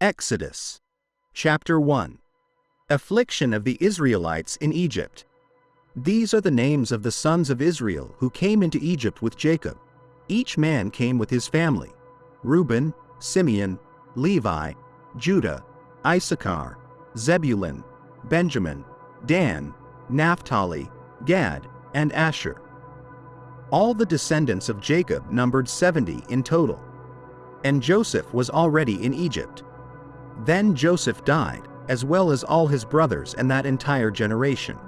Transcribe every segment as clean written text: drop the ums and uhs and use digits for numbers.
Exodus. Chapter 1. Affliction of the Israelites in Egypt. These are the names of the sons of Israel who came into Egypt with Jacob. Each man came with his family: Reuben, Simeon, Levi, Judah, Issachar, Zebulun, Benjamin, Dan, Naphtali, Gad, and Asher. All the descendants of Jacob numbered 70 in total. And Joseph was already in Egypt. Then Joseph died, as well as all his brothers and that entire generation.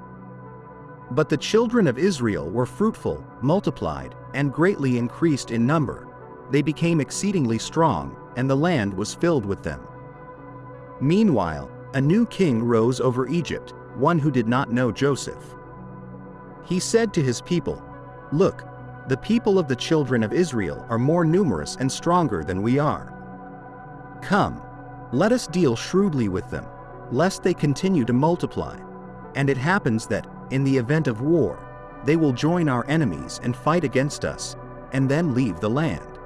But the children of Israel were fruitful, multiplied, and greatly increased in number. They became exceedingly strong, and the land was filled with them. Meanwhile, a new king rose over Egypt, one who did not know Joseph. He said to his people, "Look, the people of the children of Israel are more numerous and stronger than we are. Come, let us deal shrewdly with them, lest they continue to multiply. And it happens that, in the event of war, they will join our enemies and fight against us, and then leave the land."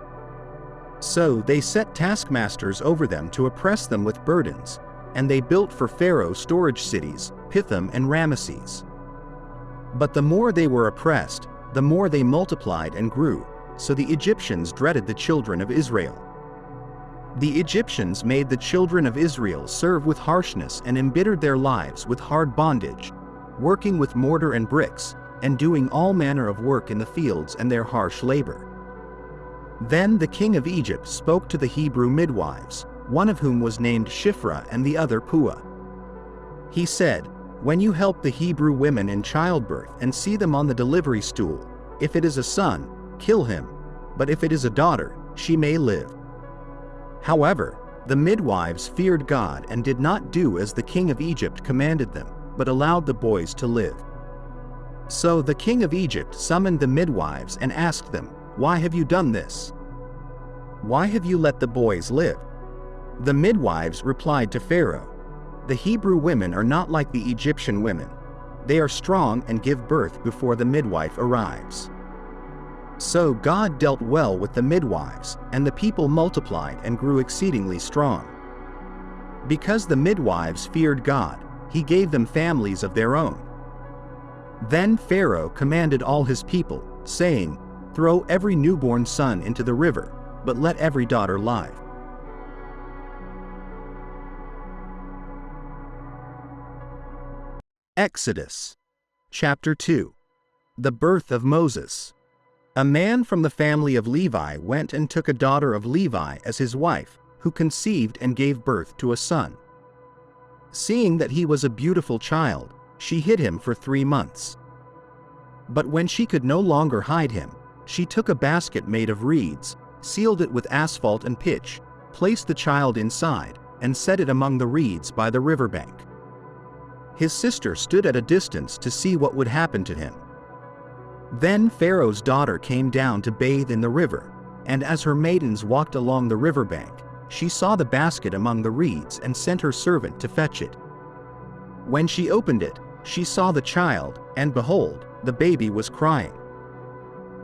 So they set taskmasters over them to oppress them with burdens, and they built for Pharaoh storage cities, Pithom and Ramesses. But the more they were oppressed, the more they multiplied and grew, so the Egyptians dreaded the children of Israel. The Egyptians made the children of Israel serve with harshness and embittered their lives with hard bondage, working with mortar and bricks, and doing all manner of work in the fields and their harsh labor. Then the king of Egypt spoke to the Hebrew midwives, one of whom was named Shiphrah and the other Puah. He said, "When you help the Hebrew women in childbirth and see them on the delivery stool, if it is a son, kill him, but if it is a daughter, she may live." However, the midwives feared God and did not do as the king of Egypt commanded them, but allowed the boys to live. So the king of Egypt summoned the midwives and asked them, "Why have you done this? Why have you let the boys live?" The midwives replied to Pharaoh, "The Hebrew women are not like the Egyptian women. They are strong and give birth before the midwife arrives." So God dealt well with the midwives, and the people multiplied and grew exceedingly strong. Because the midwives feared God, He gave them families of their own. Then Pharaoh commanded all his people, saying, "Throw every newborn son into the river, but let every daughter live." Exodus. Chapter 2. The birth of Moses. A man from the family of Levi went and took a daughter of Levi as his wife, who conceived and gave birth to a son. Seeing that he was a beautiful child, she hid him for 3 months. But when she could no longer hide him, she took a basket made of reeds, sealed it with asphalt and pitch, placed the child inside, and set it among the reeds by the riverbank. His sister stood at a distance to see what would happen to him. Then Pharaoh's daughter came down to bathe in the river, and as her maidens walked along the riverbank, she saw the basket among the reeds and sent her servant to fetch it. When she opened it, she saw the child, and behold, the baby was crying.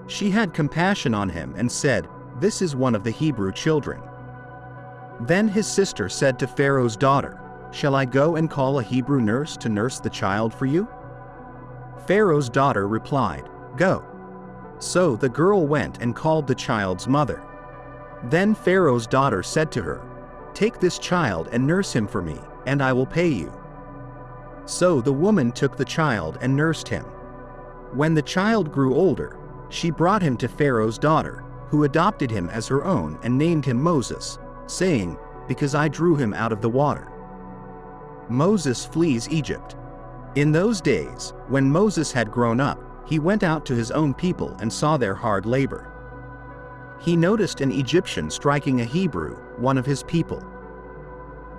She had compassion on him and said, "This is one of the Hebrew children." Then his sister said to Pharaoh's daughter, "Shall I go and call a Hebrew nurse to nurse the child for you?" Pharaoh's daughter replied, "Go." So the girl went and called the child's mother. Then Pharaoh's daughter said to her, "Take this child and nurse him for me, and I will pay you." So the woman took the child and nursed him. When the child grew older, she brought him to Pharaoh's daughter, who adopted him as her own and named him Moses, saying, "Because I drew him out of the water." Moses flees Egypt. In those days, when Moses had grown up, he went out to his own people and saw their hard labor. He noticed an Egyptian striking a Hebrew, one of his people.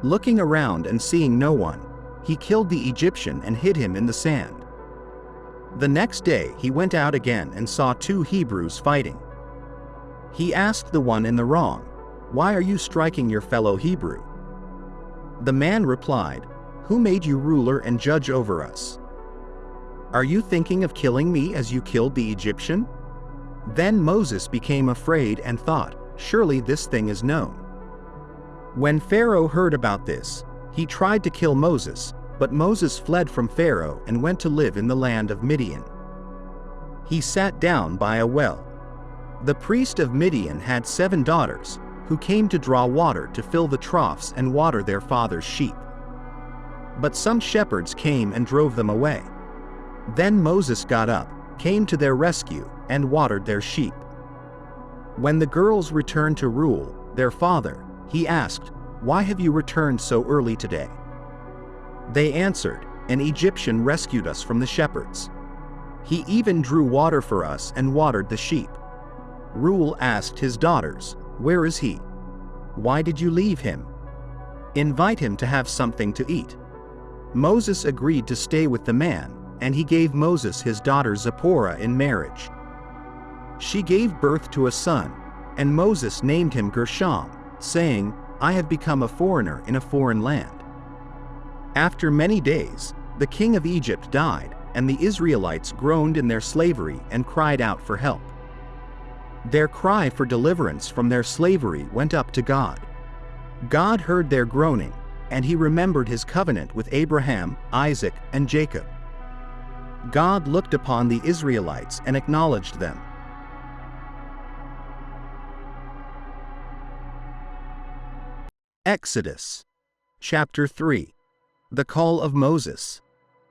Looking around and seeing no one, he killed the Egyptian and hid him in the sand. The next day he went out again and saw 2 Hebrews fighting. He asked the one in the wrong, "Why are you striking your fellow Hebrew?" The man replied, "Who made you ruler and judge over us? Are you thinking of killing me as you killed the Egyptian?" Then Moses became afraid and thought, "Surely this thing is known." When Pharaoh heard about this, he tried to kill Moses, but Moses fled from Pharaoh and went to live in the land of Midian. He sat down by a well. The priest of Midian had 7 daughters, who came to draw water to fill the troughs and water their father's sheep. But some shepherds came and drove them away. Then Moses got up, came to their rescue, and watered their sheep. When the girls returned to Reuel, their father, he asked, "Why have you returned so early today?" They answered, "An Egyptian rescued us from the shepherds. He even drew water for us and watered the sheep." Reuel asked his daughters, "Where is he? Why did you leave him? Invite him to have something to eat." Moses agreed to stay with the man, and he gave Moses his daughter Zipporah in marriage. She gave birth to a son, and Moses named him Gershom, saying, "I have become a foreigner in a foreign land." After many days, the king of Egypt died, and the Israelites groaned in their slavery and cried out for help. Their cry for deliverance from their slavery went up to God. God heard their groaning, and he remembered his covenant with Abraham, Isaac, and Jacob. God looked upon the Israelites and acknowledged them. Exodus chapter 3. The call of Moses.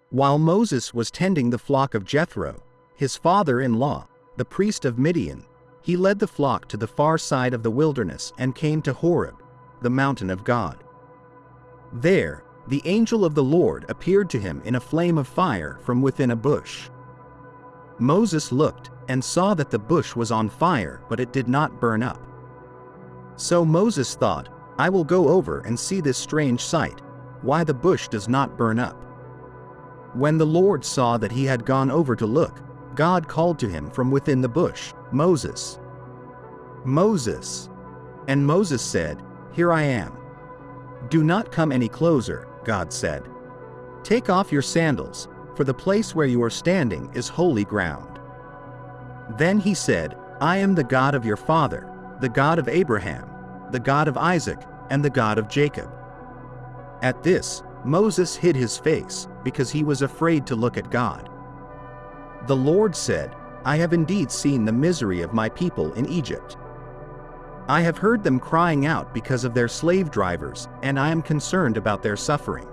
While Moses was tending the flock of Jethro, his father-in-law, the priest of Midian, he led the flock to the far side of the wilderness and came to Horeb, the mountain of God. There, the angel of the Lord appeared to him in a flame of fire from within a bush. Moses looked and saw that the bush was on fire, but it did not burn up. So Moses thought, "I will go over and see this strange sight, why the bush does not burn up." When the Lord saw that he had gone over to look, God called to him from within the bush, "Moses, Moses." And Moses said, "Here I am." "Do not come any closer," God said. "Take off your sandals, for the place where you are standing is holy ground." Then he said, "I am the God of your father, the God of Abraham, the God of Isaac, and the God of Jacob." At this, Moses hid his face, because he was afraid to look at God. The Lord said, "I have indeed seen the misery of my people in Egypt. I have heard them crying out because of their slave drivers, and I am concerned about their suffering.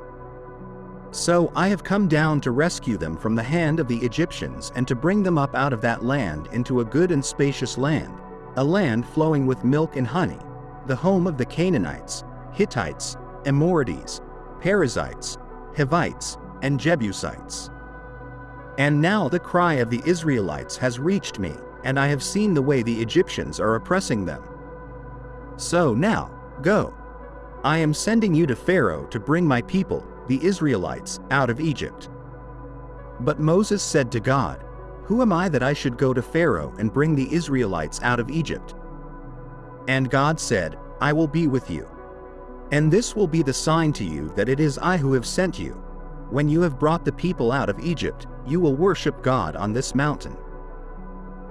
So I have come down to rescue them from the hand of the Egyptians and to bring them up out of that land into a good and spacious land, a land flowing with milk and honey, the home of the Canaanites, Hittites, Amorites, Perizzites, Hivites, and Jebusites. And now the cry of the Israelites has reached me, and I have seen the way the Egyptians are oppressing them. So now, go. I am sending you to Pharaoh to bring my people, the Israelites, out of Egypt." But Moses said to God, "Who am I that I should go to Pharaoh and bring the Israelites out of Egypt?" And God said, "I will be with you. And this will be the sign to you that it is I who have sent you. When you have brought the people out of Egypt, you will worship God on this mountain."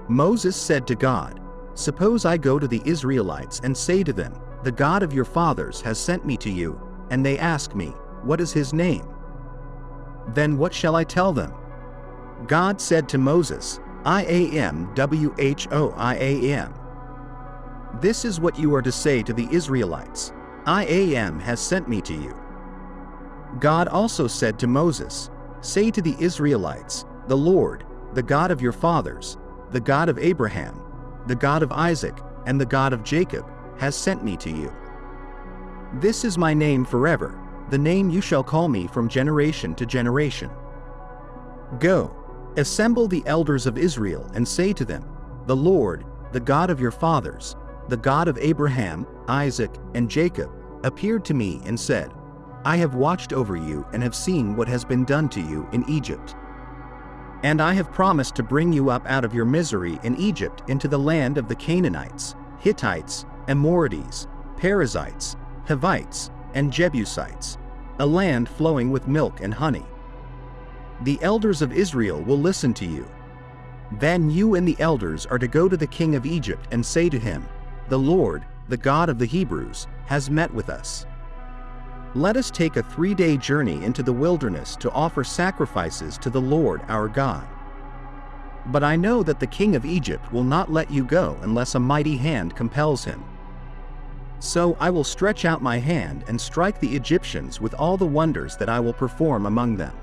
Moses said to God, "Suppose I go to the Israelites and say to them, 'The God of your fathers has sent me to you,' and they ask me, 'What is his name?' Then what shall I tell them?" God said to Moses, "I am WHOIAM. This is what you are to say to the Israelites, 'I am has sent me to you.'" God also said to Moses, "Say to the Israelites, 'The Lord, the God of your fathers, the God of Abraham, the God of Isaac, and the God of Jacob, has sent me to you. This is my name forever, the name you shall call me from generation to generation. Go, assemble the elders of Israel and say to them, 'The Lord, the God of your fathers, the God of Abraham, Isaac, and Jacob, appeared to me and said, I have watched over you and have seen what has been done to you in Egypt. And I have promised to bring you up out of your misery in Egypt into the land of the Canaanites, Hittites, Amorites, Perizzites, Hivites, and Jebusites, a land flowing with milk and honey. The elders of Israel will listen to you. Then you and the elders are to go to the king of Egypt and say to him, 'The Lord, the God of the Hebrews, has met with us. Let us take a 3-day journey into the wilderness to offer sacrifices to the Lord our God. But I know that the king of Egypt will not let you go unless a mighty hand compels him. So I will stretch out my hand and strike the Egyptians with all the wonders that I will perform among them.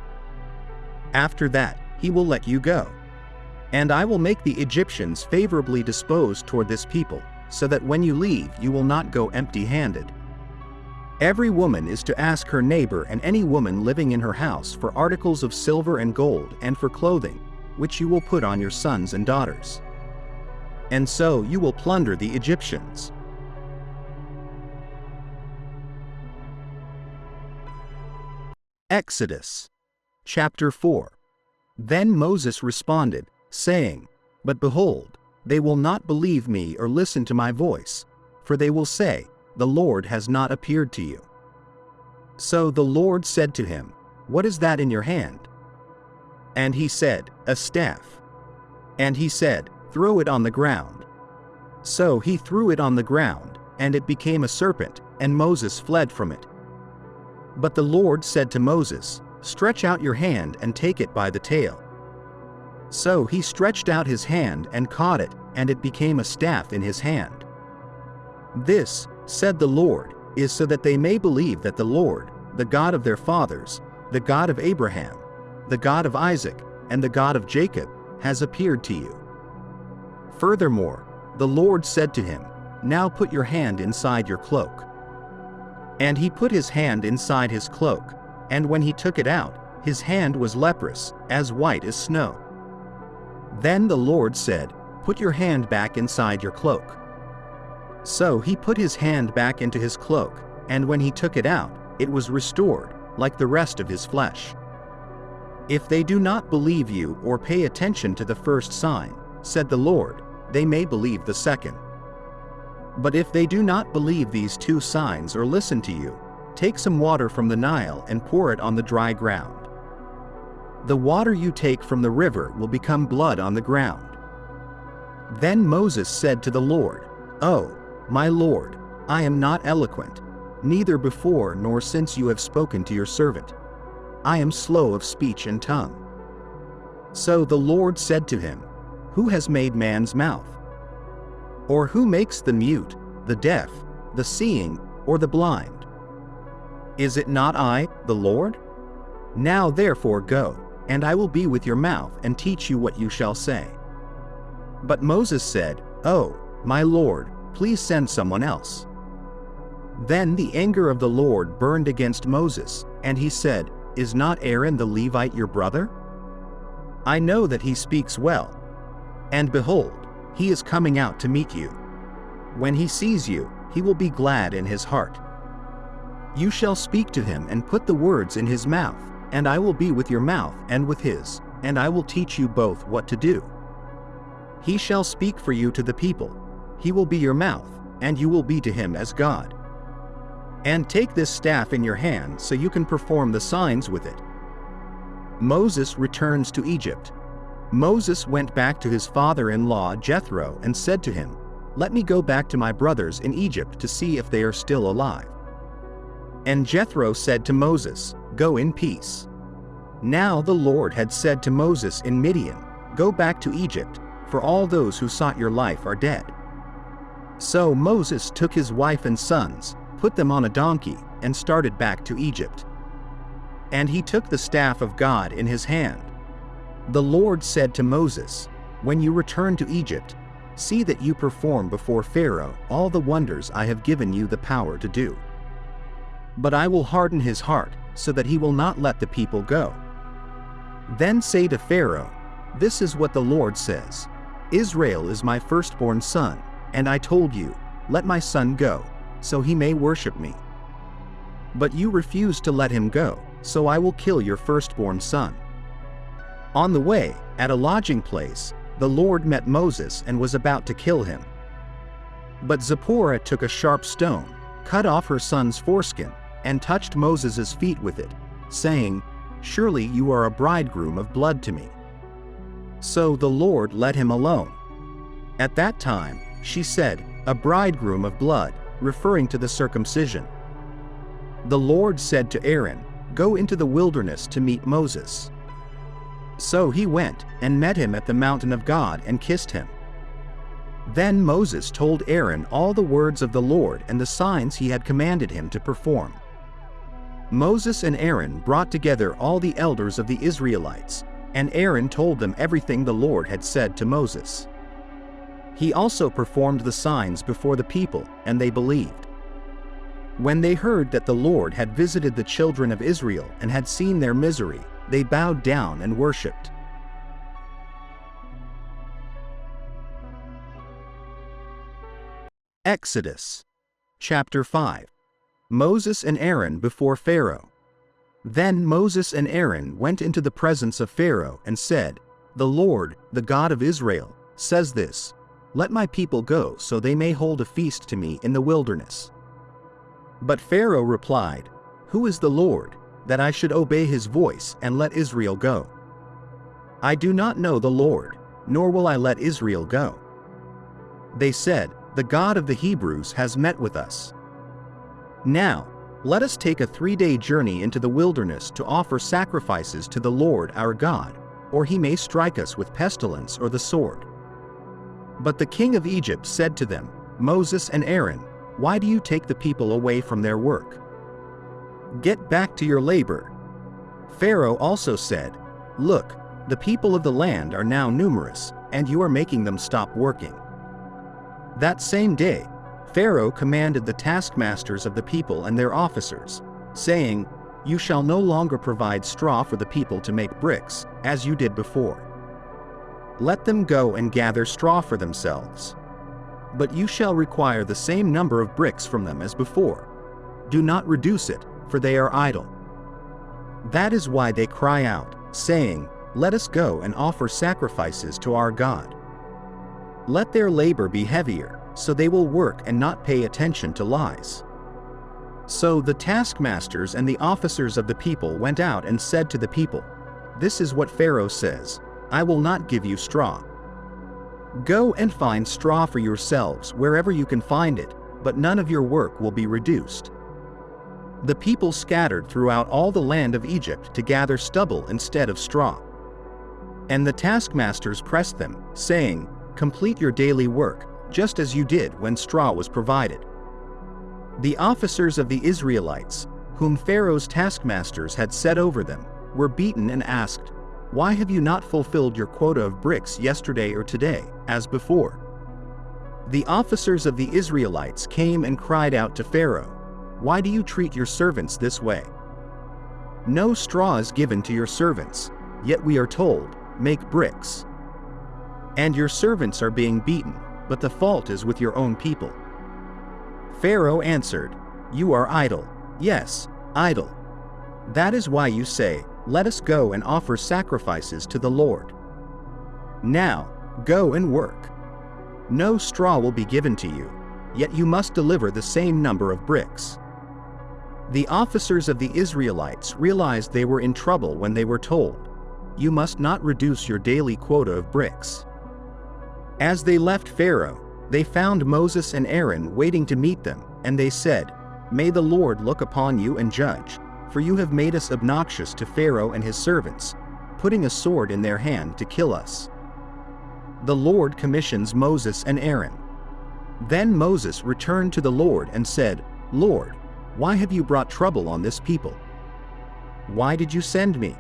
After that, he will let you go. And I will make the Egyptians favorably disposed toward this people, so that when you leave you will not go empty-handed. Every woman is to ask her neighbor and any woman living in her house for articles of silver and gold and for clothing, which you will put on your sons and daughters. And so you will plunder the Egyptians. Exodus chapter 4. Then Moses responded, saying, But behold, they will not believe me or listen to my voice, for they will say, The Lord has not appeared to you. So the Lord said to him, What is that in your hand? And he said, A staff. And he said, Throw it on the ground. So he threw it on the ground, and it became a serpent, and Moses fled from it. But the Lord said to Moses, Stretch out your hand and take it by the tail. So he stretched out his hand and caught it, and it became a staff in his hand. This, said the Lord, is so that they may believe that the Lord, the God of their fathers, the God of Abraham, the God of Isaac, and the God of Jacob, has appeared to you. Furthermore, the Lord said to him, Now put your hand inside your cloak. And he put his hand inside his cloak, and when he took it out, his hand was leprous, as white as snow. Then the Lord said, Put your hand back inside your cloak. So he put his hand back into his cloak, and when he took it out, it was restored, like the rest of his flesh. If they do not believe you or pay attention to the first sign, said the Lord, they may believe the second. But if they do not believe these 2 signs or listen to you, take some water from the Nile and pour it on the dry ground. The water you take from the river will become blood on the ground. Then Moses said to the Lord, Oh, my Lord, I am not eloquent, neither before nor since you have spoken to your servant. I am slow of speech and tongue. So the Lord said to him, Who has made man's mouth? Or who makes the mute, the deaf, the seeing, or the blind? Is it not I, the Lord? Now therefore go, and I will be with your mouth and teach you what you shall say. But Moses said, Oh, my Lord, please send someone else. Then the anger of the Lord burned against Moses, and he said, Is not Aaron the Levite your brother? I know that he speaks well. And behold, he is coming out to meet you. When he sees you, he will be glad in his heart. You shall speak to him and put the words in his mouth, and I will be with your mouth and with his, and I will teach you both what to do. He shall speak for you to the people. He will be your mouth, and you will be to him as God. And take this staff in your hand so you can perform the signs with it. Moses returns to Egypt. Moses went back to his father-in-law Jethro and said to him, Let me go back to my brothers in Egypt to see if they are still alive. And Jethro said to Moses, Go in peace. Now the Lord had said to Moses in Midian, Go back to Egypt, for all those who sought your life are dead. So Moses took his wife and sons, put them on a donkey, and started back to Egypt. And he took the staff of God in his hand. The Lord said to Moses, When you return to Egypt, see that you perform before Pharaoh all the wonders I have given you the power to do. But I will harden his heart, so that he will not let the people go. Then say to Pharaoh, This is what the Lord says, Israel is my firstborn son, and I told you, Let my son go, so he may worship me. But you refused to let him go, so I will kill your firstborn son. On the way, at a lodging place, the Lord met Moses and was about to kill him. But Zipporah took a sharp stone, cut off her son's foreskin, and touched Moses' feet with it, saying, Surely you are a bridegroom of blood to me. So the Lord let him alone. At that time, she said, A bridegroom of blood, referring to the circumcision. The Lord said to Aaron, "Go into the wilderness to meet Moses." So he went and met him at the mountain of God and kissed him. Then Moses told Aaron all the words of the Lord and the signs he had commanded him to perform. Moses and Aaron brought together all the elders of the Israelites, and Aaron told them everything the Lord had said to Moses. He also performed the signs before the people, and they believed. When they heard that the Lord had visited the children of Israel and had seen their misery, they bowed down and worshipped. Exodus chapter 5. Moses and Aaron before Pharaoh. Then Moses and Aaron went into the presence of Pharaoh and said, "The Lord, the God of Israel, says this: Let my people go so they may hold a feast to me in the wilderness." But Pharaoh replied, "Who is the Lord, that I should obey his voice and let Israel go? I do not know the Lord, nor will I let Israel go." They said, "The God of the Hebrews has met with us. Now, let us take a 3-day journey into the wilderness to offer sacrifices to the Lord our God, or he may strike us with pestilence or the sword." But the king of Egypt said to them, "Moses and Aaron, why do you take the people away from their work? Get back to your labor." Pharaoh also said, "Look, the people of the land are now numerous, and you are making them stop working." That same day, Pharaoh commanded the taskmasters of the people and their officers, saying, "You shall no longer provide straw for the people to make bricks, as you did before. Let them go and gather straw for themselves. But you shall require the same number of bricks from them as before. Do not reduce it, for they are idle." That is why they cry out, saying, "Let us go and offer sacrifices to our God." Let their labor be heavier, so they will work and not pay attention to lies. So the taskmasters and the officers of the people went out and said to the people, "This is what Pharaoh says: I will not give you straw. Go and find straw for yourselves wherever you can find it, but none of your work will be reduced." The people scattered throughout all the land of Egypt to gather stubble instead of straw. And the taskmasters pressed them, saying, "Complete your daily work, just as you did when straw was provided." The officers of the Israelites, whom Pharaoh's taskmasters had set over them, were beaten and asked, "Why have you not fulfilled your quota of bricks yesterday or today, as before?" The officers of the Israelites came and cried out to Pharaoh, "Why do you treat your servants this way? No straw is given to your servants, yet we are told, 'Make bricks.' And your servants are being beaten, but the fault is with your own people." Pharaoh answered, "You are idle, yes, idle. That is why you say, 'Let us go and offer sacrifices to the Lord.' Now, go and work. No straw will be given to you, yet you must deliver the same number of bricks." The officers of the Israelites realized they were in trouble when they were told, "You must not reduce your daily quota of bricks." As they left Pharaoh, they found Moses and Aaron waiting to meet them, and they said, "May the Lord look upon you and judge, for you have made us obnoxious to Pharaoh and his servants, putting a sword in their hand to kill us." The Lord commissions Moses and Aaron. Then Moses returned to the Lord and said, "Lord, why have you brought trouble on this people? Why did you send me?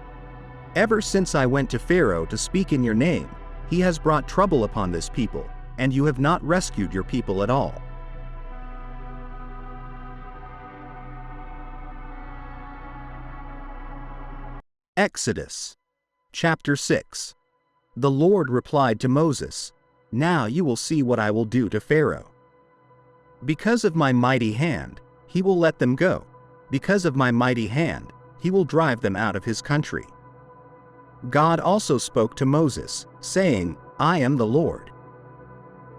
Ever since I went to Pharaoh to speak in your name, he has brought trouble upon this people, and you have not rescued your people at all." Exodus chapter 6. The Lord replied to Moses, "Now you will see what I will do to Pharaoh. Because of my mighty hand, he will let them go. Because of my mighty hand, he will drive them out of his country." God also spoke to Moses, saying, "I am the Lord.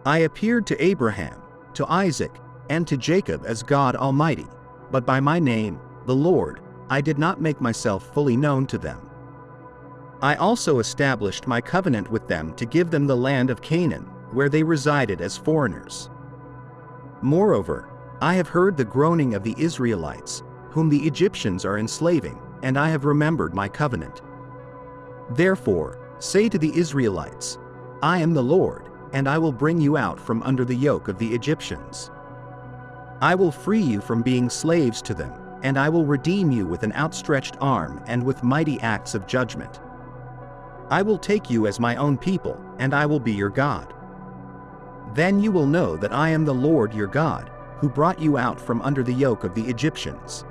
I appeared to Abraham, to Isaac, and to Jacob as God Almighty, but by my name, the Lord, I did not make myself fully known to them. I also established my covenant with them to give them the land of Canaan, where they resided as foreigners. Moreover, I have heard the groaning of the Israelites, whom the Egyptians are enslaving, and I have remembered my covenant. Therefore, say to the Israelites, I am the Lord, and I will bring you out from under the yoke of the Egyptians. I will free you from being slaves to them, and I will redeem you with an outstretched arm and with mighty acts of judgment. I will take you as my own people, and I will be your God. Then you will know that I am the Lord your God, who brought you out from under the yoke of the Egyptians.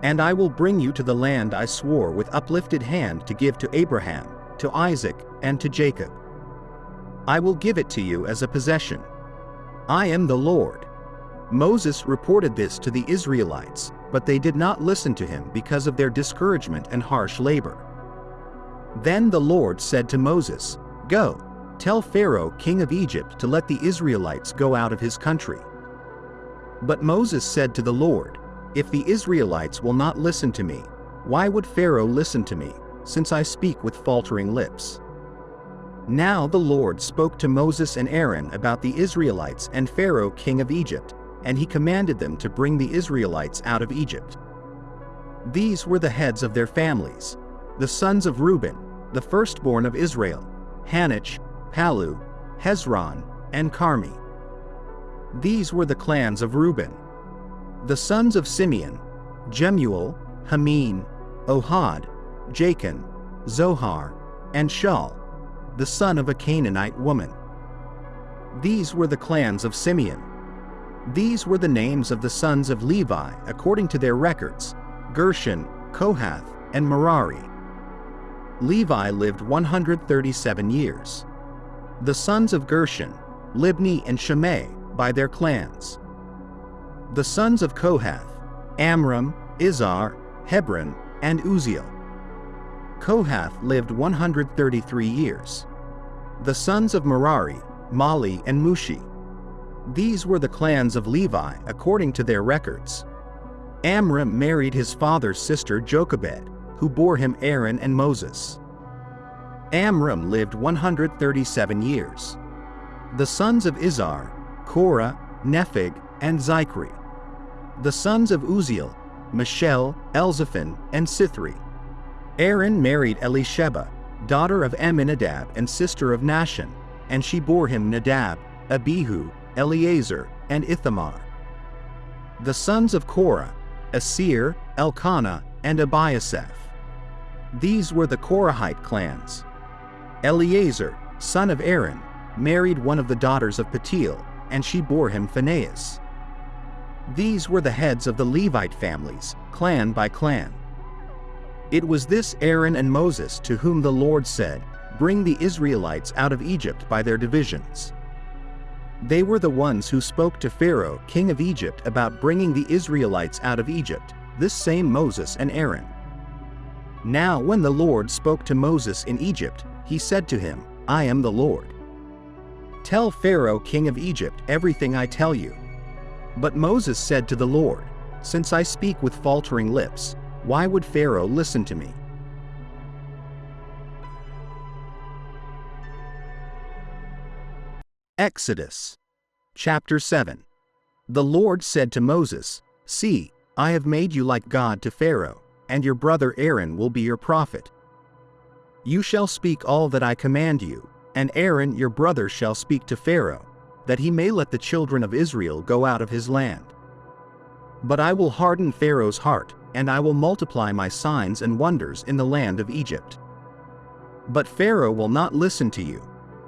And I will bring you to the land I swore with uplifted hand to give to Abraham, to Isaac, and to Jacob. I will give it to you as a possession. I am the Lord. Moses reported this to the Israelites, but they did not listen to him because of their discouragement and harsh labor. Then the Lord said to Moses, Go, tell Pharaoh, king of Egypt, to let the Israelites go out of his country. But Moses said to the Lord, If the Israelites will not listen to me, why would Pharaoh listen to me, since I speak with faltering lips? Now the Lord spoke to Moses and Aaron about the Israelites and Pharaoh, king of Egypt, and he commanded them to bring the Israelites out of Egypt. These were the heads of their families: the sons of Reuben, the firstborn of Israel, Hanoch, Palu, Hezron, and Carmi. These were the clans of Reuben. The sons of Simeon: Jemuel, Hamin, Ohad, Jachin, Zohar, and Shaul, the son of a Canaanite woman. These were the clans of Simeon. These were the names of the sons of Levi according to their records: Gershon, Kohath, and Merari. Levi lived 137 years. The sons of Gershon: Libni and Shimei, by their clans. The sons of Kohath: Amram, Izhar, Hebron, and Uzziel. Kohath lived 133 years. The sons of Merari: Mali and Mushi. These were the clans of Levi according to their records. Amram married his father's sister Jochebed, who bore him Aaron and Moses. Amram lived 137 years. The sons of Izhar: Korah, Nepheg, and Zichri. The sons of Uzziel: Michelle, Elzaphan, and Sithri. Aaron married Elisheba, daughter of Amminadab and sister of Nahshon, and she bore him Nadab, Abihu, Eleazar, and Ithamar. The sons of Korah: Asir, Elkanah, and Abiasaph. These were the Korahite clans. Eleazar, son of Aaron, married one of the daughters of Patiel, and she bore him Phinehas. These were the heads of the Levite families, clan by clan. It was this Aaron and Moses to whom the Lord said, Bring the Israelites out of Egypt by their divisions. They were the ones who spoke to Pharaoh, king of Egypt, about bringing the Israelites out of Egypt, this same Moses and Aaron. Now when the Lord spoke to Moses in Egypt, he said to him, I am the Lord. Tell Pharaoh, king of Egypt, everything I tell you. But Moses said to the Lord, Since I speak with faltering lips, why would Pharaoh listen to me? Exodus chapter 7. The Lord said to Moses, See, I have made you like God to Pharaoh, and your brother Aaron will be your prophet. You shall speak all that I command you, and Aaron your brother shall speak to Pharaoh, that he may let the children of Israel go out of his land. But I will harden Pharaoh's heart, and I will multiply my signs and wonders in the land of Egypt. But Pharaoh will not listen to you.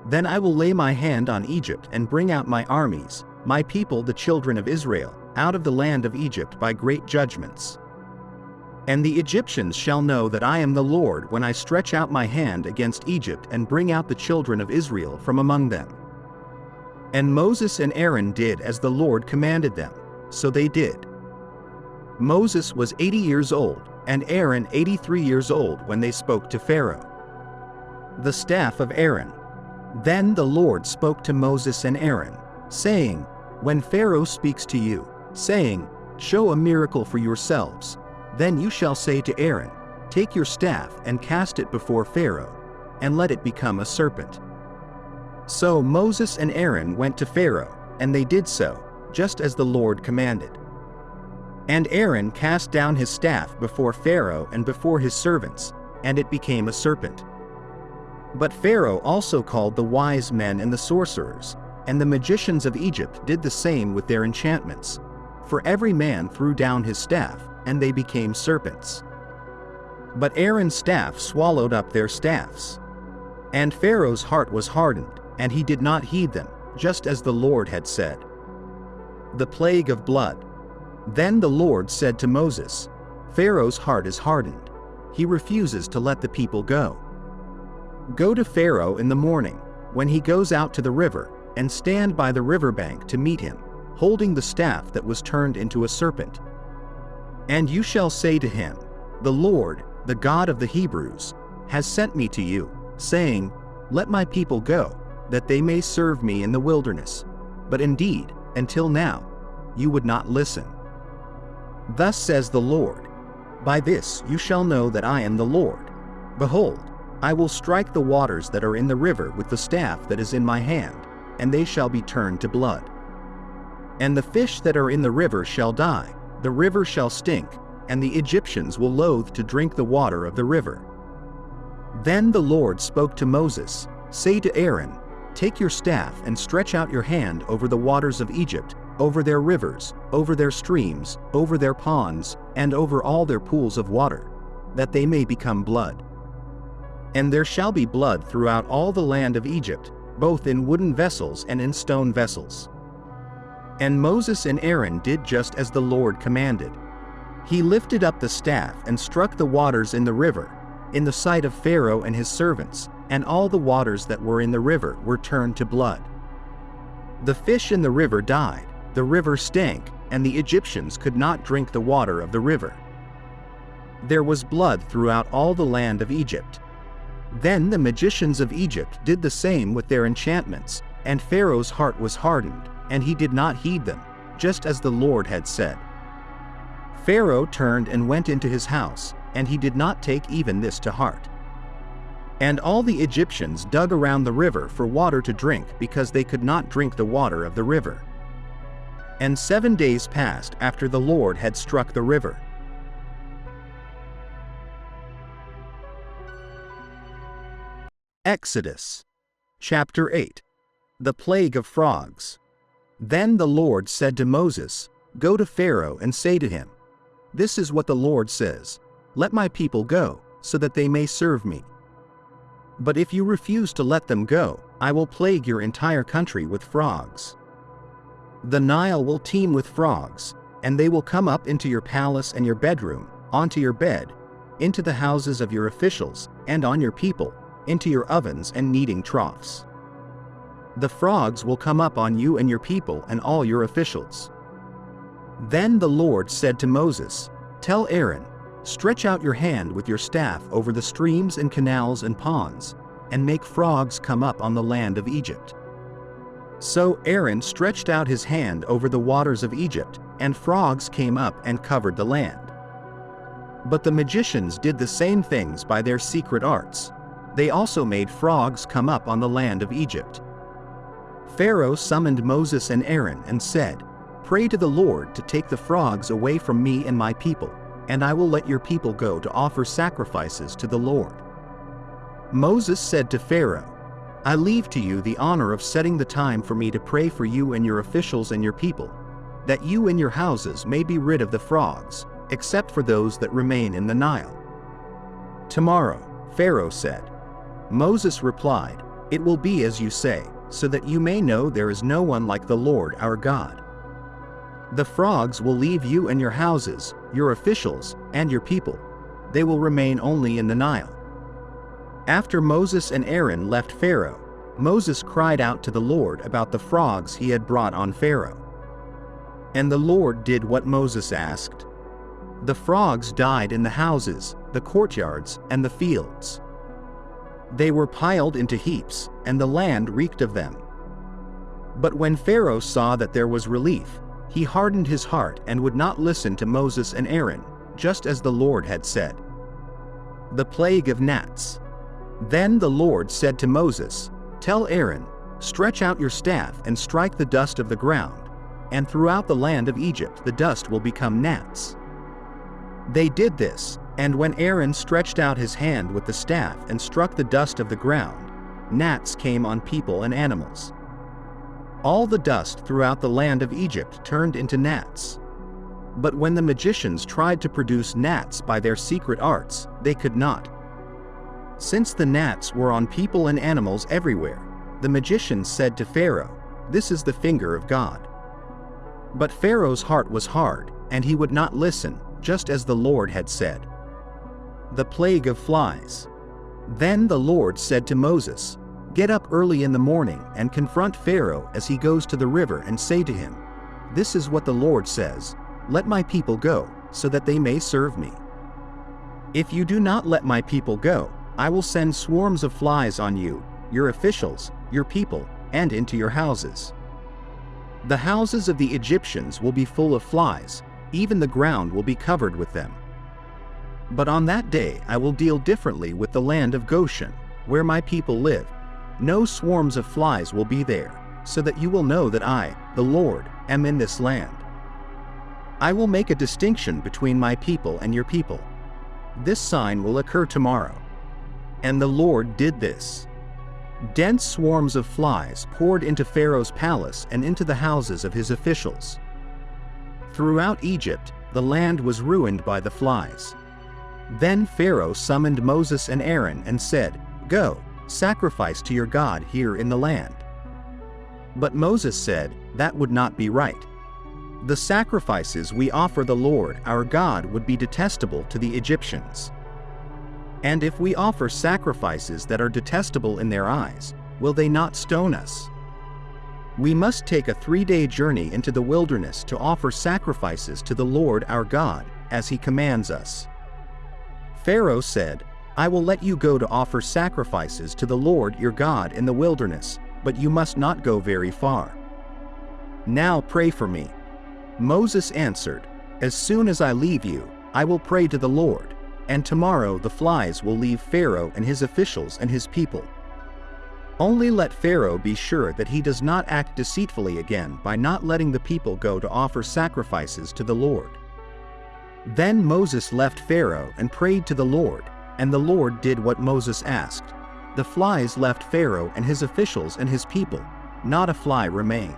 Then I will lay my hand on Egypt and bring out my armies, my people the children of Israel, out of the land of Egypt by great judgments. And the Egyptians shall know that I am the Lord when I stretch out my hand against Egypt and bring out the children of Israel from among them. And Moses and Aaron did as the Lord commanded them, so they did. Moses was 80 years old, and Aaron 83 years old when they spoke to Pharaoh. The staff of Aaron. Then the Lord spoke to Moses and Aaron, saying, When Pharaoh speaks to you, saying, Show a miracle for yourselves, then you shall say to Aaron, Take your staff and cast it before Pharaoh, and let it become a serpent. So Moses and Aaron went to Pharaoh, and they did so, just as the Lord commanded. And Aaron cast down his staff before Pharaoh and before his servants, and it became a serpent. But Pharaoh also called the wise men and the sorcerers, and the magicians of Egypt did the same with their enchantments. For every man threw down his staff, and they became serpents. But Aaron's staff swallowed up their staffs. And Pharaoh's heart was hardened, and he did not heed them, just as the Lord had said. The plague of blood. Then the Lord said to Moses, Pharaoh's heart is hardened. He refuses to let the people go. Go to Pharaoh in the morning, when he goes out to the river, and stand by the riverbank to meet him, holding the staff that was turned into a serpent. And you shall say to him, The Lord, the God of the Hebrews, has sent me to you, saying, Let my people go, that they may serve me in the wilderness. But indeed, until now, you would not listen. Thus says the Lord, By this you shall know that I am the Lord. Behold, I will strike the waters that are in the river with the staff that is in my hand, and they shall be turned to blood. And the fish that are in the river shall die, the river shall stink, and the Egyptians will loathe to drink the water of the river. Then the Lord spoke to Moses, Say to Aaron, Take your staff and stretch out your hand over the waters of Egypt, over their rivers, over their streams, over their ponds, and over all their pools of water, that they may become blood. And there shall be blood throughout all the land of Egypt, both in wooden vessels and in stone vessels. And Moses and Aaron did just as the Lord commanded. He lifted up the staff and struck the waters in the river, in the sight of Pharaoh and his servants, and all the waters that were in the river were turned to blood. The fish in the river died, the river stank, and the Egyptians could not drink the water of the river. There was blood throughout all the land of Egypt. Then the magicians of Egypt did the same with their enchantments, and Pharaoh's heart was hardened, and he did not heed them, just as the Lord had said. Pharaoh turned and went into his house, and he did not take even this to heart. And all the Egyptians dug around the river for water to drink because they could not drink the water of the river. And 7 days passed after the Lord had struck the river. Exodus. Chapter 8. The Plague of Frogs. Then the Lord said to Moses, Go to Pharaoh and say to him, This is what the Lord says, Let my people go, so that they may serve me. But if you refuse to let them go, I will plague your entire country with frogs. The Nile will teem with frogs, and they will come up into your palace and your bedroom, onto your bed, into the houses of your officials, and on your people, into your ovens and kneading troughs. The frogs will come up on you and your people and all your officials. Then the Lord said to Moses, Tell Aaron, Stretch out your hand with your staff over the streams and canals and ponds, and make frogs come up on the land of Egypt. So Aaron stretched out his hand over the waters of Egypt, and frogs came up and covered the land. But the magicians did the same things by their secret arts. They also made frogs come up on the land of Egypt. Pharaoh summoned Moses and Aaron and said, Pray to the Lord to take the frogs away from me and my people, and I will let your people go to offer sacrifices to the Lord. Moses said to Pharaoh, I leave to you the honor of setting the time for me to pray for you and your officials and your people, that you and your houses may be rid of the frogs, except for those that remain in the Nile. Tomorrow, Pharaoh said. Moses replied, It will be as you say, so that you may know there is no one like the Lord our God. The frogs will leave you and your houses, your officials, and your people. They will remain only in the Nile. After Moses and Aaron left Pharaoh, Moses cried out to the Lord about the frogs he had brought on Pharaoh. And the Lord did what Moses asked. The frogs died in the houses, the courtyards, and the fields. They were piled into heaps, and the land reeked of them. But when Pharaoh saw that there was relief, he hardened his heart and would not listen to Moses and Aaron, just as the Lord had said. The plague of gnats. Then the Lord said to Moses, Tell Aaron, Stretch out your staff and strike the dust of the ground, and throughout the land of Egypt the dust will become gnats." They did this, and when Aaron stretched out his hand with the staff and struck the dust of the ground, gnats came on people and animals. All the dust throughout the land of Egypt turned into gnats. But when the magicians tried to produce gnats by their secret arts, they could not. Since the gnats were on people and animals everywhere, the magicians said to Pharaoh, "This is the finger of God." But Pharaoh's heart was hard, and he would not listen, just as the Lord had said. The plague of flies. Then the Lord said to Moses, "Get up early in the morning and confront Pharaoh as he goes to the river and say to him, 'This is what the Lord says, let my people go, so that they may serve me. If you do not let my people go, I will send swarms of flies on you, your officials, your people, and into your houses. The houses of the Egyptians will be full of flies, even the ground will be covered with them. But on that day I will deal differently with the land of Goshen, where my people live. No swarms of flies will be there, so that you will know that I, the Lord, am in this land. I will make a distinction between my people and your people. This sign will occur tomorrow." And the Lord did this. Dense swarms of flies poured into Pharaoh's palace and into the houses of his officials. Throughout Egypt, the land was ruined by the flies. Then Pharaoh summoned Moses and Aaron and said, "Go, sacrifice to your God here in the land." But Moses said, "That would not be right. The sacrifices we offer the Lord our God would be detestable to the Egyptians. And if we offer sacrifices that are detestable in their eyes, will they not stone us? We must take a 3-day journey into the wilderness to offer sacrifices to the Lord our God, as he commands us." Pharaoh said, "I will let you go to offer sacrifices to the Lord your God in the wilderness, but you must not go very far. Now pray for me." Moses answered, "As soon as I leave you, I will pray to the Lord, and tomorrow the flies will leave Pharaoh and his officials and his people. Only let Pharaoh be sure that he does not act deceitfully again by not letting the people go to offer sacrifices to the Lord." Then Moses left Pharaoh and prayed to the Lord, and the Lord did what Moses asked. The flies left Pharaoh and his officials and his people, not a fly remained.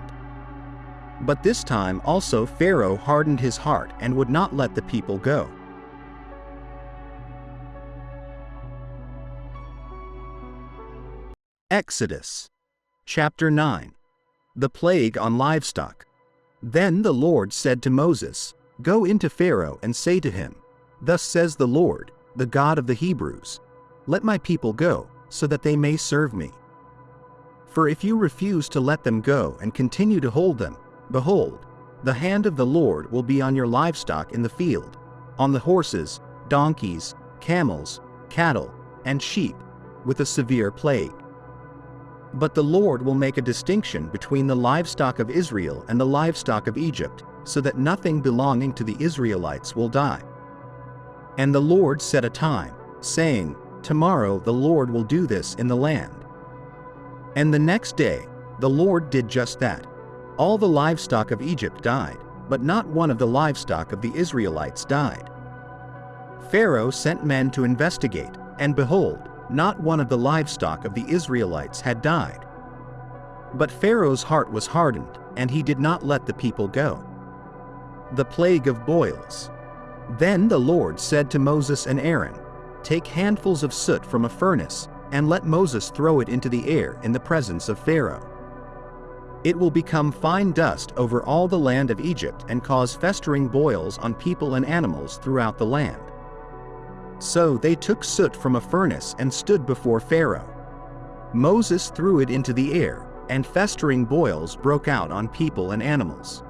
But this time also Pharaoh hardened his heart and would not let the people go. Exodus. Chapter 9. The plague on livestock. Then the Lord said to Moses, "Go into Pharaoh and say to him, 'Thus says the Lord, the God of the Hebrews, let my people go, so that they may serve me. For if you refuse to let them go and continue to hold them, behold, the hand of the Lord will be on your livestock in the field, on the horses, donkeys, camels, cattle, and sheep, with a severe plague. But the Lord will make a distinction between the livestock of Israel and the livestock of Egypt, so that nothing belonging to the Israelites will die.' And the Lord set a time, saying, 'Tomorrow the Lord will do this in the land.' And the next day, the Lord did just that. All the livestock of Egypt died, but not one of the livestock of the Israelites died. Pharaoh sent men to investigate, and behold, not one of the livestock of the Israelites had died. But Pharaoh's heart was hardened, and he did not let the people go. The plague of boils. Then the Lord said to Moses and Aaron, "Take handfuls of soot from a furnace, and let Moses throw it into the air in the presence of Pharaoh. It will become fine dust over all the land of Egypt and cause festering boils on people and animals throughout the land." So they took soot from a furnace and stood before Pharaoh. Moses threw it into the air, and festering boils broke out on people and animals.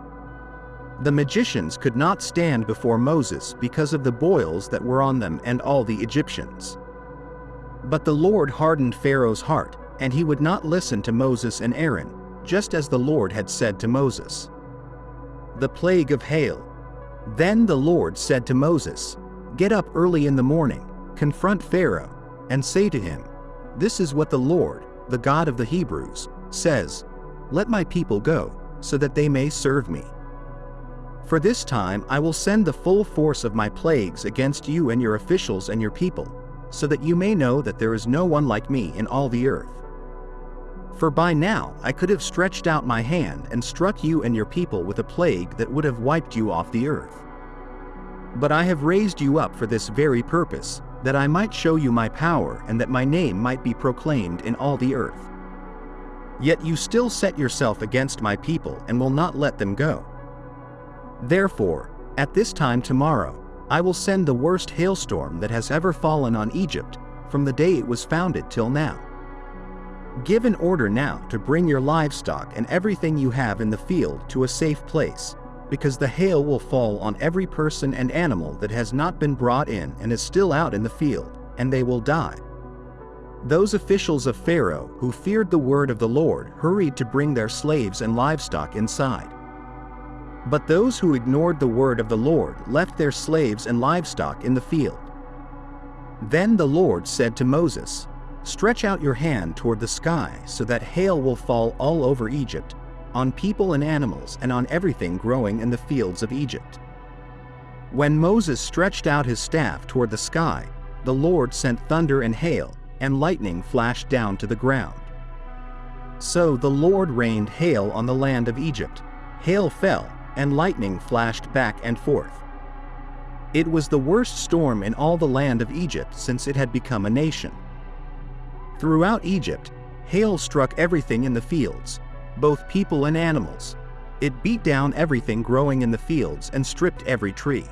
The magicians could not stand before Moses because of the boils that were on them and all the Egyptians. But the Lord hardened Pharaoh's heart, and he would not listen to Moses and Aaron, just as the Lord had said to Moses. The plague of hail. Then the Lord said to Moses, "Get up early in the morning, confront Pharaoh, and say to him, 'This is what the Lord, the God of the Hebrews, says, let my people go, so that they may serve me. For this time I will send the full force of my plagues against you and your officials and your people, so that you may know that there is no one like me in all the earth. For by now I could have stretched out my hand and struck you and your people with a plague that would have wiped you off the earth. But I have raised you up for this very purpose, that I might show you my power and that my name might be proclaimed in all the earth. Yet you still set yourself against my people and will not let them go. Therefore, at this time tomorrow, I will send the worst hailstorm that has ever fallen on Egypt, from the day it was founded till now. Give an order now to bring your livestock and everything you have in the field to a safe place, because the hail will fall on every person and animal that has not been brought in and is still out in the field, and they will die. Those officials of Pharaoh who feared the word of the Lord hurried to bring their slaves and livestock inside. But those who ignored the word of the Lord left their slaves and livestock in the field. Then the Lord said to Moses, "Stretch out your hand toward the sky so that hail will fall all over Egypt, on people and animals and on everything growing in the fields of Egypt." When Moses stretched out his staff toward the sky, the Lord sent thunder and hail, and lightning flashed down to the ground. So the Lord rained hail on the land of Egypt. Hail fell, and lightning flashed back and forth. It was the worst storm in all the land of Egypt since it had become a nation. Throughout Egypt, hail struck everything in the fields, both people and animals. It beat down everything growing in the fields and stripped every tree.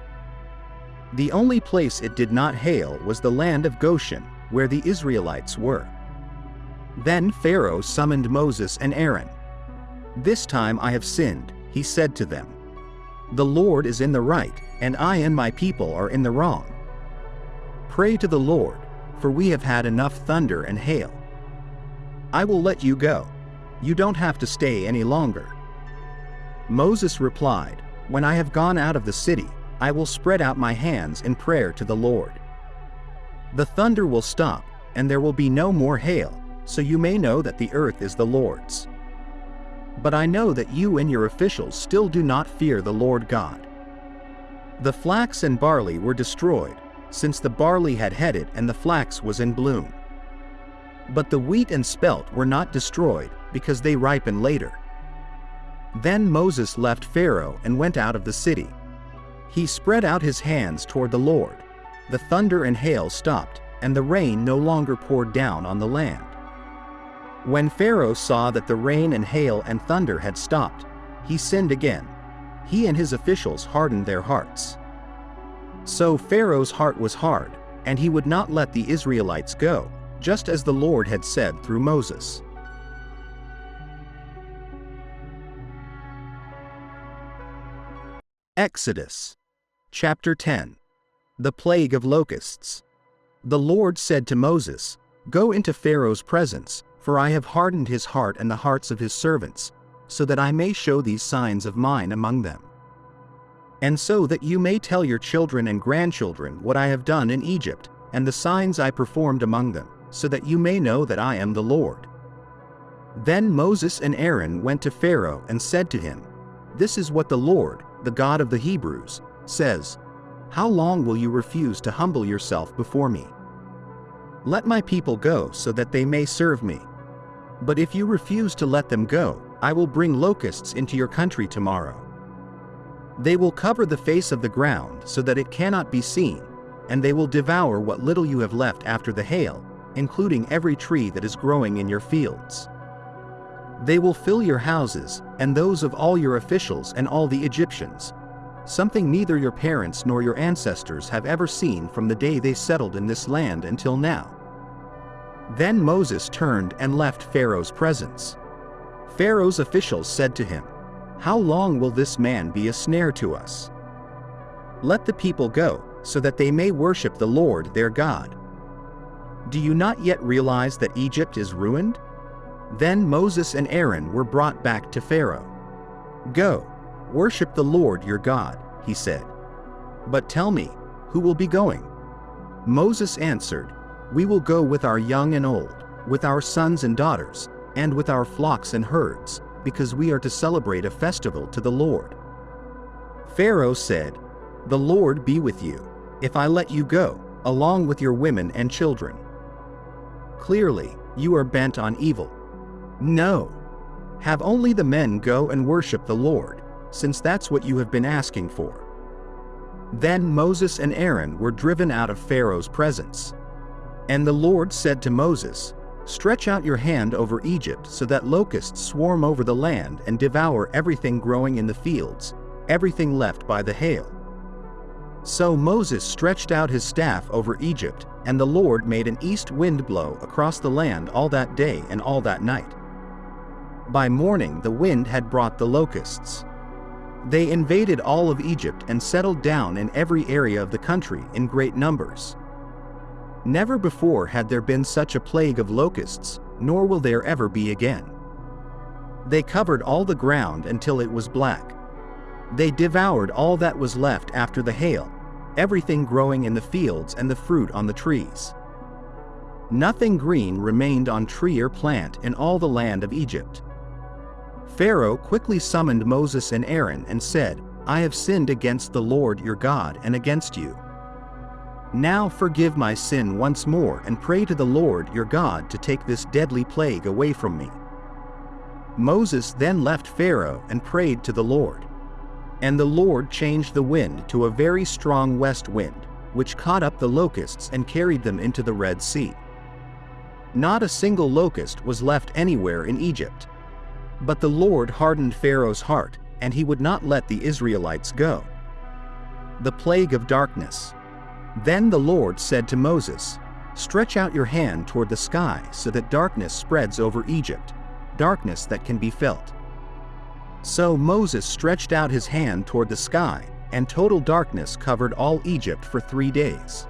The only place it did not hail was the land of Goshen, where the Israelites were. Then Pharaoh summoned Moses and Aaron. "This time I have sinned," he said to them. "The Lord is in the right, and I and my people are in the wrong. Pray to the Lord, for we have had enough thunder and hail. I will let you go. You don't have to stay any longer." Moses replied, "When I have gone out of the city, I will spread out my hands in prayer to the Lord. The thunder will stop, and there will be no more hail, so you may know that the earth is the Lord's. But I know that you and your officials still do not fear the Lord God." The flax and barley were destroyed, since the barley had headed and the flax was in bloom. But the wheat and spelt were not destroyed, because they ripen later. Then Moses left Pharaoh and went out of the city. He spread out his hands toward the Lord. The thunder and hail stopped, and the rain no longer poured down on the land. When Pharaoh saw that the rain and hail and thunder had stopped, he sinned again. He and his officials hardened their hearts. So Pharaoh's heart was hard, and he would not let the Israelites go, just as the Lord had said through Moses. Exodus chapter 10. The plague of locusts. The Lord said to Moses, "Go into Pharaoh's presence, for I have hardened his heart and the hearts of his servants, so that I may show these signs of mine among them. And so that you may tell your children and grandchildren what I have done in Egypt, and the signs I performed among them, so that you may know that I am the Lord." Then Moses and Aaron went to Pharaoh and said to him, "This is what the Lord, the God of the Hebrews, says, 'How long will you refuse to humble yourself before me? Let my people go so that they may serve me. But if you refuse to let them go, I will bring locusts into your country tomorrow. They will cover the face of the ground so that it cannot be seen, and they will devour what little you have left after the hail, including every tree that is growing in your fields. They will fill your houses, and those of all your officials and all the Egyptians, something neither your parents nor your ancestors have ever seen from the day they settled in this land until now." Then Moses turned and left Pharaoh's presence. Pharaoh's officials said to him, "How long will this man be a snare to us? Let the people go, so that they may worship the Lord their God. Do you not yet realize that Egypt is ruined?" Then Moses and Aaron were brought back to Pharaoh. "Go, worship the Lord your God," he said. "But tell me, who will be going?" Moses answered, "We will go with our young and old, with our sons and daughters, and with our flocks and herds, because we are to celebrate a festival to the Lord." Pharaoh said, "The Lord be with you, if I let you go, along with your women and children. Clearly, you are bent on evil. No. Have only the men go and worship the Lord, since that's what you have been asking for." Then Moses and Aaron were driven out of Pharaoh's presence. And the Lord said to Moses, "Stretch out your hand over Egypt so that locusts swarm over the land and devour everything growing in the fields, everything left by the hail." So Moses stretched out his staff over Egypt, and the Lord made an east wind blow across the land all that day and all that night. By morning the wind had brought the locusts. They invaded all of Egypt and settled down in every area of the country in great numbers. Never before had there been such a plague of locusts, nor will there ever be again. They covered all the ground until it was black. They devoured all that was left after the hail, everything growing in the fields and the fruit on the trees. Nothing green remained on tree or plant in all the land of Egypt. Pharaoh quickly summoned Moses and Aaron and said, "I have sinned against the Lord your God and against you. Now forgive my sin once more and pray to the Lord your God to take this deadly plague away from me." Moses then left Pharaoh and prayed to the Lord. And the Lord changed the wind to a very strong west wind, which caught up the locusts and carried them into the Red Sea. Not a single locust was left anywhere in Egypt. But the Lord hardened Pharaoh's heart, and he would not let the Israelites go. The plague of darkness. Then the Lord said to Moses, "Stretch out your hand toward the sky so that darkness spreads over Egypt, darkness that can be felt." So Moses stretched out his hand toward the sky, and total darkness covered all Egypt for 3 days.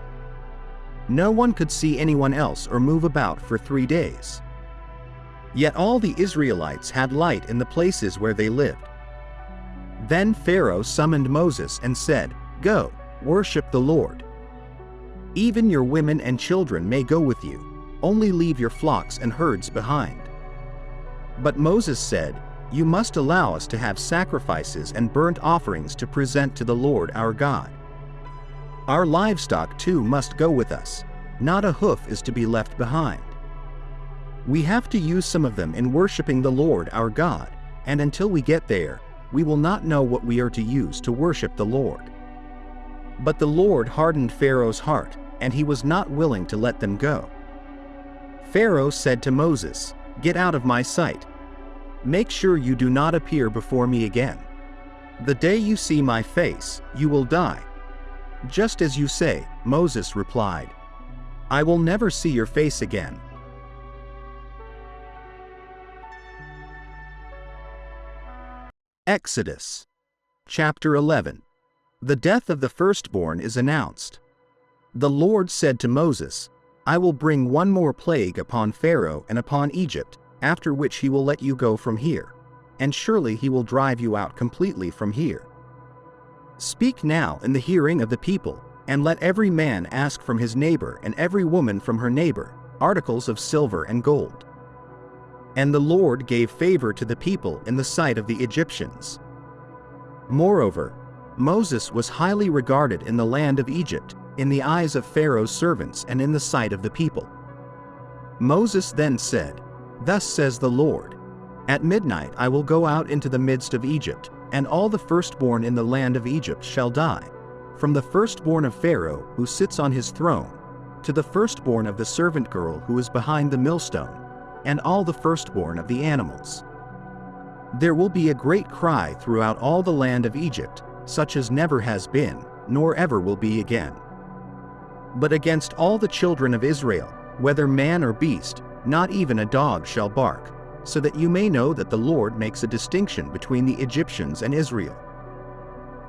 No one could see anyone else or move about for 3 days. Yet all the Israelites had light in the places where they lived. Then Pharaoh summoned Moses and said, "Go, worship the Lord. Even your women and children may go with you, only leave your flocks and herds behind." But Moses said, "You must allow us to have sacrifices and burnt offerings to present to the Lord our God. Our livestock too must go with us, not a hoof is to be left behind. We have to use some of them in worshiping the Lord our God, and until we get there, we will not know what we are to use to worship the Lord." But the Lord hardened Pharaoh's heart, and he was not willing to let them go. Pharaoh said to Moses, "Get out of my sight. Make sure you do not appear before me again. The day you see my face, you will die." "Just as you say," Moses replied. "I will never see your face again." Exodus. Chapter 11. The death of the firstborn is announced. The Lord said to Moses, "I will bring one more plague upon Pharaoh and upon Egypt, after which he will let you go from here, and surely he will drive you out completely from here. Speak now in the hearing of the people, and let every man ask from his neighbor and every woman from her neighbor articles of silver and gold." And the Lord gave favor to the people in the sight of the Egyptians. Moreover, Moses was highly regarded in the land of Egypt, in the eyes of Pharaoh's servants and in the sight of the people. Moses then said, "Thus says the Lord, at midnight I will go out into the midst of Egypt, and all the firstborn in the land of Egypt shall die, from the firstborn of Pharaoh who sits on his throne, to the firstborn of the servant girl who is behind the millstone, and all the firstborn of the animals. There will be a great cry throughout all the land of Egypt, such as never has been, nor ever will be again. But against all the children of Israel, whether man or beast, not even a dog shall bark, so that you may know that the Lord makes a distinction between the Egyptians and Israel.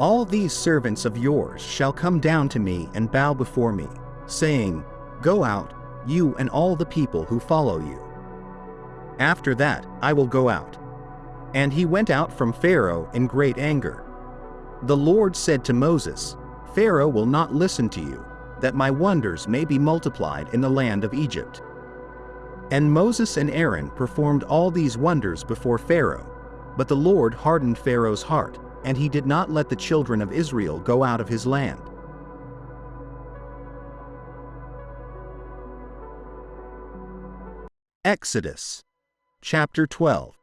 All these servants of yours shall come down to me and bow before me, saying, 'Go out, you and all the people who follow you.' After that, I will go out." And he went out from Pharaoh in great anger. The Lord said to Moses, "Pharaoh will not listen to you, that my wonders may be multiplied in the land of Egypt." And Moses and Aaron performed all these wonders before Pharaoh, But the Lord hardened Pharaoh's heart, and he did not let the children of Israel go out of his land. Exodus chapter 12.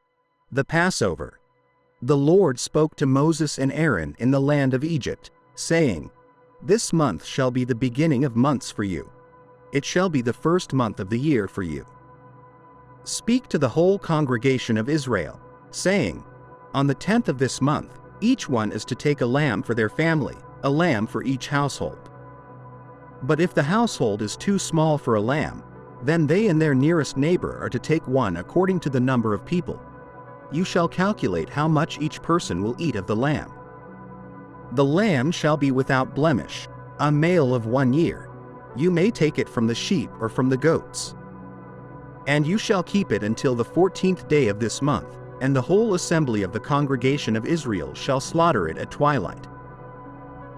The Passover. The Lord spoke to Moses and Aaron in the land of Egypt, saying, "This month shall be the beginning of months for you. It shall be the first month of the year for you. Speak to the whole congregation of Israel, saying, On the 10th of this month, each one is to take a lamb for their family, a lamb for each household. But if the household is too small for a lamb, then they and their nearest neighbor are to take one according to the number of people. You shall calculate how much each person will eat of the lamb. The lamb shall be without blemish, a male of 1 year. You may take it from the sheep or from the goats. And you shall keep it until the 14th day of this month, and the whole assembly of the congregation of Israel shall slaughter it at twilight.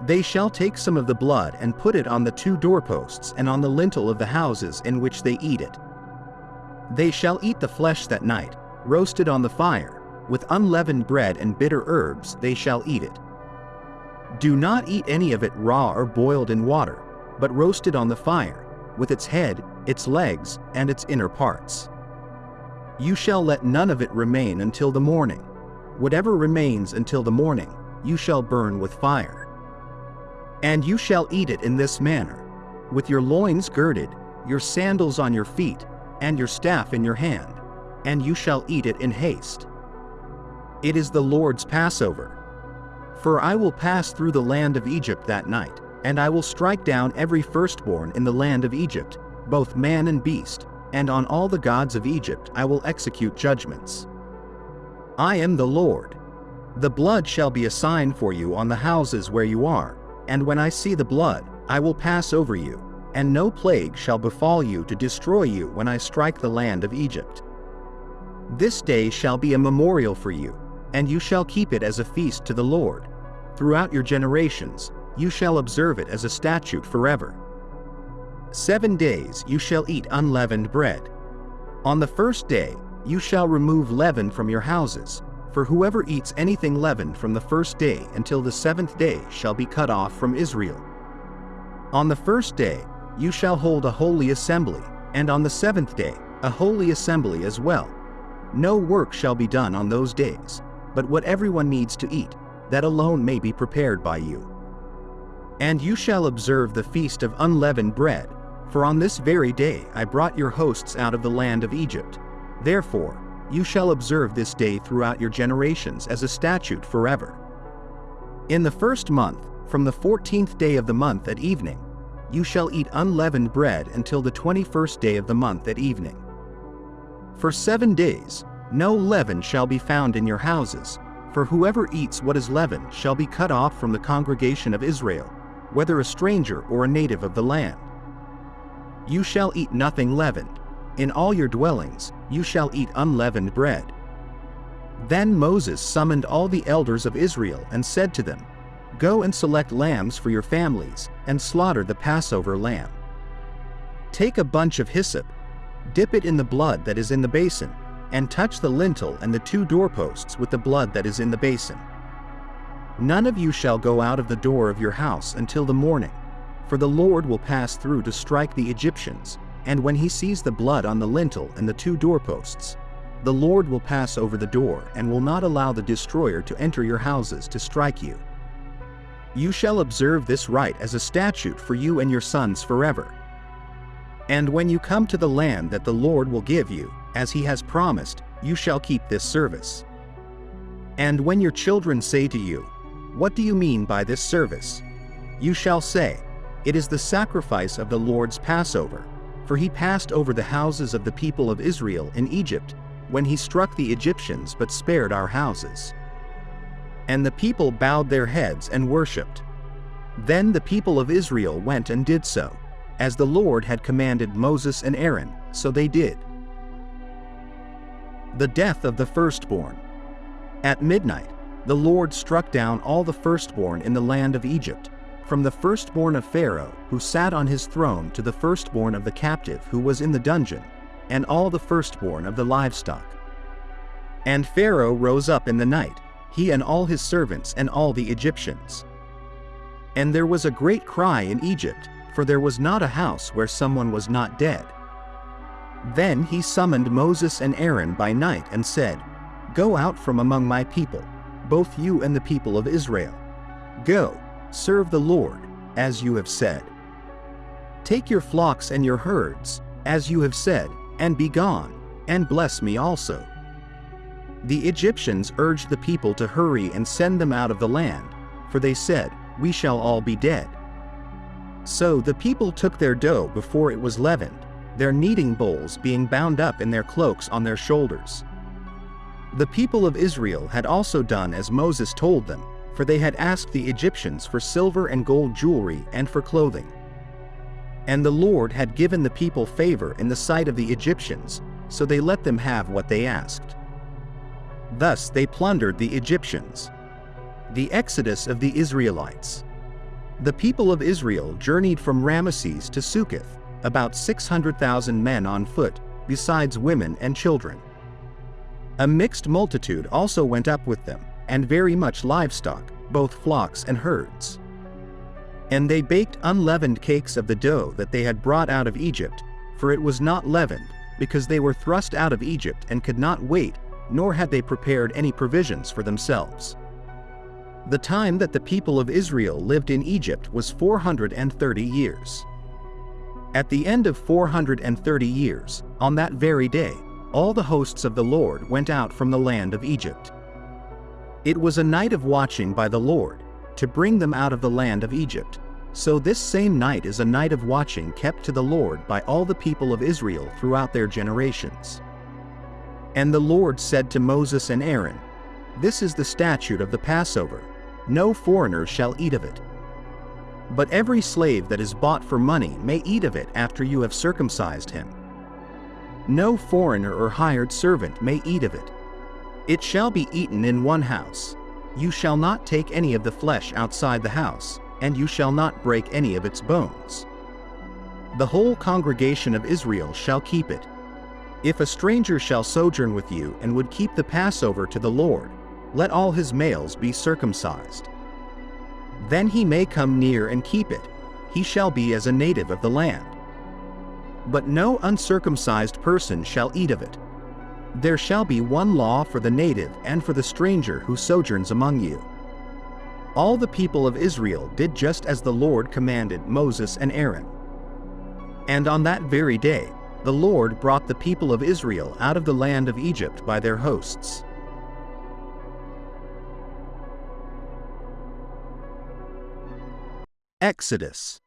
They shall take some of the blood and put it on the 2 doorposts and on the lintel of the houses in which they eat it. They shall eat the flesh that night, roasted on the fire, with unleavened bread and bitter herbs they shall eat it. Do not eat any of it raw or boiled in water, but roasted on the fire, with its head, its legs, and its inner parts. You shall let none of it remain until the morning. Whatever remains until the morning, you shall burn with fire. And you shall eat it in this manner, with your loins girded, your sandals on your feet, and your staff in your hand, and you shall eat it in haste. It is the Lord's Passover. For I will pass through the land of Egypt that night, and I will strike down every firstborn in the land of Egypt, both man and beast, and on all the gods of Egypt I will execute judgments. I am the Lord. The blood shall be a sign for you on the houses where you are, and when I see the blood, I will pass over you, and no plague shall befall you to destroy you when I strike the land of Egypt. This day shall be a memorial for you, and you shall keep it as a feast to the Lord. Throughout your generations, you shall observe it as a statute forever. 7 days you shall eat unleavened bread. On the first day, you shall remove leaven from your houses, for whoever eats anything leavened from the first day until the 7th day shall be cut off from Israel. On the first day, you shall hold a holy assembly, and on the 7th day, a holy assembly as well. No work shall be done on those days, but what everyone needs to eat, that alone may be prepared by you. And you shall observe the feast of unleavened bread, for on this very day I brought your hosts out of the land of Egypt. Therefore, you shall observe this day throughout your generations as a statute forever. In the first month, from the 14th day of the month at evening, you shall eat unleavened bread until the 21st day of the month at evening. For 7 days, no leaven shall be found in your houses, for whoever eats what is leavened shall be cut off from the congregation of Israel, whether a stranger or a native of the land. You shall eat nothing leavened. In all your dwellings, you shall eat unleavened bread. Then Moses summoned all the elders of Israel and said to them, Go and select lambs for your families, and slaughter the Passover lamb. Take a bunch of hyssop, dip it in the blood that is in the basin, and touch the lintel and the 2 doorposts with the blood that is in the basin. None of you shall go out of the door of your house until the morning, for the Lord will pass through to strike the Egyptians, and when he sees the blood on the lintel and the 2 doorposts, the Lord will pass over the door and will not allow the destroyer to enter your houses to strike you. You shall observe this rite as a statute for you and your sons forever. And when you come to the land that the Lord will give you, as he has promised, you shall keep this service. And when your children say to you, What do you mean by this service? You shall say, It is the sacrifice of the Lord's Passover, for he passed over the houses of the people of Israel in Egypt, when he struck the Egyptians but spared our houses. And the people bowed their heads and worshipped. Then the people of Israel went and did so, as the Lord had commanded Moses and Aaron, so they did. The death of the firstborn. At midnight, the Lord struck down all the firstborn in the land of Egypt, from the firstborn of Pharaoh, who sat on his throne, to the firstborn of the captive who was in the dungeon, and all the firstborn of the livestock. And Pharaoh rose up in the night, he and all his servants and all the Egyptians. And there was a great cry in Egypt, for there was not a house where someone was not dead. Then he summoned Moses and Aaron by night and said, "Go out from among my people, both you and the people of Israel. Go, serve the Lord, as you have said. Take your flocks and your herds, as you have said, and be gone, and bless me also." The Egyptians urged the people to hurry and send them out of the land, for they said, "We shall all be dead." So the people took their dough before it was leavened, their kneading bowls being bound up in their cloaks on their shoulders. The people of Israel had also done as Moses told them, for they had asked the Egyptians for silver and gold jewelry and for clothing. And the Lord had given the people favor in the sight of the Egyptians, so they let them have what they asked. Thus they plundered the Egyptians. The exodus of the Israelites. The people of Israel journeyed from Ramesses to Succoth, about 600,000 men on foot, besides women and children. A mixed multitude also went up with them, and very much livestock, both flocks and herds. And they baked unleavened cakes of the dough that they had brought out of Egypt, for it was not leavened, because they were thrust out of Egypt and could not wait, nor had they prepared any provisions for themselves. The time that the people of Israel lived in Egypt was 430 years. At the end of 430 years, on that very day, all the hosts of the Lord went out from the land of Egypt. It was a night of watching by the Lord, to bring them out of the land of Egypt. So this same night is a night of watching kept to the Lord by all the people of Israel throughout their generations. And the Lord said to Moses and Aaron, "This is the statute of the Passover. No foreigner shall eat of it. But every slave that is bought for money may eat of it after you have circumcised him. No foreigner or hired servant may eat of it. It shall be eaten in one house. You shall not take any of the flesh outside the house, and you shall not break any of its bones. The whole congregation of Israel shall keep it. If a stranger shall sojourn with you and would keep the Passover to the Lord, let all his males be circumcised. Then he may come near and keep it. He shall be as a native of the land. But no uncircumcised person shall eat of it. There shall be one law for the native and for the stranger who sojourns among you." All the people of Israel did just as the Lord commanded Moses and Aaron. And on that very day, the Lord brought the people of Israel out of the land of Egypt by their hosts. Exodus.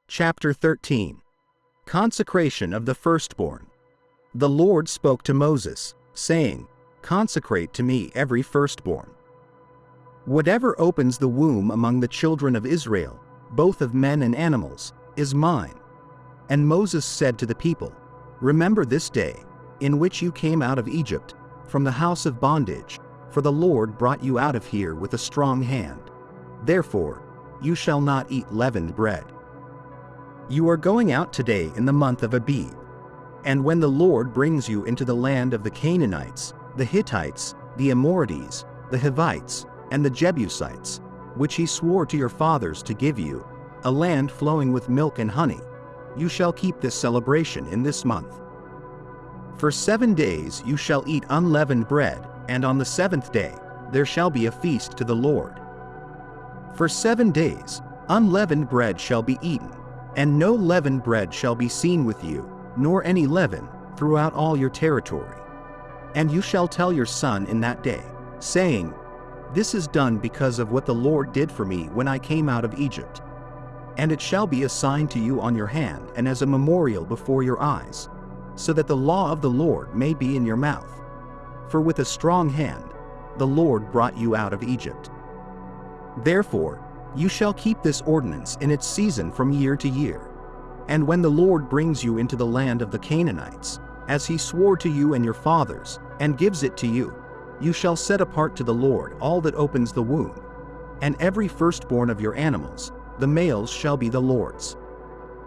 Chapter 13. Consecration of the firstborn. The Lord spoke to Moses, saying, "Consecrate to me every firstborn. Whatever opens the womb among the children of Israel, both of men and animals, is mine." And Moses said to the people, "Remember this day, in which you came out of Egypt, from the house of bondage, for the Lord brought you out of here with a strong hand. Therefore, you shall not eat leavened bread. You are going out today in the month of Abib. And when the Lord brings you into the land of the Canaanites, the Hittites, the Amorites, the Hivites, and the Jebusites, which he swore to your fathers to give you, a land flowing with milk and honey, you shall keep this celebration in this month. For 7 days you shall eat unleavened bread, and on the 7th day there shall be a feast to the Lord. For 7 days unleavened bread shall be eaten, and no leavened bread shall be seen with you, nor any leaven, throughout all your territory. And you shall tell your son in that day, saying, This is done because of what the Lord did for me when I came out of Egypt. And it shall be a sign to you on your hand and as a memorial before your eyes, so that the law of the Lord may be in your mouth. For with a strong hand the Lord brought you out of Egypt. Therefore, you shall keep this ordinance in its season from year to year. And when the Lord brings you into the land of the Canaanites, as he swore to you and your fathers, and gives it to you, you shall set apart to the Lord all that opens the womb, and every firstborn of your animals, the males shall be the Lord's.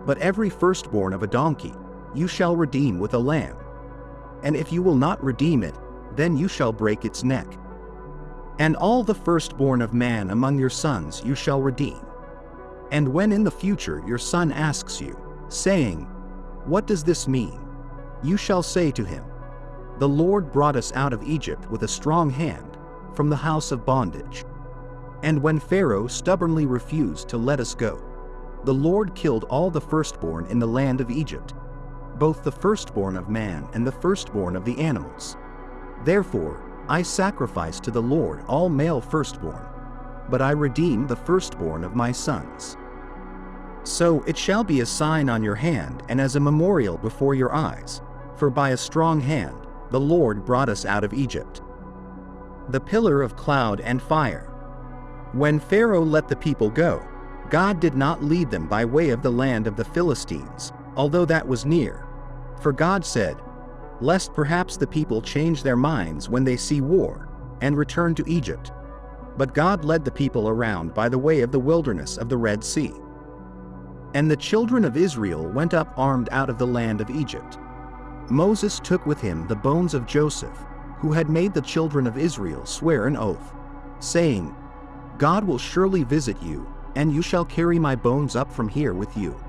But every firstborn of a donkey you shall redeem with a lamb. And if you will not redeem it, then you shall break its neck. And all the firstborn of man among your sons you shall redeem. And when in the future your son asks you, saying, What does this mean? You shall say to him, The Lord brought us out of Egypt with a strong hand, from the house of bondage. And when Pharaoh stubbornly refused to let us go, the Lord killed all the firstborn in the land of Egypt, both the firstborn of man and the firstborn of the animals. Therefore, I sacrifice to the Lord all male firstborn, but I redeem the firstborn of my sons. So it shall be a sign on your hand and as a memorial before your eyes, for by a strong hand the Lord brought us out of Egypt. The pillar of cloud and fire. When Pharaoh let the people go, God did not lead them by way of the land of the Philistines, although that was near. For God said, Lest perhaps the people change their minds when they see war, and return to Egypt. But God led the people around by the way of the wilderness of the Red Sea. And the children of Israel went up armed out of the land of Egypt. Moses took with him the bones of Joseph, who had made the children of Israel swear an oath, saying, God will surely visit you, and you shall carry my bones up from here with you.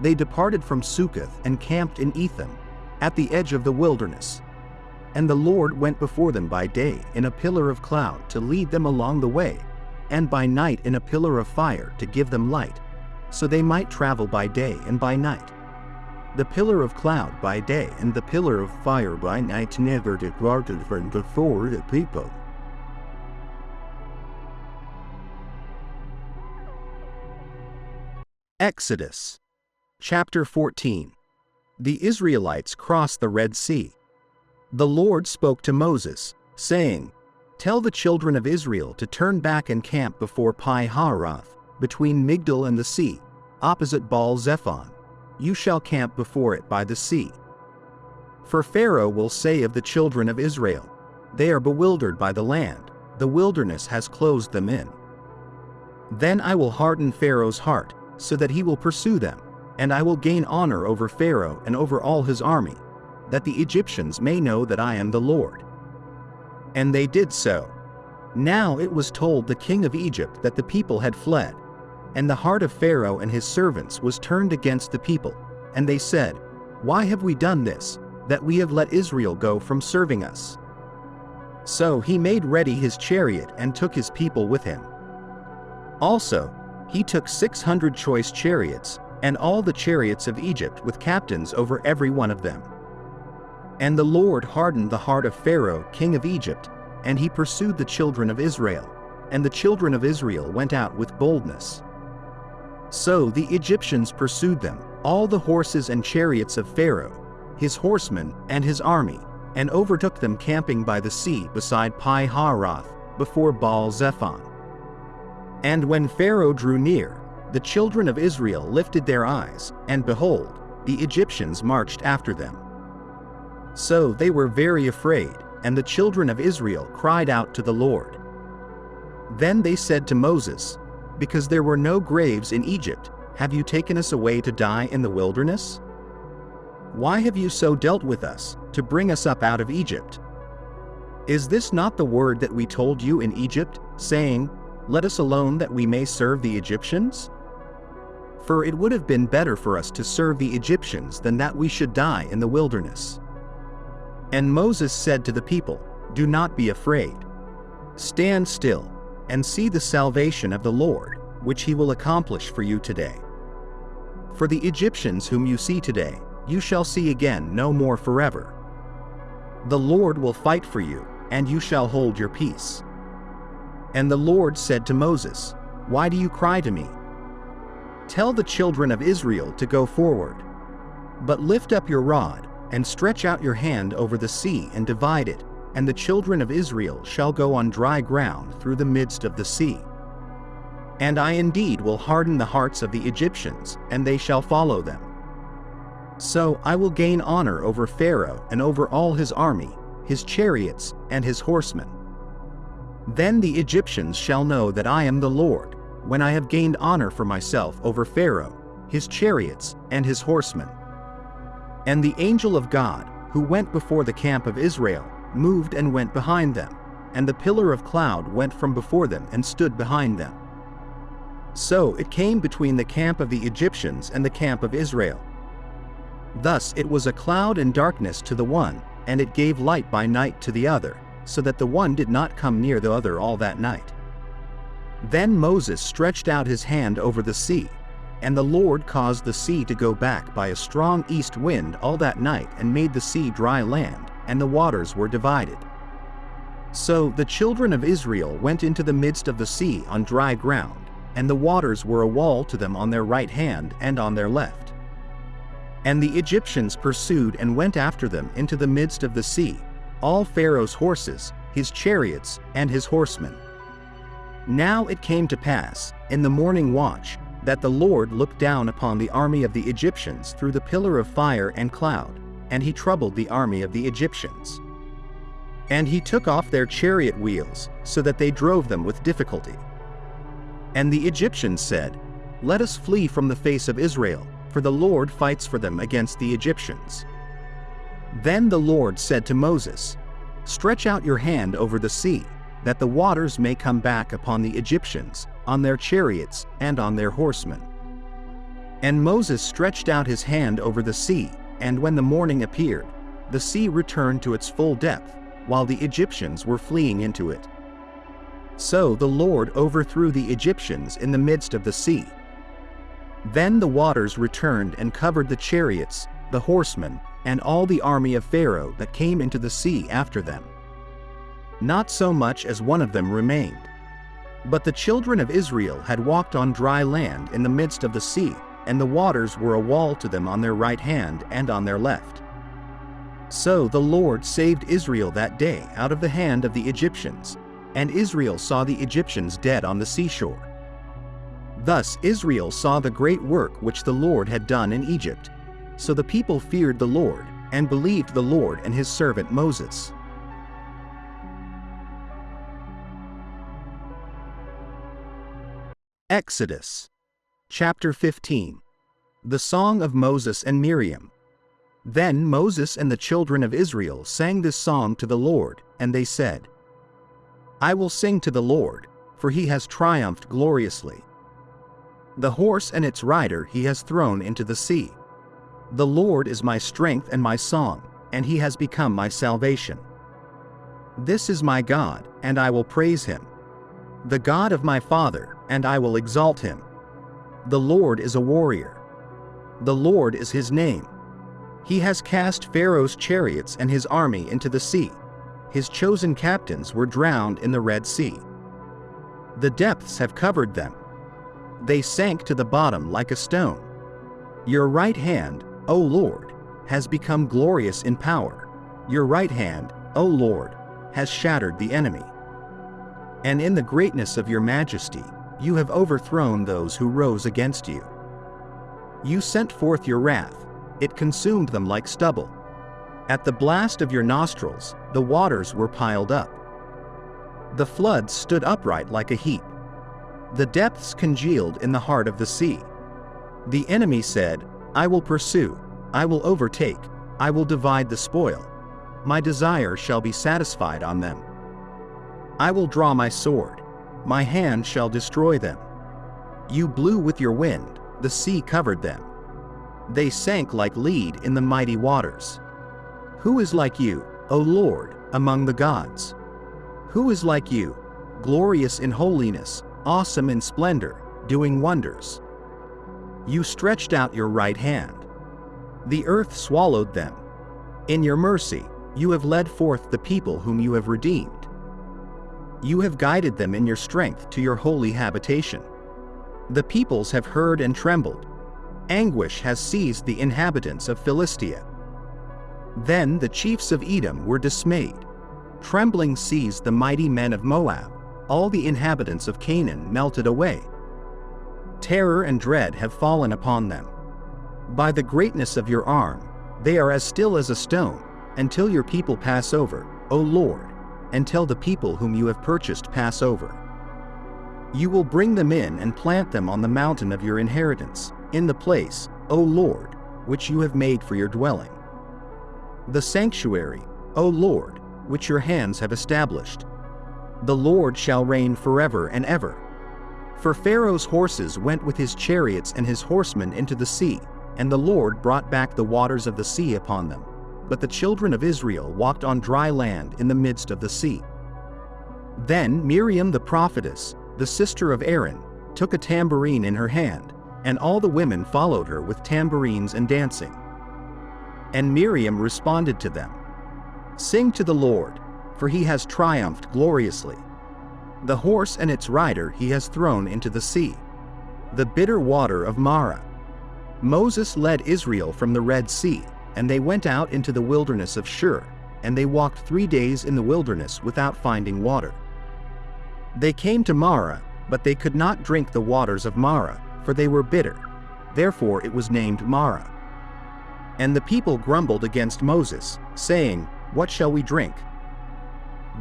They departed from Succoth and camped in Etham, at the edge of the wilderness. And the Lord went before them by day in a pillar of cloud to lead them along the way, and by night in a pillar of fire to give them light, so they might travel by day and by night. The pillar of cloud by day and the pillar of fire by night never departed from before the people. Exodus chapter 14. The Israelites crossed the Red Sea. The Lord spoke to Moses, saying, Tell the children of Israel to turn back and camp before Pi-hahiroth, between Migdol and the sea, opposite Baal-zephon. You shall camp before it by the sea. For Pharaoh will say of the children of Israel, They are bewildered by the land, the wilderness has closed them in. Then I will harden Pharaoh's heart, so that he will pursue them, and I will gain honor over Pharaoh and over all his army, that the Egyptians may know that I am the Lord. And they did so. Now it was told the king of Egypt that the people had fled, and the heart of Pharaoh and his servants was turned against the people, and they said, Why have we done this, that we have let Israel go from serving us? So he made ready his chariot and took his people with him. Also, he took 600 choice chariots, and all the chariots of Egypt with captains over every one of them. And the Lord hardened the heart of Pharaoh, king of Egypt, and he pursued the children of Israel, and the children of Israel went out with boldness. So the Egyptians pursued them, all the horses and chariots of Pharaoh, his horsemen and his army, and overtook them camping by the sea beside Pi-hahiroth, before Baal-zephon. And when Pharaoh drew near, the children of Israel lifted their eyes, and behold, the Egyptians marched after them. So they were very afraid, and the children of Israel cried out to the Lord. Then they said to Moses, Because there were no graves in Egypt, have you taken us away to die in the wilderness? Why have you so dealt with us, to bring us up out of Egypt? Is this not the word that we told you in Egypt, saying, Let us alone that we may serve the Egyptians? For it would have been better for us to serve the Egyptians than that we should die in the wilderness. And Moses said to the people, Do not be afraid. Stand still, and see the salvation of the Lord, which he will accomplish for you today. For the Egyptians whom you see today, you shall see again no more forever. The Lord will fight for you, and you shall hold your peace. And the Lord said to Moses, Why do you cry to me? Tell the children of Israel to go forward. But lift up your rod, and stretch out your hand over the sea and divide it, and the children of Israel shall go on dry ground through the midst of the sea. And I indeed will harden the hearts of the Egyptians, and they shall follow them. So I will gain honor over Pharaoh and over all his army, his chariots, and his horsemen. Then the Egyptians shall know that I am the Lord, when I have gained honor for myself over Pharaoh, his chariots, and his horsemen. And the angel of God, who went before the camp of Israel, moved and went behind them, and the pillar of cloud went from before them and stood behind them. So it came between the camp of the Egyptians and the camp of Israel. Thus it was a cloud and darkness to the one, and it gave light by night to the other, so that the one did not come near the other all that night. Then Moses stretched out his hand over the sea, and the Lord caused the sea to go back by a strong east wind all that night and made the sea dry land, and the waters were divided. So the children of Israel went into the midst of the sea on dry ground, and the waters were a wall to them on their right hand and on their left. And the Egyptians pursued and went after them into the midst of the sea, all Pharaoh's horses, his chariots, and his horsemen. Now it came to pass, in the morning watch, that the Lord looked down upon the army of the Egyptians through the pillar of fire and cloud, and he troubled the army of the Egyptians. And he took off their chariot wheels, so that they drove them with difficulty. And the Egyptians said, "Let us flee from the face of Israel, for the Lord fights for them against the Egyptians." Then the Lord said to Moses, "Stretch out your hand over the sea, that the waters may come back upon the Egyptians, on their chariots and on their horsemen." And Moses stretched out his hand over the sea, and when the morning appeared, the sea returned to its full depth, while the Egyptians were fleeing into it. So the Lord overthrew the Egyptians in the midst of the sea. Then the waters returned and covered the chariots, the horsemen, and all the army of Pharaoh that came into the sea after them. Not so much as one of them remained. But the children of Israel had walked on dry land in the midst of the sea, and the waters were a wall to them on their right hand and on their left. So the Lord saved Israel that day out of the hand of the Egyptians, and Israel saw the Egyptians dead on the seashore. Thus Israel saw the great work which the Lord had done in Egypt. So the people feared the Lord, and believed the Lord and his servant Moses. Exodus chapter 15. The Song of Moses and Miriam. Then Moses and the children of Israel sang this song to the Lord, and they said, "I will sing to the Lord, for he has triumphed gloriously. The horse and its rider he has thrown into the sea. The Lord is my strength and my song, and he has become my salvation. This is my God, and I will praise him, the God of my father, and I will exalt him. The Lord is a warrior. The Lord is his name. He has cast Pharaoh's chariots and his army into the sea. His chosen captains were drowned in the Red Sea. The depths have covered them. They sank to the bottom like a stone. Your right hand, O Lord, has become glorious in power. Your right hand, O Lord, has shattered the enemy. And in the greatness of your majesty, you have overthrown those who rose against you. You sent forth your wrath, it consumed them like stubble. At the blast of your nostrils, the waters were piled up. The floods stood upright like a heap. The depths congealed in the heart of the sea. The enemy said, I will pursue, I will overtake, I will divide the spoil. My desire shall be satisfied on them. I will draw my sword, my hand shall destroy them. You blew with your wind, the sea covered them. They sank like lead in the mighty waters. Who is like you, O Lord, among the gods? Who is like you, glorious in holiness, awesome in splendor, doing wonders? You stretched out your right hand. The earth swallowed them. In your mercy, you have led forth the people whom you have redeemed. You have guided them in your strength to your holy habitation. The peoples have heard and trembled. Anguish has seized the inhabitants of Philistia. Then the chiefs of Edom were dismayed. Trembling seized the mighty men of Moab. All the inhabitants of Canaan melted away. Terror and dread have fallen upon them. By the greatness of your arm, they are as still as a stone, until your people pass over, O Lord, until the people whom you have purchased pass over. You will bring them in and plant them on the mountain of your inheritance, in the place, O Lord, which you have made for your dwelling. The sanctuary, O Lord, which your hands have established. The Lord shall reign forever and ever. For Pharaoh's horses went with his chariots and his horsemen into the sea, and the Lord brought back the waters of the sea upon them. But the children of Israel walked on dry land in the midst of the sea. Then Miriam the prophetess, the sister of Aaron, took a tambourine in her hand, and all the women followed her with tambourines and dancing. And Miriam responded to them, "Sing to the Lord, for he has triumphed gloriously. The horse and its rider he has thrown into the sea, the bitter water of Marah." Moses led Israel from the Red Sea, and they went out into the wilderness of Shur, and they walked 3 days in the wilderness without finding water. They came to Marah, but they could not drink the waters of Marah, for they were bitter. Therefore it was named Marah. And the people grumbled against Moses, saying, "What shall we drink?"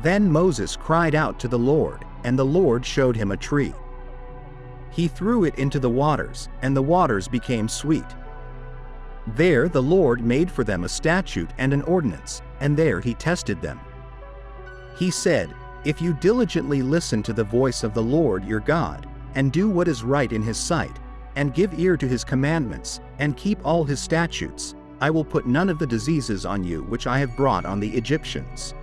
Then Moses cried out to the Lord, and the Lord showed him a tree. He threw it into the waters, and the waters became sweet. There the Lord made for them a statute and an ordinance, and there he tested them. He said, "If you diligently listen to the voice of the Lord your God, and do what is right in his sight, and give ear to his commandments, and keep all his statutes, I will put none of the diseases on you which I have brought on the Egyptians.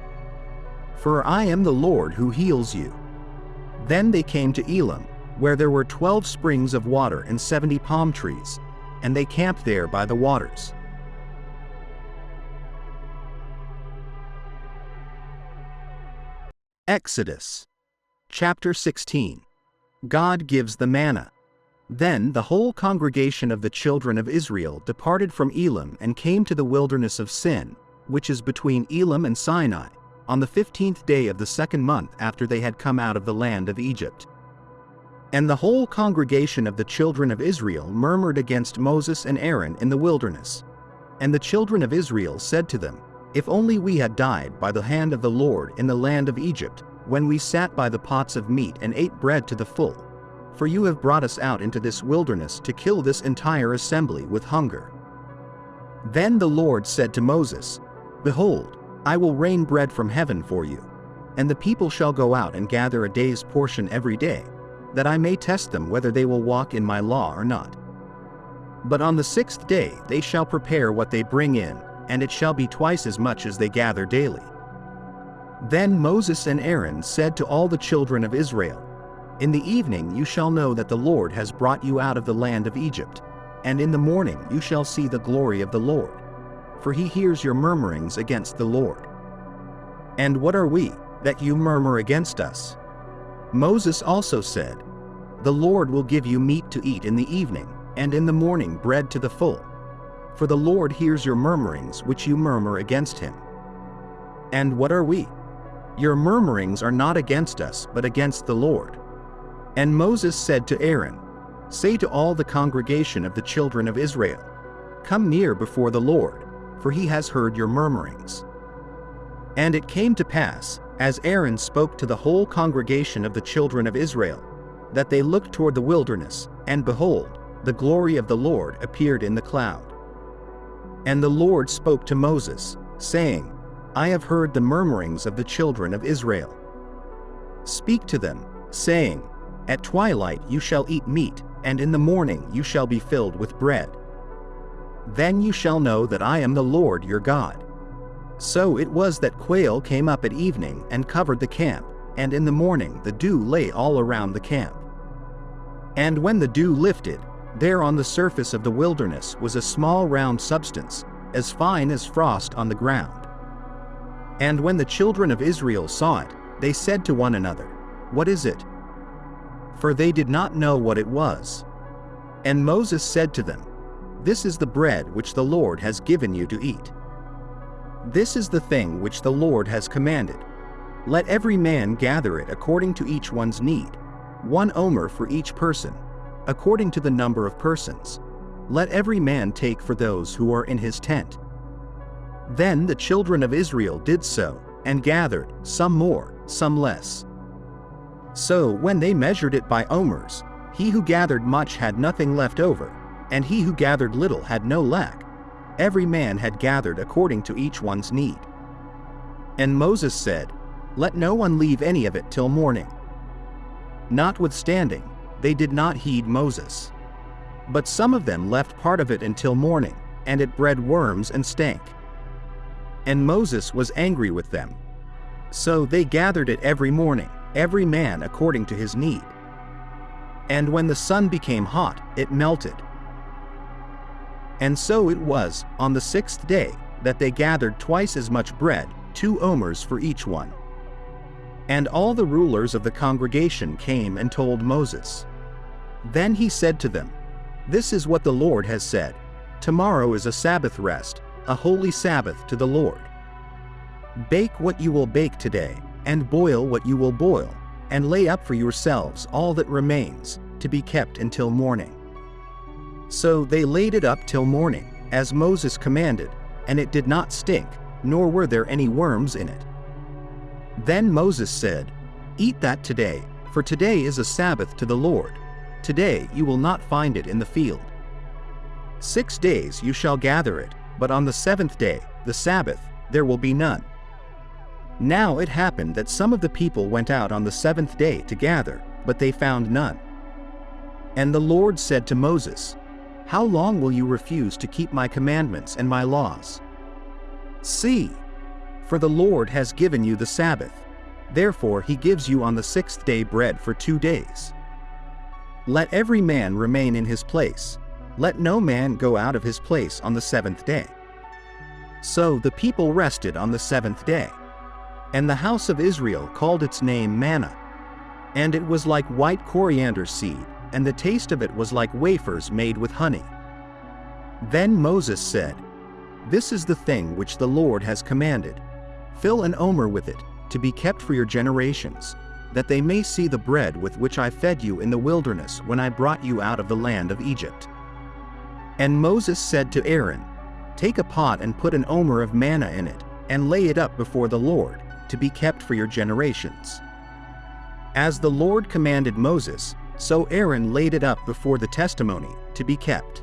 For I am the Lord who heals you." Then they came to Elim, where there were 12 springs of water and 70 palm trees, and they camped there by the waters. Exodus chapter 16. God gives the manna. Then the whole congregation of the children of Israel departed from Elim and came to the wilderness of Sin, which is between Elim and Sinai, on the 15th day of the 2nd month after they had come out of the land of Egypt. And the whole congregation of the children of Israel murmured against Moses and Aaron in the wilderness. And the children of Israel said to them, "If only we had died by the hand of the Lord in the land of Egypt, when we sat by the pots of meat and ate bread to the full. For you have brought us out into this wilderness to kill this entire assembly with hunger." Then the Lord said to Moses, "Behold, I will rain bread from heaven for you, and the people shall go out and gather a day's portion every day, that I may test them whether they will walk in my law or not. But on the 6th day they shall prepare what they bring in, and it shall be twice as much as they gather daily." Then Moses and Aaron said to all the children of Israel, "In the evening you shall know that the Lord has brought you out of the land of Egypt, and in the morning you shall see the glory of the Lord, for he hears your murmurings against the Lord. And what are we, that you murmur against us?" Moses also said, "The Lord will give you meat to eat in the evening, and in the morning bread to the full. For the Lord hears your murmurings which you murmur against him." And what are we? Your murmurings are not against us, but against the Lord. And Moses said to Aaron, "Say to all the congregation of the children of Israel, Come near before the Lord, for he has heard your murmurings." And it came to pass, as Aaron spoke to the whole congregation of the children of Israel, that they looked toward the wilderness, and behold, the glory of the Lord appeared in the cloud. And the Lord spoke to Moses, saying, "I have heard the murmurings of the children of Israel. Speak to them, saying, At twilight you shall eat meat, and in the morning you shall be filled with bread. Then you shall know that I am the Lord your God." So it was that quail came up at evening and covered the camp, and in the morning the dew lay all around the camp. And when the dew lifted, there on the surface of the wilderness was a small round substance, as fine as frost on the ground. And when the children of Israel saw it, they said to one another, "What is it?" For they did not know what it was. And Moses said to them, "This is the bread which the Lord has given you to eat. This is the thing which the Lord has commanded. Let every man gather it according to each one's need, 1 omer for each person, according to the number of persons. Let every man take for those who are in his tent." Then the children of Israel did so, and gathered, some more, some less. So when they measured it by omers, he who gathered much had nothing left over, and he who gathered little had no lack. Every man had gathered according to each one's need. And Moses said, "Let no one leave any of it till morning." Notwithstanding, they did not heed Moses. But some of them left part of it until morning, and it bred worms and stank. And Moses was angry with them. So they gathered it every morning, every man according to his need. And when the sun became hot, it melted. And so it was, on the 6th day, that they gathered twice as much bread, 2 omers for each one. And all the rulers of the congregation came and told Moses. Then he said to them, "This is what the Lord has said. Tomorrow is a Sabbath rest, a holy Sabbath to the Lord. Bake what you will bake today, and boil what you will boil, and lay up for yourselves all that remains, to be kept until morning." So they laid it up till morning, as Moses commanded, and it did not stink, nor were there any worms in it. Then Moses said, "Eat that today, for today is a Sabbath to the Lord. Today you will not find it in the field. 6 days you shall gather it, but on the 7th day, the Sabbath, there will be none." Now it happened that some of the people went out on the 7th day to gather, but they found none. And the Lord said to Moses, "How long will you refuse to keep my commandments and my laws? See, for the Lord has given you the Sabbath. Therefore he gives you on the 6th day bread for 2 days. Let every man remain in his place. Let no man go out of his place on the 7th day." So the people rested on the 7th day. And the house of Israel called its name manna. And it was like white coriander seed, and the taste of it was like wafers made with honey. Then Moses said, "This is the thing which the Lord has commanded. Fill an omer with it, to be kept for your generations, that they may see the bread with which I fed you in the wilderness when I brought you out of the land of Egypt." And Moses said to Aaron, "Take a pot and put an omer of manna in it, and lay it up before the Lord, to be kept for your generations." As the Lord commanded Moses, so Aaron laid it up before the testimony, to be kept.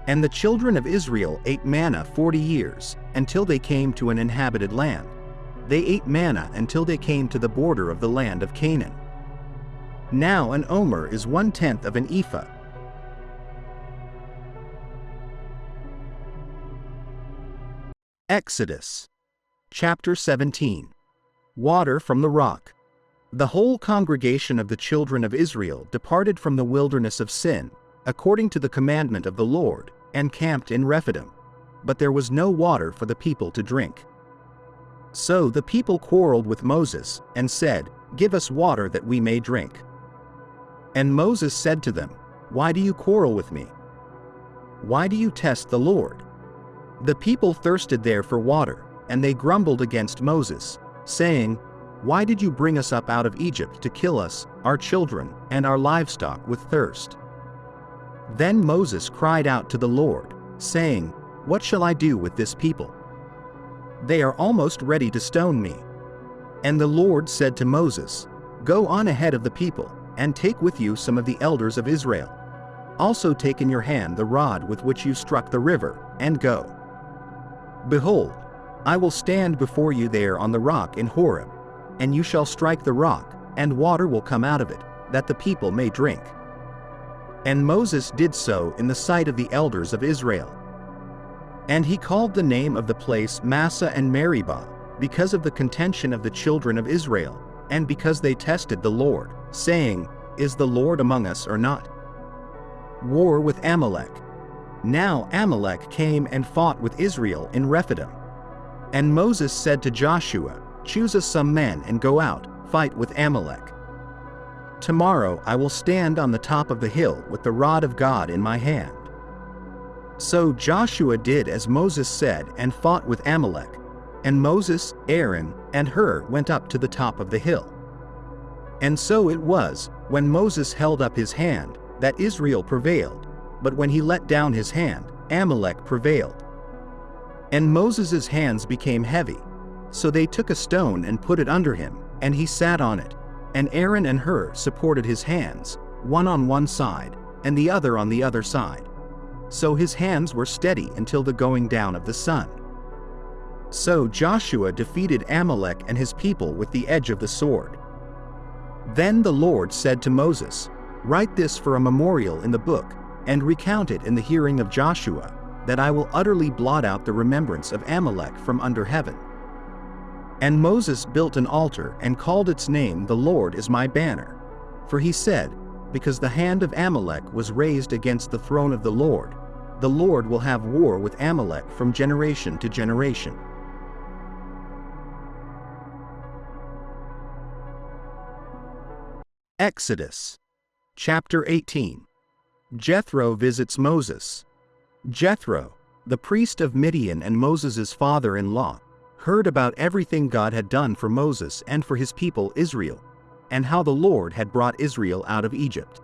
And the children of Israel ate manna 40 years, until they came to an inhabited land. They ate manna until they came to the border of the land of Canaan. Now an omer is 1/10 of an ephah. Exodus chapter 17. Water from the rock. The whole congregation of the children of Israel departed from the wilderness of Sin, according to the commandment of the Lord, and camped in Rephidim. But there was no water for the people to drink. So the people quarreled with Moses, and said, "Give us water that we may drink." And Moses said to them, "Why do you quarrel with me? Why do you test the Lord?" The people thirsted there for water, and they grumbled against Moses, saying, "Why did you bring us up out of Egypt to kill us, our children, and our livestock with thirst?" Then Moses cried out to the Lord, saying, "What shall I do with this people? They are almost ready to stone me." And the Lord said to Moses, "Go on ahead of the people, and take with you some of the elders of Israel. Also take in your hand the rod with which you struck the river, and go. Behold, I will stand before you there on the rock in Horeb, and you shall strike the rock, and water will come out of it, that the people may drink." And Moses did so in the sight of the elders of Israel. And he called the name of the place Massah and Meribah, because of the contention of the children of Israel, and because they tested the Lord, saying, "Is the Lord among us or not?" War with Amalek. Now Amalek came and fought with Israel in Rephidim. And Moses said to Joshua, "Choose us some men and go out, fight with Amalek. Tomorrow I will stand on the top of the hill with the rod of God in my hand." So Joshua did as Moses said and fought with Amalek, and Moses, Aaron, and Hur went up to the top of the hill. And so it was, when Moses held up his hand, that Israel prevailed, but when he let down his hand, Amalek prevailed. And Moses' hands became heavy, so they took a stone and put it under him, and he sat on it, and Aaron and Hur supported his hands, one on one side, and the other on the other side. So his hands were steady until the going down of the sun. So Joshua defeated Amalek and his people with the edge of the sword. Then the Lord said to Moses, "Write this for a memorial in the book, and recount it in the hearing of Joshua, that I will utterly blot out the remembrance of Amalek from under heaven." And Moses built an altar and called its name, "The Lord is my banner." For he said, "Because the hand of Amalek was raised against the throne of the Lord will have war with Amalek from generation to generation." Exodus. Chapter 18. Jethro visits Moses. Jethro, the priest of Midian and Moses' father-in-law, heard about everything God had done for Moses and for his people Israel, and how the Lord had brought Israel out of Egypt.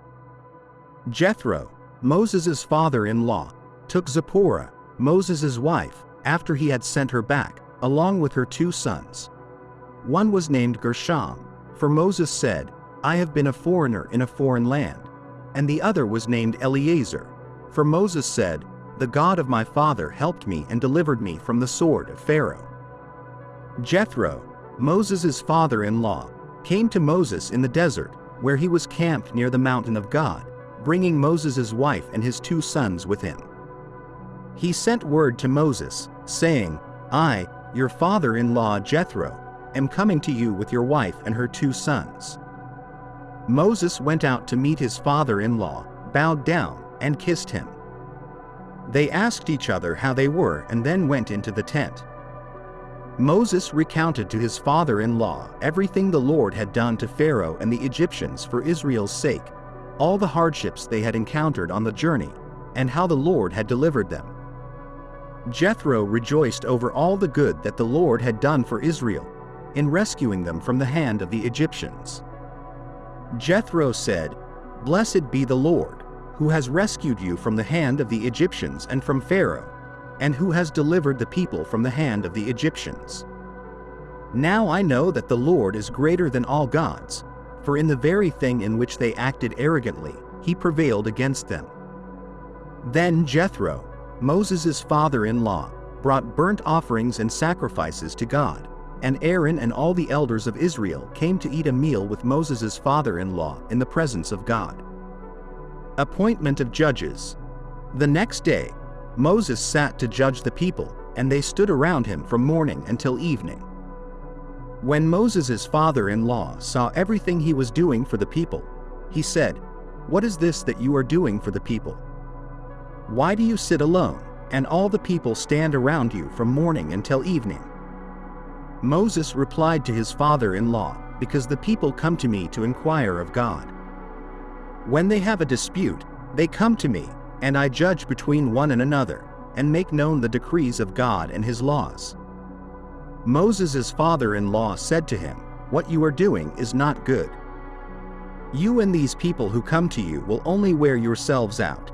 Jethro, Moses' father-in-law, took Zipporah, Moses' wife, after he had sent her back, along with her 2 sons. One was named Gershom, for Moses said, "I have been a foreigner in a foreign land." And the other was named Eleazar, for Moses said, "The God of my father helped me and delivered me from the sword of Pharaoh." Jethro, Moses' father-in-law, came to Moses in the desert, where he was camped near the mountain of God, bringing Moses' wife and his 2 sons with him. He sent word to Moses, saying, "I, your father-in-law Jethro, am coming to you with your wife and her 2 sons." Moses went out to meet his father-in-law, bowed down, and kissed him. They asked each other how they were and then went into the tent. Moses recounted to his father-in-law everything the Lord had done to Pharaoh and the Egyptians for Israel's sake, all the hardships they had encountered on the journey, and how the Lord had delivered them. Jethro rejoiced over all the good that the Lord had done for Israel, in rescuing them from the hand of the Egyptians. Jethro said, "Blessed be the Lord, who has rescued you from the hand of the Egyptians and from Pharaoh, and who has delivered the people from the hand of the Egyptians. Now I know that the Lord is greater than all gods, for in the very thing in which they acted arrogantly, he prevailed against them." Then Jethro, Moses' father-in-law, brought burnt offerings and sacrifices to God, and Aaron and all the elders of Israel came to eat a meal with Moses' father-in-law in the presence of God. Appointment of judges. The next day, Moses sat to judge the people, and they stood around him from morning until evening. When Moses' father-in-law saw everything he was doing for the people, he said, "What is this that you are doing for the people? Why do you sit alone, and all the people stand around you from morning until evening?" Moses replied to his father-in-law, "Because the people come to me to inquire of God. When they have a dispute, they come to me, and I judge between one and another, and make known the decrees of God and his laws." Moses' father-in-law said to him, "What you are doing is not good. You and these people who come to you will only wear yourselves out.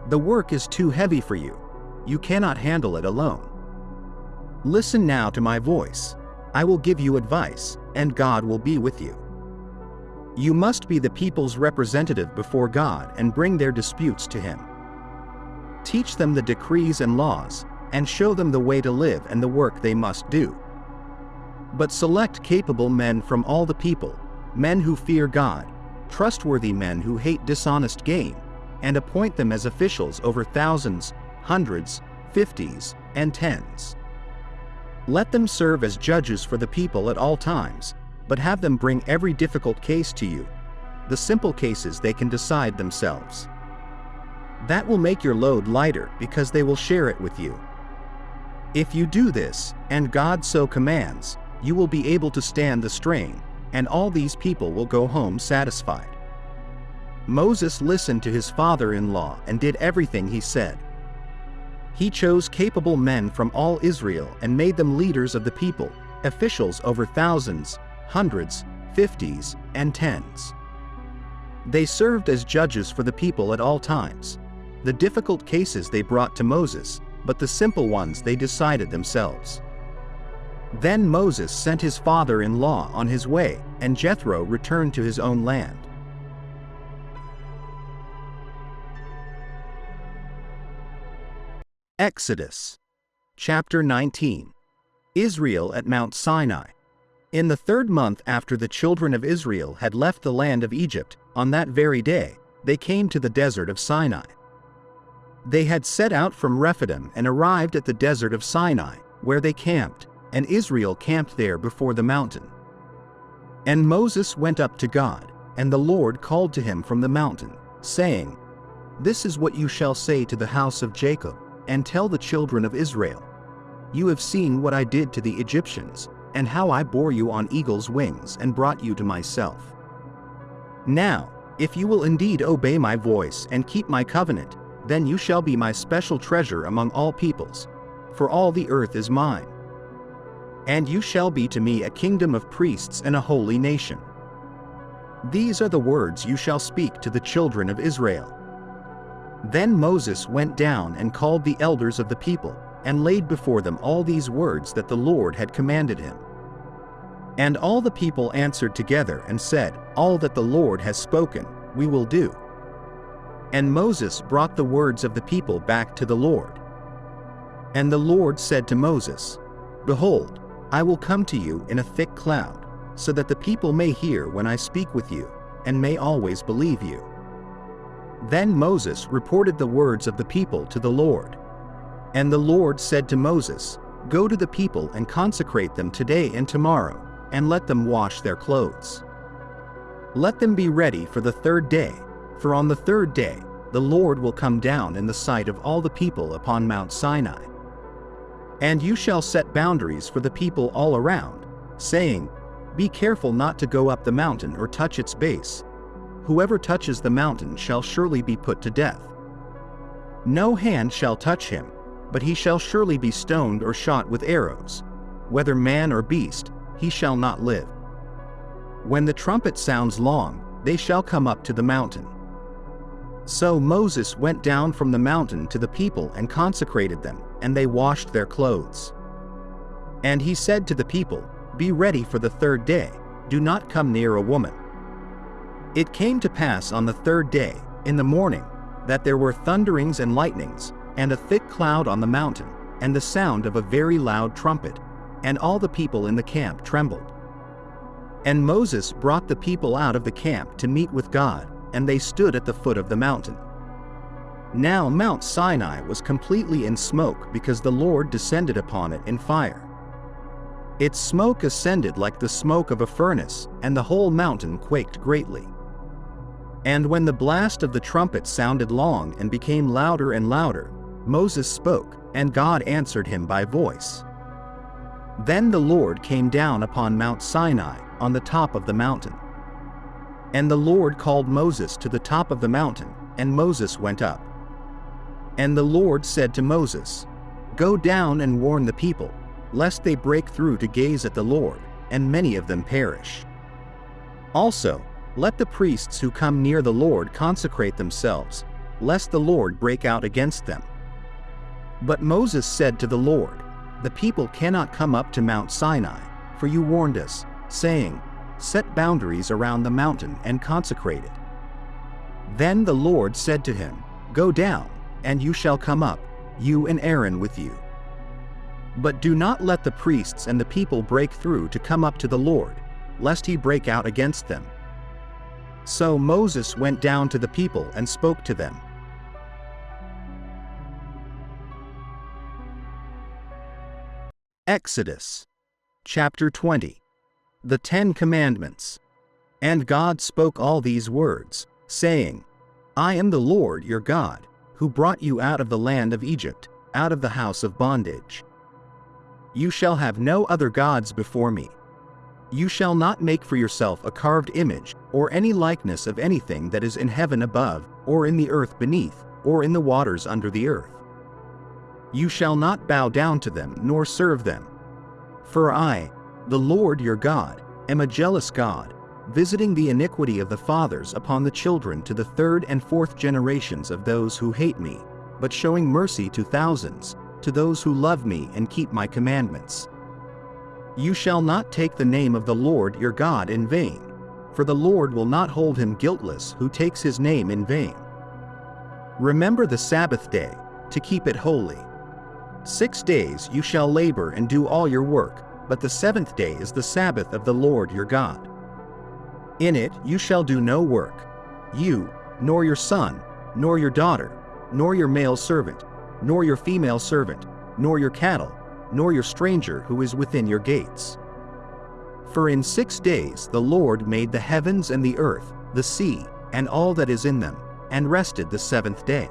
The work is too heavy for you. You cannot handle it alone. Listen now to my voice. I will give you advice, and God will be with you. You must be the people's representative before God and bring their disputes to him. Teach them the decrees and laws, and show them the way to live and the work they must do. But select capable men from all the people, men who fear God, trustworthy men who hate dishonest gain, and appoint them as officials over thousands, hundreds, fifties, and tens. Let them serve as judges for the people at all times, but have them bring every difficult case to you. The simple cases they can decide themselves. That will make your load lighter because they will share it with you. If you do this, and God so commands, you will be able to stand the strain, and all these people will go home satisfied." Moses listened to his father-in-law and did everything he said. He chose capable men from all Israel and made them leaders of the people, officials over thousands, hundreds, fifties, and tens. They served as judges for the people at all times. The difficult cases they brought to Moses, but the simple ones they decided themselves. Then Moses sent his father-in-law on his way, and Jethro returned to his own land. Exodus. Chapter 19. Israel at Mount Sinai. In the 3rd month after the children of Israel had left the land of Egypt, on that very day, they came to the desert of Sinai. They had set out from Rephidim and arrived at the desert of Sinai, where they camped, and Israel camped there before the mountain. And Moses went up to God, and the Lord called to him from the mountain, saying, "This is what you shall say to the house of Jacob, and tell the children of Israel. You have seen what I did to the Egyptians, and how I bore you on eagle's wings and brought you to myself. Now, if you will indeed obey my voice and keep my covenant, then you shall be my special treasure among all peoples, for all the earth is mine. And you shall be to me a kingdom of priests and a holy nation. These are the words you shall speak to the children of Israel." Then Moses went down and called the elders of the people, and laid before them all these words that the Lord had commanded him. And all the people answered together and said, "All that the Lord has spoken, we will do." And Moses brought the words of the people back to the Lord. And the Lord said to Moses, "Behold, I will come to you in a thick cloud, so that the people may hear when I speak with you, and may always believe you." Then Moses reported the words of the people to the Lord. And the Lord said to Moses, "Go to the people and consecrate them today and tomorrow, and let them wash their clothes. Let them be ready for the 3rd day, for on the 3rd day the Lord will come down in the sight of all the people upon Mount Sinai. And you shall set boundaries for the people all around, saying, 'Be careful not to go up the mountain or touch its base. Whoever touches the mountain shall surely be put to death. No hand shall touch him, but he shall surely be stoned or shot with arrows. Whether man or beast, he shall not live. When the trumpet sounds long, they shall come up to the mountain.' So Moses went down from the mountain to the people and consecrated them, and they washed their clothes. And he said to the people, 'Be ready for the 3rd day, do not come near a woman.' It came to pass on the 3rd day, in the morning, that there were thunderings and lightnings, and a thick cloud on the mountain, and the sound of a very loud trumpet, and all the people in the camp trembled. And Moses brought the people out of the camp to meet with God, and they stood at the foot of the mountain. Now Mount Sinai was completely in smoke because the Lord descended upon it in fire. Its smoke ascended like the smoke of a furnace, and the whole mountain quaked greatly. And when the blast of the trumpet sounded long and became louder and louder, Moses spoke, and God answered him by voice. Then the Lord came down upon Mount Sinai, on the top of the mountain. And the Lord called Moses to the top of the mountain, and Moses went up. And the Lord said to Moses, "Go down and warn the people, lest they break through to gaze at the Lord, and many of them perish. Also, let the priests who come near the Lord consecrate themselves, lest the Lord break out against them." But Moses said to the Lord, "The people cannot come up to Mount Sinai, for you warned us, saying, 'Set boundaries around the mountain and consecrate it.'" Then the Lord said to him, "Go down, and you shall come up, you and Aaron with you. But do not let the priests and the people break through to come up to the Lord, lest he break out against them." So Moses went down to the people and spoke to them. Exodus chapter 20. The 10 Commandments. And God spoke all these words, saying, "I am the Lord your God, who brought you out of the land of Egypt, out of the house of bondage. You shall have no other gods before me. You shall not make for yourself a carved image, or any likeness of anything that is in heaven above, or in the earth beneath, or in the waters under the earth. You shall not bow down to them nor serve them. For I, the Lord your God, am a jealous God, visiting the iniquity of the fathers upon the children to the 3rd and 4th generations of those who hate me, but showing mercy to thousands, to those who love me and keep my commandments. You shall not take the name of the Lord your God in vain, for the Lord will not hold him guiltless who takes his name in vain. Remember the Sabbath day, to keep it holy. 6 days you shall labor and do all your work, but the 7th day is the Sabbath of the Lord your God. In it you shall do no work, you, nor your son, nor your daughter, nor your male servant, nor your female servant, nor your cattle, nor your stranger who is within your gates. For in 6 days the Lord made the heavens and the earth, the sea, and all that is in them, and rested the 7th day.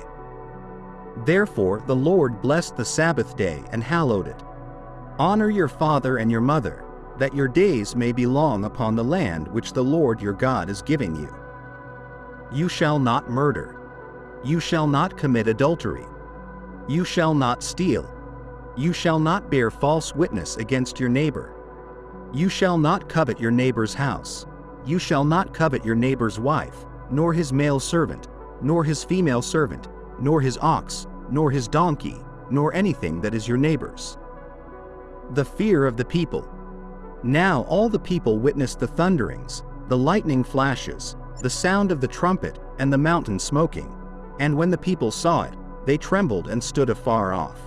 Therefore the Lord blessed the Sabbath day and hallowed it. Honor your father and your mother, that your days may be long upon the land which the Lord your God is giving you. You shall not murder. You shall not commit adultery. You shall not steal. You shall not bear false witness against your neighbor. You shall not covet your neighbor's house. You shall not covet your neighbor's wife, nor his male servant, nor his female servant, nor his ox, nor his donkey, nor anything that is your neighbor's. The fear of the people. Now all the people witnessed the thunderings, the lightning flashes, the sound of the trumpet, and the mountain smoking. And when the people saw it, they trembled and stood afar off.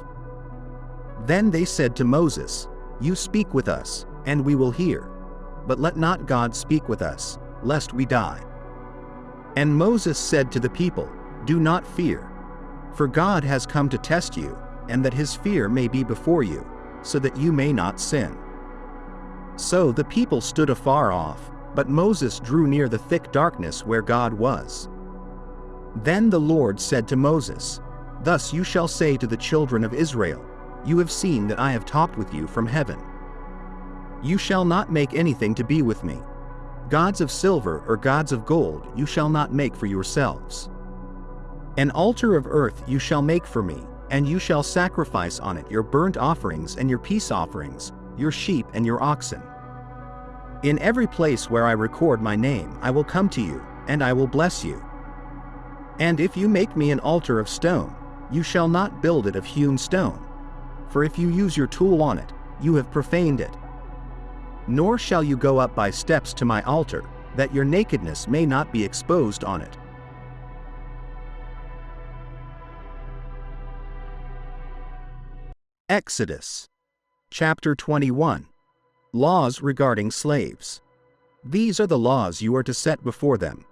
Then they said to Moses, You speak with us, and we will hear. But let not God speak with us, lest we die. And Moses said to the people, Do not fear. For God has come to test you, and that his fear may be before you, so that you may not sin. So the people stood afar off, but Moses drew near the thick darkness where God was. Then the Lord said to Moses, Thus you shall say to the children of Israel, You have seen that I have talked with you from heaven. You shall not make anything to be with me. Gods of silver or gods of gold you shall not make for yourselves. An altar of earth you shall make for me, and you shall sacrifice on it your burnt offerings and your peace offerings, your sheep and your oxen. In every place where I record my name I will come to you, and I will bless you. And if you make me an altar of stone, you shall not build it of hewn stone. For if you use your tool on it, you have profaned it. Nor shall you go up by steps to my altar, that your nakedness may not be exposed on it. Exodus. Chapter 21. Laws regarding slaves. These are the laws you are to set before them.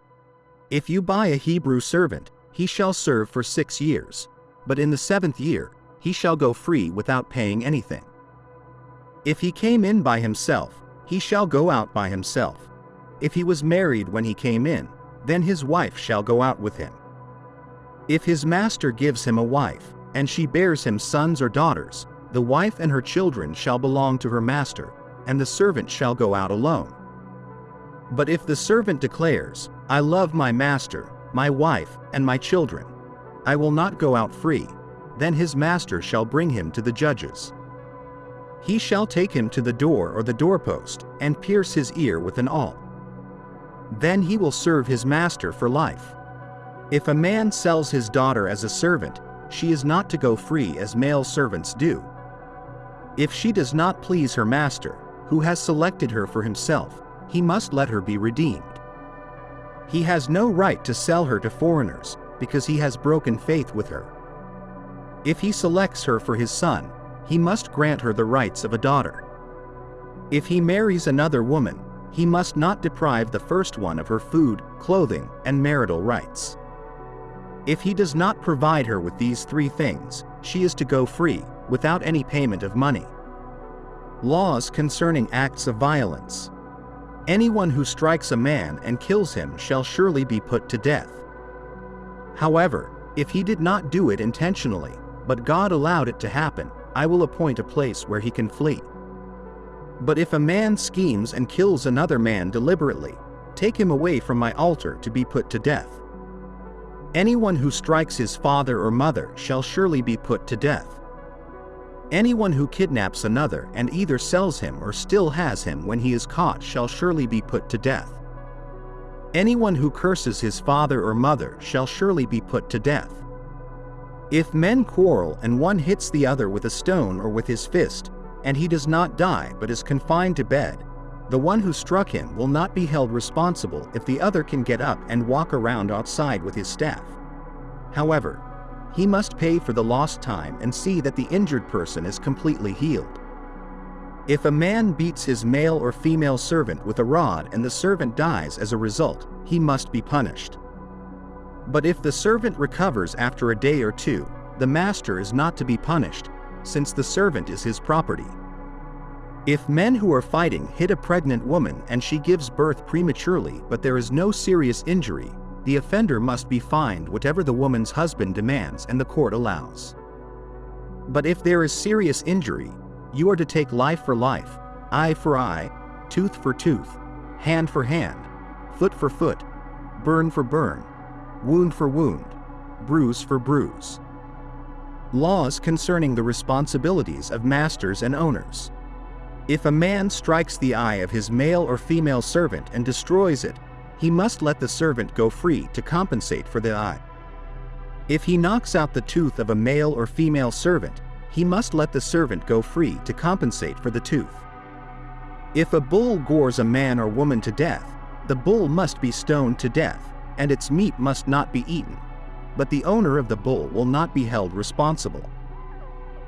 If you buy a Hebrew servant, he shall serve for 6 years, but in the 7th year, he shall go free without paying anything. If he came in by himself, he shall go out by himself. If he was married when he came in, then his wife shall go out with him. If his master gives him a wife, and she bears him sons or daughters, the wife and her children shall belong to her master, and the servant shall go out alone. But if the servant declares, I love my master, my wife, and my children, I will not go out free, then his master shall bring him to the judges. He shall take him to the door or the doorpost, and pierce his ear with an awl. Then he will serve his master for life. If a man sells his daughter as a servant, she is not to go free as male servants do. If she does not please her master, who has selected her for himself, he must let her be redeemed. He has no right to sell her to foreigners, because he has broken faith with her. If he selects her for his son, he must grant her the rights of a daughter. If he marries another woman, he must not deprive the first one of her food, clothing, and marital rights. If he does not provide her with these 3 things, she is to go free, without any payment of money. Laws concerning acts of violence. Anyone who strikes a man and kills him shall surely be put to death. However, if he did not do it intentionally, but God allowed it to happen, I will appoint a place where he can flee. But if a man schemes and kills another man deliberately, take him away from my altar to be put to death. Anyone who strikes his father or mother shall surely be put to death. Anyone who kidnaps another and either sells him or still has him when he is caught shall surely be put to death. Anyone who curses his father or mother shall surely be put to death. If men quarrel and one hits the other with a stone or with his fist, and he does not die but is confined to bed, the one who struck him will not be held responsible if the other can get up and walk around outside with his staff. However, he must pay for the lost time and see that the injured person is completely healed. If a man beats his male or female servant with a rod and the servant dies as a result, he must be punished. But if the servant recovers after a day or two, the master is not to be punished, since the servant is his property. If men who are fighting hit a pregnant woman and she gives birth prematurely but there is no serious injury, the offender must be fined whatever the woman's husband demands and the court allows. But if there is serious injury, you are to take life for life, eye for eye, tooth for tooth, hand for hand, foot for foot, burn for burn, wound for wound, bruise for bruise. Laws concerning the responsibilities of masters and owners. If a man strikes the eye of his male or female servant and destroys it, he must let the servant go free to compensate for the eye. If he knocks out the tooth of a male or female servant, he must let the servant go free to compensate for the tooth. If a bull gores a man or woman to death, the bull must be stoned to death, and its meat must not be eaten, but the owner of the bull will not be held responsible.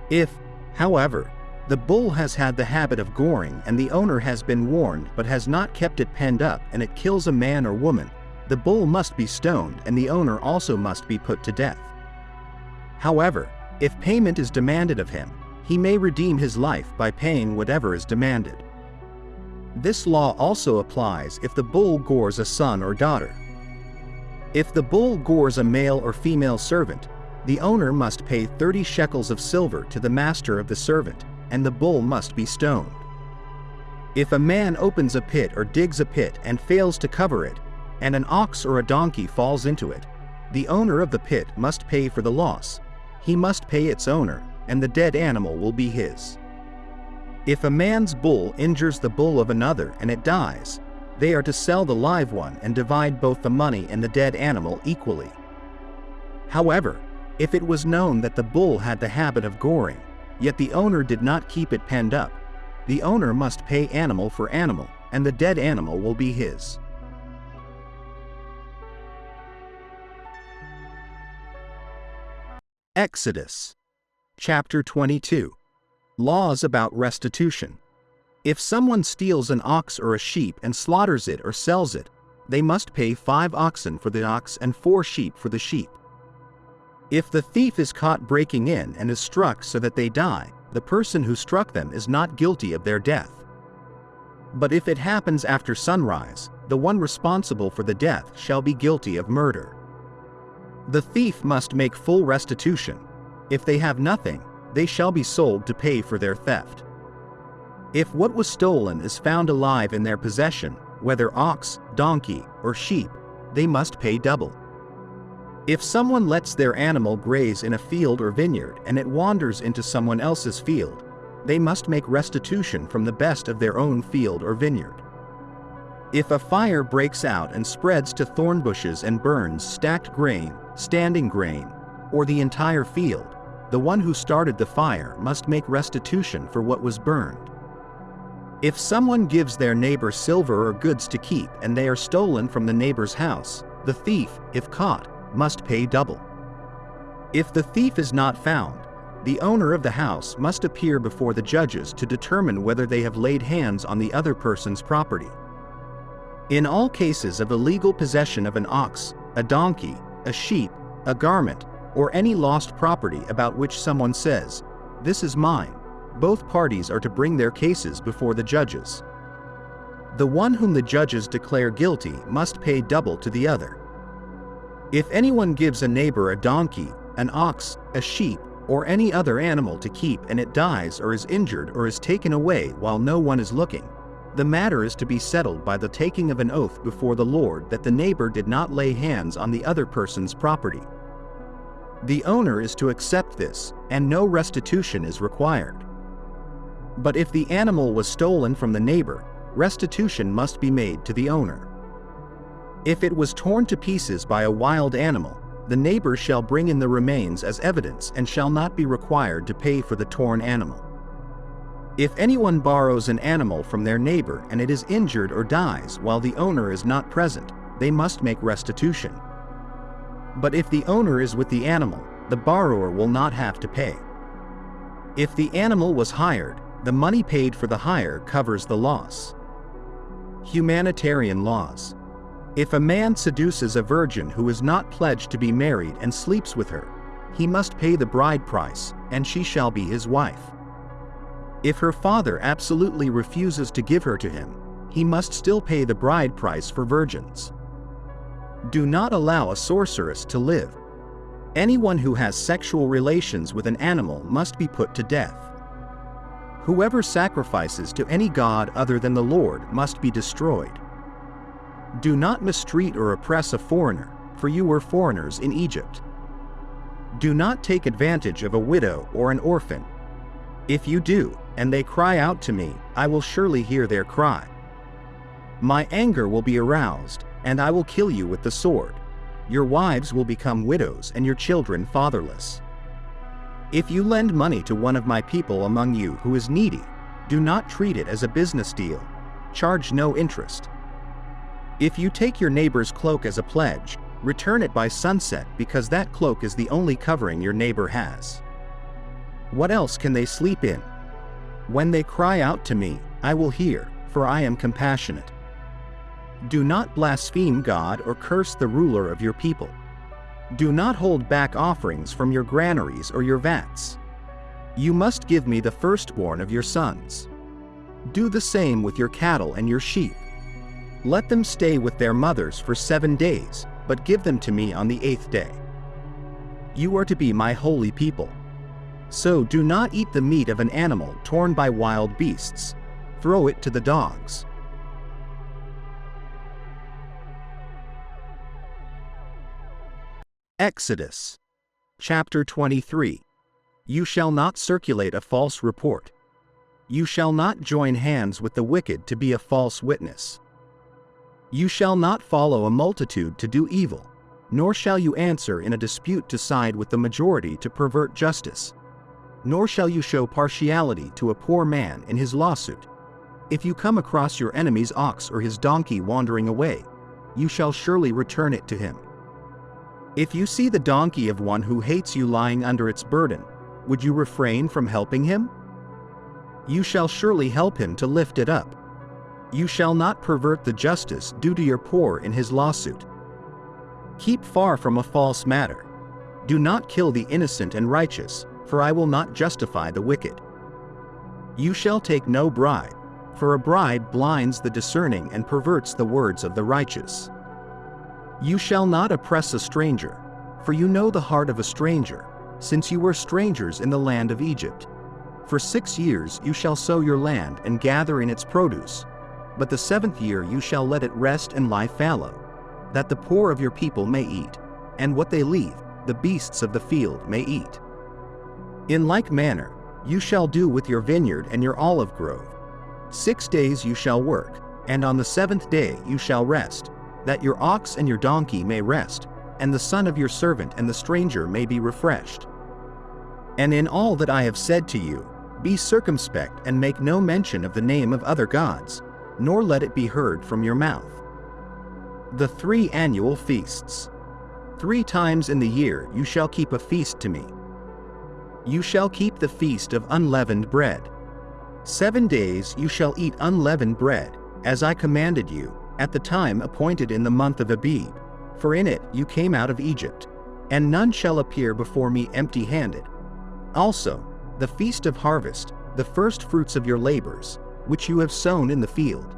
If, however, the bull has had the habit of goring and the owner has been warned but has not kept it penned up and it kills a man or woman, the bull must be stoned and the owner also must be put to death. However, if payment is demanded of him, he may redeem his life by paying whatever is demanded. This law also applies if the bull gores a son or daughter. If the bull gores a male or female servant, the owner must pay 30 shekels of silver to the master of the servant, and the bull must be stoned. If a man opens a pit or digs a pit and fails to cover it, and an ox or a donkey falls into it, the owner of the pit must pay for the loss. He must pay its owner, and the dead animal will be his. If a man's bull injures the bull of another and it dies, they are to sell the live one and divide both the money and the dead animal equally. However, if it was known that the bull had the habit of goring, yet the owner did not keep it penned up, the owner must pay animal for animal, and the dead animal will be his. Exodus. Chapter 22. Laws about restitution. If someone steals an ox or a sheep and slaughters it or sells it, they must pay 5 oxen for the ox and 4 sheep for the sheep. If the thief is caught breaking in and is struck so that they die, the person who struck them is not guilty of their death. But if it happens after sunrise, the one responsible for the death shall be guilty of murder. The thief must make full restitution. If they have nothing, they shall be sold to pay for their theft. If what was stolen is found alive in their possession, whether ox, donkey, or sheep, they must pay double. If someone lets their animal graze in a field or vineyard and it wanders into someone else's field, they must make restitution from the best of their own field or vineyard. If a fire breaks out and spreads to thorn bushes and burns stacked grain, standing grain, or the entire field, the one who started the fire must make restitution for what was burned. If someone gives their neighbor silver or goods to keep and they are stolen from the neighbor's house, the thief, if caught, must pay double. If the thief is not found, the owner of the house must appear before the judges to determine whether they have laid hands on the other person's property. In all cases of illegal possession of an ox, a donkey, a sheep, a garment, or any lost property about which someone says, "This is mine," both parties are to bring their cases before the judges. The one whom the judges declare guilty must pay double to the other. If anyone gives a neighbor a donkey, an ox, a sheep, or any other animal to keep and it dies or is injured or is taken away while no one is looking, the matter is to be settled by the taking of an oath before the Lord that the neighbor did not lay hands on the other person's property. The owner is to accept this, and no restitution is required. But if the animal was stolen from the neighbor, restitution must be made to the owner. If it was torn to pieces by a wild animal, the neighbor shall bring in the remains as evidence and shall not be required to pay for the torn animal. If anyone borrows an animal from their neighbor and it is injured or dies while the owner is not present, they must make restitution. But if the owner is with the animal, the borrower will not have to pay. If the animal was hired, the money paid for the hire covers the loss. Humanitarian laws. If a man seduces a virgin who is not pledged to be married and sleeps with her, he must pay the bride price, and she shall be his wife. If her father absolutely refuses to give her to him, he must still pay the bride price for virgins. Do not allow a sorceress to live. Anyone who has sexual relations with an animal must be put to death. Whoever sacrifices to any god other than the Lord must be destroyed. Do not mistreat or oppress a foreigner, for you were foreigners in Egypt. Do not take advantage of a widow or an orphan. If you do, and they cry out to me, I will surely hear their cry. My anger will be aroused, and I will kill you with the sword. Your wives will become widows and your children fatherless. If you lend money to one of my people among you who is needy, do not treat it as a business deal. Charge no interest. If you take your neighbor's cloak as a pledge, return it by sunset, because that cloak is the only covering your neighbor has. What else can they sleep in? When they cry out to me, I will hear, for I am compassionate. Do not blaspheme God or curse the ruler of your people. Do not hold back offerings from your granaries or your vats. You must give me the firstborn of your sons. Do the same with your cattle and your sheep. Let them stay with their mothers for 7 days, but give them to me on the 8th day. You are to be my holy people. So do not eat the meat of an animal torn by wild beasts. Throw it to the dogs. Exodus. Chapter 23. You shall not circulate a false report. You shall not join hands with the wicked to be a false witness. You shall not follow a multitude to do evil, nor shall you answer in a dispute to side with the majority to pervert justice. Nor shall you show partiality to a poor man in his lawsuit. If you come across your enemy's ox or his donkey wandering away, you shall surely return it to him. If you see the donkey of one who hates you lying under its burden, would you refrain from helping him? You shall surely help him to lift it up. You shall not pervert the justice due to your poor in his lawsuit. Keep far from a false matter. Do not kill the innocent and righteous, for I will not justify the wicked. You shall take no bribe, for a bribe blinds the discerning and perverts the words of the righteous. You shall not oppress a stranger, for you know the heart of a stranger, since you were strangers in the land of Egypt. For 6 years you shall sow your land and gather in its produce, but the 7th year you shall let it rest and lie fallow, that the poor of your people may eat, and what they leave, the beasts of the field may eat. In like manner, you shall do with your vineyard and your olive grove. 6 days you shall work, and on the 7th day you shall rest, that your ox and your donkey may rest, and the son of your servant and the stranger may be refreshed. And in all that I have said to you, be circumspect and make no mention of the name of other gods, nor let it be heard from your mouth. The 3 annual feasts. 3 times in the year you shall keep a feast to me. You shall keep the feast of unleavened bread. 7 days you shall eat unleavened bread, as I commanded you, at the time appointed in the month of Abib, for in it you came out of Egypt, and none shall appear before me empty-handed. Also, the feast of harvest, the first fruits of your labors, which you have sown in the field,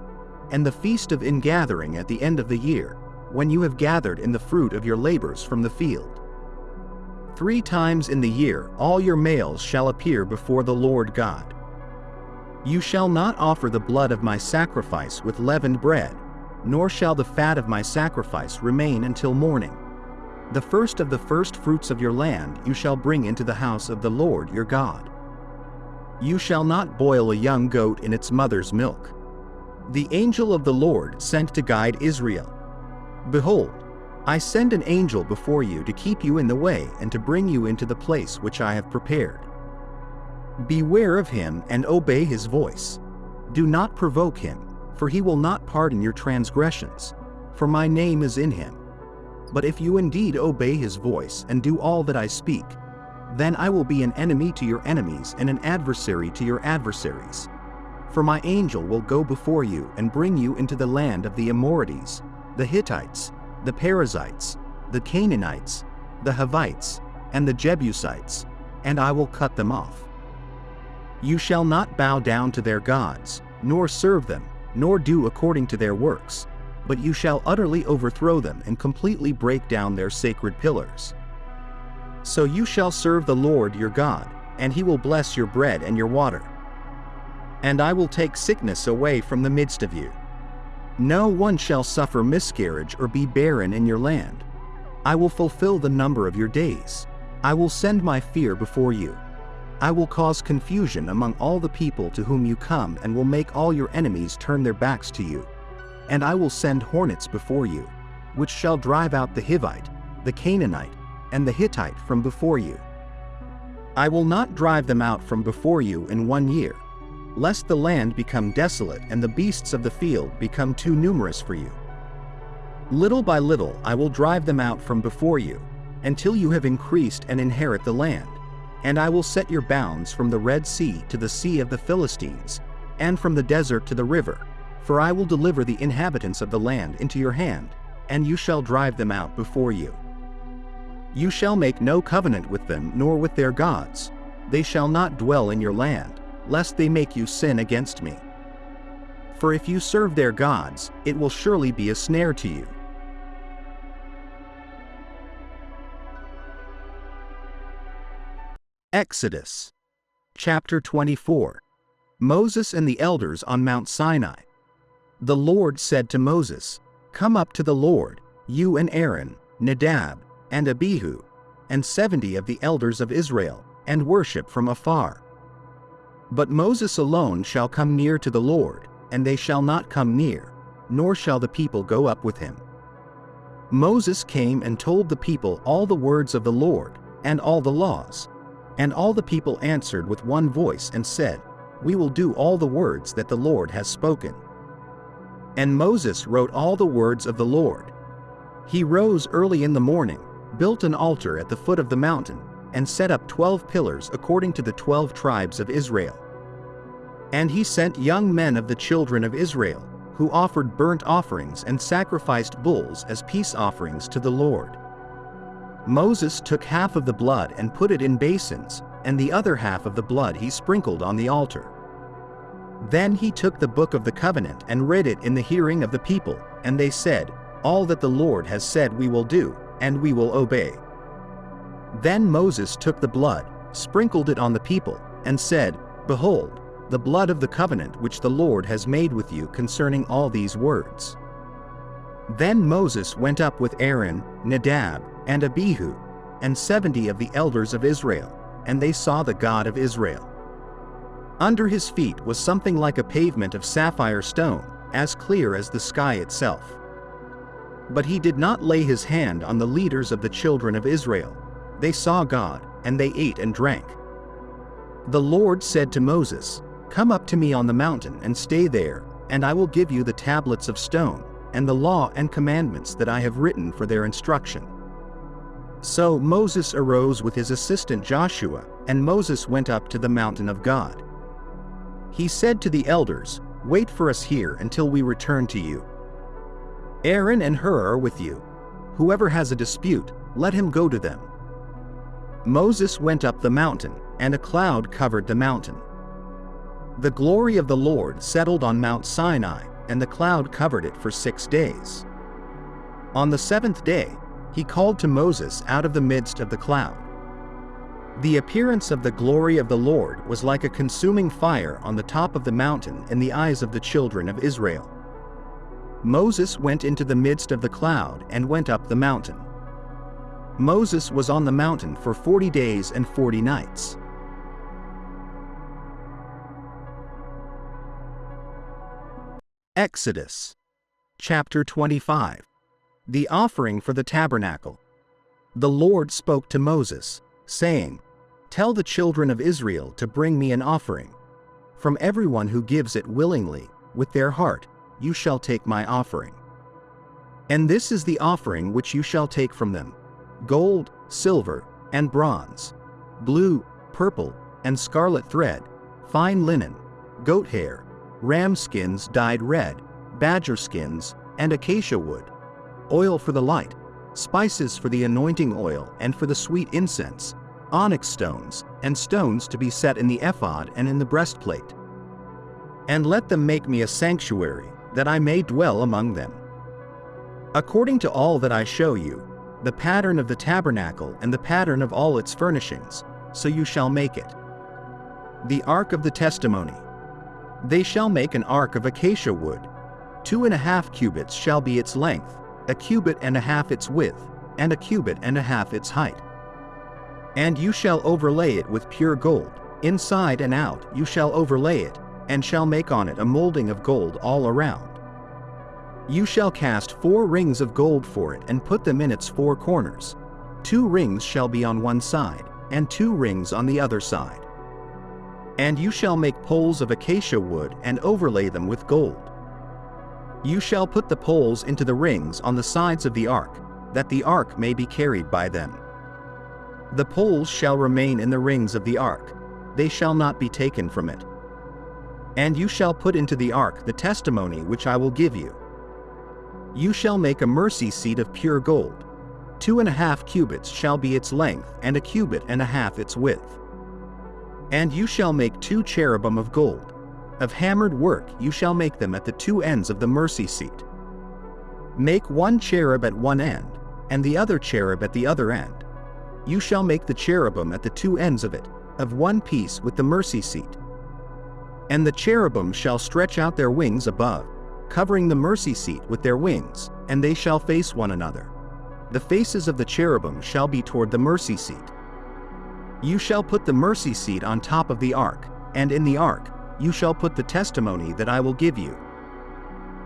and the feast of ingathering at the end of the year, when you have gathered in the fruit of your labors from the field. 3 times in the year all your males shall appear before the Lord God. You shall not offer the blood of my sacrifice with leavened bread, nor shall the fat of my sacrifice remain until morning. The first of the first fruits of your land you shall bring into the house of the Lord your God. You shall not boil a young goat in its mother's milk. The angel of the Lord sent to guide Israel. Behold, I send an angel before you to keep you in the way and to bring you into the place which I have prepared. Beware of him and obey his voice. Do not provoke him, for he will not pardon your transgressions, for my name is in him. But if you indeed obey his voice and do all that I speak, then I will be an enemy to your enemies and an adversary to your adversaries. For my angel will go before you and bring you into the land of the Amorites, the Hittites, the Perizzites, the Canaanites, the Hivites, and the Jebusites, and I will cut them off. You shall not bow down to their gods, nor serve them, nor do according to their works, but you shall utterly overthrow them and completely break down their sacred pillars. So you shall serve the Lord your God, and he will bless your bread and your water. And I will take sickness away from the midst of you. No one shall suffer miscarriage or be barren in your land. I will fulfill the number of your days. I will send my fear before you. I will cause confusion among all the people to whom you come and will make all your enemies turn their backs to you. And I will send hornets before you, which shall drive out the Hivite, the Canaanite, and the Hittite from before you. I will not drive them out from before you in 1 year, lest the land become desolate and the beasts of the field become too numerous for you. Little by little I will drive them out from before you, until you have increased and inherit the land. And I will set your bounds from the Red Sea to the Sea of the Philistines, and from the desert to the river, for I will deliver the inhabitants of the land into your hand, and you shall drive them out before you. You shall make no covenant with them nor with their gods. They shall not dwell in your land, lest they make you sin against me. For if you serve their gods, it will surely be a snare to you. Exodus chapter 24. Moses and the elders on Mount Sinai. The Lord said to Moses, "Come up to the Lord, you and Aaron, Nadab, and Abihu, and 70 of the elders of Israel, and worship from afar. But Moses alone shall come near to the Lord, and they shall not come near, nor shall the people go up with him." Moses came and told the people all the words of the Lord, and all the laws. And all the people answered with one voice and said, "We will do all the words that the Lord has spoken." And Moses wrote all the words of the Lord. He rose early in the morning, built an altar at the foot of the mountain, and set up 12 pillars according to the 12 tribes of Israel. And he sent young men of the children of Israel, who offered burnt offerings and sacrificed bulls as peace offerings to the Lord. Moses took half of the blood and put it in basins, and the other half of the blood he sprinkled on the altar. Then he took the book of the covenant and read it in the hearing of the people, and they said, "All that the Lord has said we will do, and we will obey." Then Moses took the blood, sprinkled it on the people, and said, "Behold, the blood of the covenant which the Lord has made with you concerning all these words." Then Moses went up with Aaron, Nadab, and Abihu, and 70 of the elders of Israel, and they saw the God of Israel. Under his feet was something like a pavement of sapphire stone, as clear as the sky itself. But he did not lay his hand on the leaders of the children of Israel. They saw God, and they ate and drank. The Lord said to Moses, "Come up to me on the mountain and stay there, and I will give you the tablets of stone, and the law and commandments that I have written for their instruction." So Moses arose with his assistant Joshua, and Moses went up to the mountain of God. He said to the elders, "Wait for us here until we return to you. Aaron and Hur are with you. Whoever has a dispute, let him go to them." Moses went up the mountain, and a cloud covered the mountain. The glory of the Lord settled on Mount Sinai, and the cloud covered it for 6 days. On the 7th day, he called to Moses out of the midst of the cloud. The appearance of the glory of the Lord was like a consuming fire on the top of the mountain in the eyes of the children of Israel. Moses went into the midst of the cloud and went up the mountain. Moses was on the mountain for 40 days and 40 nights. Exodus chapter 25. The offering for the tabernacle. The Lord spoke to Moses, saying, "Tell the children of Israel to bring me an offering. From everyone who gives it willingly, with their heart, you shall take my offering. And this is the offering which you shall take from them: gold, silver, and bronze, blue, purple, and scarlet thread, fine linen, goat hair, ram skins dyed red, badger skins, and acacia wood, oil for the light, spices for the anointing oil and for the sweet incense, onyx stones, and stones to be set in the ephod and in the breastplate. And let them make me a sanctuary, that I may dwell among them. According to all that I show you, the pattern of the tabernacle and the pattern of all its furnishings, so you shall make it. The ark of the testimony. They shall make an ark of acacia wood. 2.5 cubits shall be its length, 1.5 cubits its width, and 1.5 cubits its height. And you shall overlay it with pure gold, inside and out you shall overlay it, and shall make on it a molding of gold all around. You shall cast 4 rings of gold for it and put them in its 4 corners. 2 rings shall be on one side, and 2 rings on the other side. And you shall make poles of acacia wood and overlay them with gold. You shall put the poles into the rings on the sides of the ark, that the ark may be carried by them. The poles shall remain in the rings of the ark, they shall not be taken from it. And you shall put into the ark the testimony which I will give you. You shall make a mercy seat of pure gold. 2.5 cubits shall be its length, and 1.5 cubits its width. And you shall make 2 cherubim of gold. Of hammered work you shall make them at the 2 ends of the mercy seat. Make 1 cherub at one end, and the other cherub at the other end. You shall make the cherubim at the 2 ends of it, of one piece with the mercy seat. And the cherubim shall stretch out their wings above, covering the mercy seat with their wings, and they shall face one another. The faces of the cherubim shall be toward the mercy seat. You shall put the mercy seat on top of the ark, and in the ark you shall put the testimony that I will give you.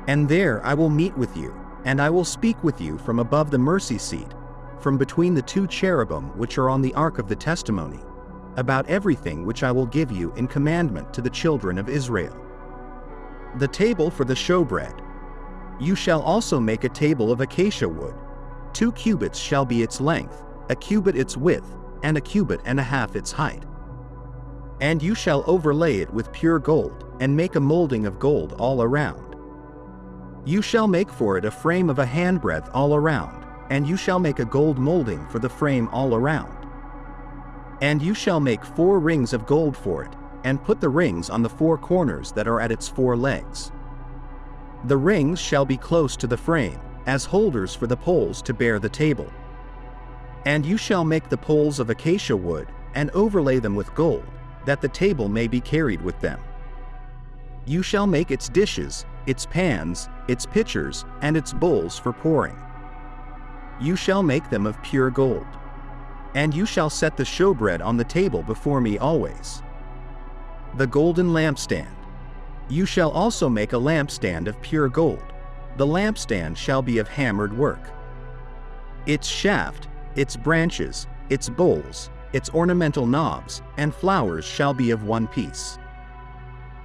And there I will meet with you, and I will speak with you from above the mercy seat, from between the 2 cherubim which are on the ark of the testimony, about everything which I will give you in commandment to the children of Israel. The table for the showbread. You shall also make a table of acacia wood. 2 cubits shall be its length, 1 cubit its width, and 1.5 cubits its height. And you shall overlay it with pure gold, and make a molding of gold all around. You shall make for it a frame of a handbreadth all around, and you shall make a gold molding for the frame all around. And you shall make 4 rings of gold for it, and put the rings on the 4 corners that are at its 4 legs. The rings shall be close to the frame, as holders for the poles to bear the table. And you shall make the poles of acacia wood, and overlay them with gold, that the table may be carried with them. You shall make its dishes, its pans, its pitchers, and its bowls for pouring. You shall make them of pure gold. And you shall set the showbread on the table before me always. The golden lampstand. You shall also make a lampstand of pure gold. The lampstand shall be of hammered work. Its shaft, its branches, its bowls, its ornamental knobs, and flowers shall be of one piece.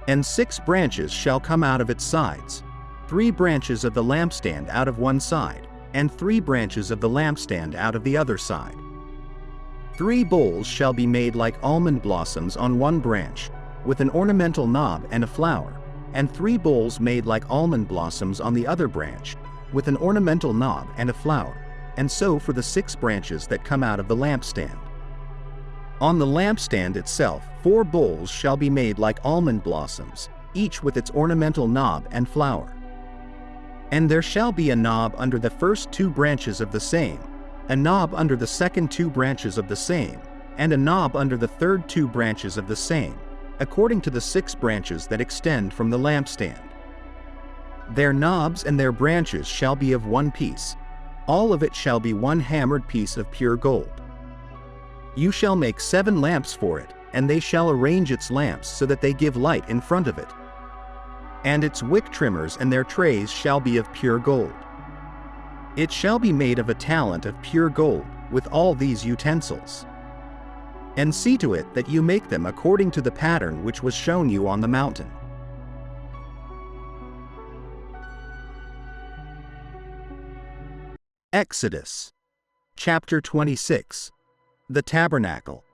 And 6 branches shall come out of its sides, 3 branches of the lampstand out of one side, and 3 branches of the lampstand out of the other side. 3 bowls shall be made like almond blossoms on one branch, with an ornamental knob and a flower, and 3 bowls made like almond blossoms on the other branch, with an ornamental knob and a flower, and so for the 6 branches that come out of the lampstand. On the lampstand itself 4 bowls shall be made like almond blossoms, each with its ornamental knob and flower. And there shall be a knob under the first 2 branches of the same, a knob under the second 2 branches of the same, and a knob under the third 2 branches of the same, according to the 6 branches that extend from the lampstand. Their knobs and their branches shall be of one piece. All of it shall be one hammered piece of pure gold. You shall make 7 lamps for it, and they shall arrange its lamps so that they give light in front of it. And its wick trimmers and their trays shall be of pure gold. It shall be made of a talent of pure gold, with all these utensils. And see to it that you make them according to the pattern which was shown you on the mountain. Exodus. Chapter 26. The Tabernacle.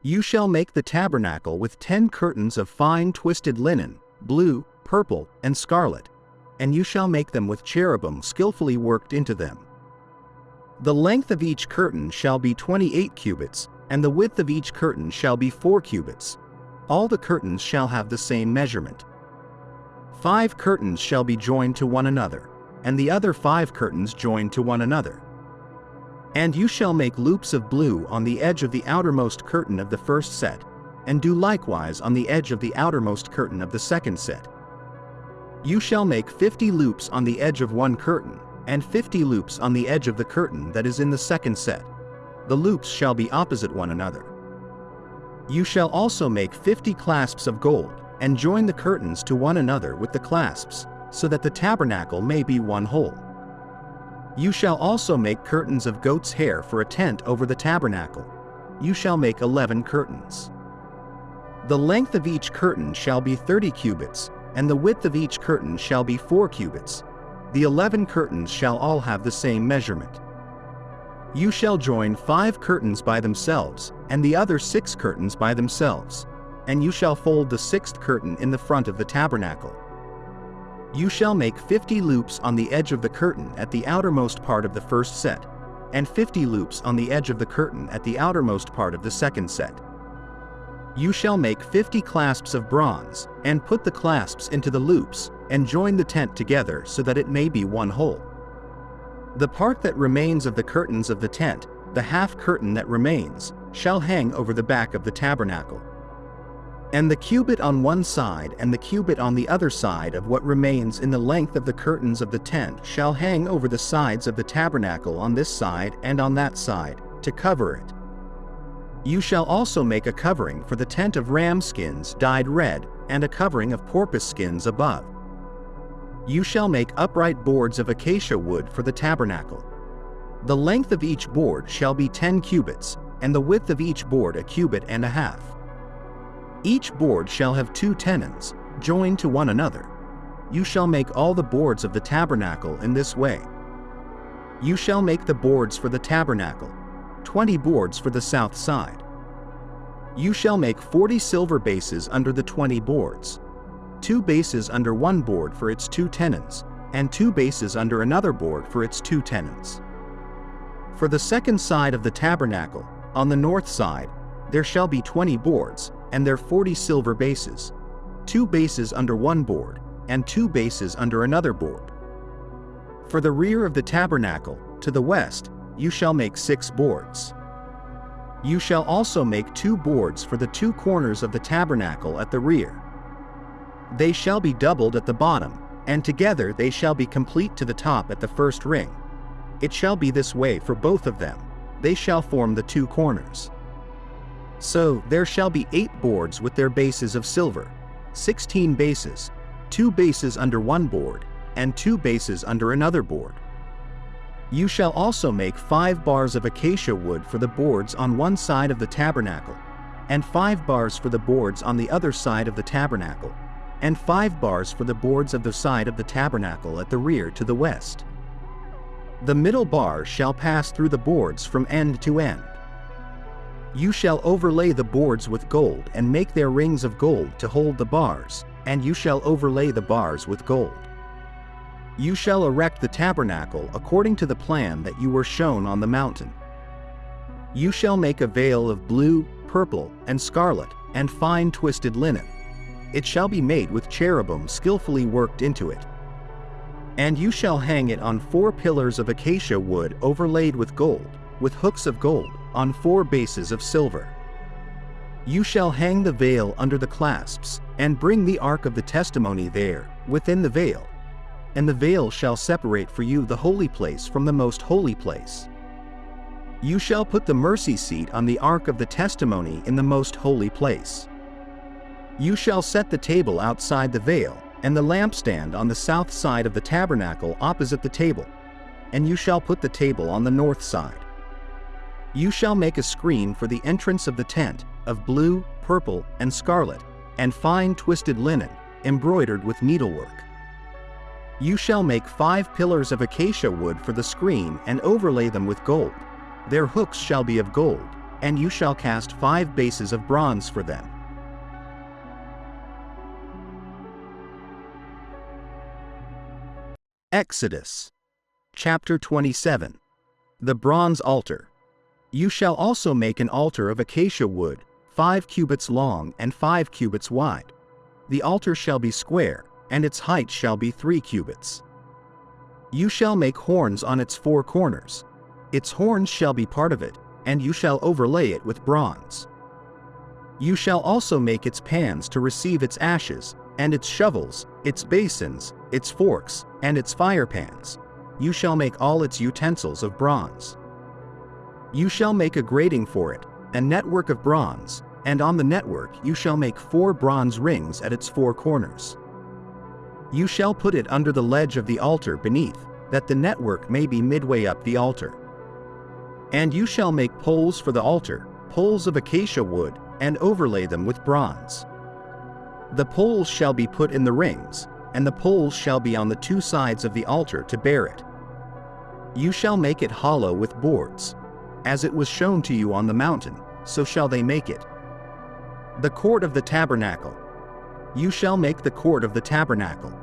You shall make the tabernacle with 10 curtains of fine twisted linen, blue, purple, and scarlet, and you shall make them with cherubim skillfully worked into them. The length of each curtain shall be 28 cubits, and the width of each curtain shall be 4 cubits. All the curtains shall have the same measurement. 5 curtains shall be joined to one another, and the other 5 curtains joined to one another. And you shall make loops of blue on the edge of the outermost curtain of the first set, and do likewise on the edge of the outermost curtain of the second set. You shall make 50 loops on the edge of one curtain, and 50 loops on the edge of the curtain that is in the second set. The loops shall be opposite one another. You shall also make 50 clasps of gold, and join the curtains to one another with the clasps, so that the tabernacle may be one whole. You shall also make curtains of goat's hair for a tent over the tabernacle. You shall make 11 curtains. The length of each curtain shall be 30 cubits, and the width of each curtain shall be 4 cubits. The 11 curtains shall all have the same measurement. You shall join 5 curtains by themselves, and the other 6 curtains by themselves, and you shall fold the 6th curtain in the front of the tabernacle. You shall make 50 loops on the edge of the curtain at the outermost part of the first set, and 50 loops on the edge of the curtain at the outermost part of the second set. You shall make 50 clasps of bronze, and put the clasps into the loops, and join the tent together so that it may be one whole. The part that remains of the curtains of the tent, the half curtain that remains, shall hang over the back of the tabernacle. And the cubit on one side and the cubit on the other side of what remains in the length of the curtains of the tent shall hang over the sides of the tabernacle on this side and on that side, to cover it. You shall also make a covering for the tent of ram skins dyed red, and a covering of porpoise skins above. You shall make upright boards of acacia wood for the tabernacle. The length of each board shall be 10 cubits, and the width of each board a cubit and a half. Each board shall have 2 tenons, joined to one another. You shall make all the boards of the tabernacle in this way. You shall make the boards for the tabernacle, 20 boards for the south side. You shall make 40 silver bases under the 20 boards, 2 bases under one board for its 2 tenons, and 2 bases under another board for its 2 tenons. For the second side of the tabernacle, on the north side, there shall be 20 boards, and their 40 silver bases, 2 bases under one board, and 2 bases under another board. For the rear of the tabernacle, to the west, you shall make 6 boards. You shall also make 2 boards for the 2 corners of the tabernacle at the rear. They shall be doubled at the bottom, and together they shall be complete to the top at the first ring. It shall be this way for both of them, they shall form the 2 corners. So there shall be 8 boards with their bases of silver, 16 bases, 2 bases under one board, and 2 bases under another board. You shall also make 5 bars of acacia wood for the boards on one side of the tabernacle, and 5 bars for the boards on the other side of the tabernacle, and 5 bars for the boards of the side of the tabernacle at the rear to the west. The middle bar shall pass through the boards from end to end. You shall overlay the boards with gold and make their rings of gold to hold the bars, and you shall overlay the bars with gold. You shall erect the tabernacle according to the plan that you were shown on the mountain. You shall make a veil of blue, purple, and scarlet, and fine twisted linen. It shall be made with cherubim skillfully worked into it. And you shall hang it on 4 pillars of acacia wood overlaid with gold, with hooks of gold, on 4 bases of silver. You shall hang the veil under the clasps, and bring the ark of the testimony there, within the veil. And the veil shall separate for you the holy place from the most holy place. You shall put the mercy seat on the ark of the testimony in the most holy place. You shall set the table outside the veil, and the lampstand on the south side of the tabernacle opposite the table, and you shall put the table on the north side. You shall make a screen for the entrance of the tent, of blue, purple, and scarlet, and fine twisted linen, embroidered with needlework. You shall make 5 pillars of acacia wood for the screen and overlay them with gold. Their hooks shall be of gold, and you shall cast 5 bases of bronze for them. Exodus chapter 27. The bronze altar. You shall also make an altar of acacia wood, 5 cubits long and 5 cubits wide. The altar shall be square, and its height shall be 3 cubits. You shall make horns on its 4 corners. Its horns shall be part of it, and you shall overlay it with bronze. You shall also make its pans to receive its ashes, and its shovels, its basins, its forks, and its firepans. You shall make all its utensils of bronze. You shall make a grating for it, a network of bronze, and on the network you shall make 4 bronze rings at its 4 corners. You shall put it under the ledge of the altar beneath, that the network may be midway up the altar. And you shall make poles for the altar, poles of acacia wood, and overlay them with bronze. The poles shall be put in the rings, and the poles shall be on the 2 sides of the altar to bear it. You shall make it hollow with boards. As it was shown to you on the mountain, so shall they make it. The court of the tabernacle. You shall make the court of the tabernacle.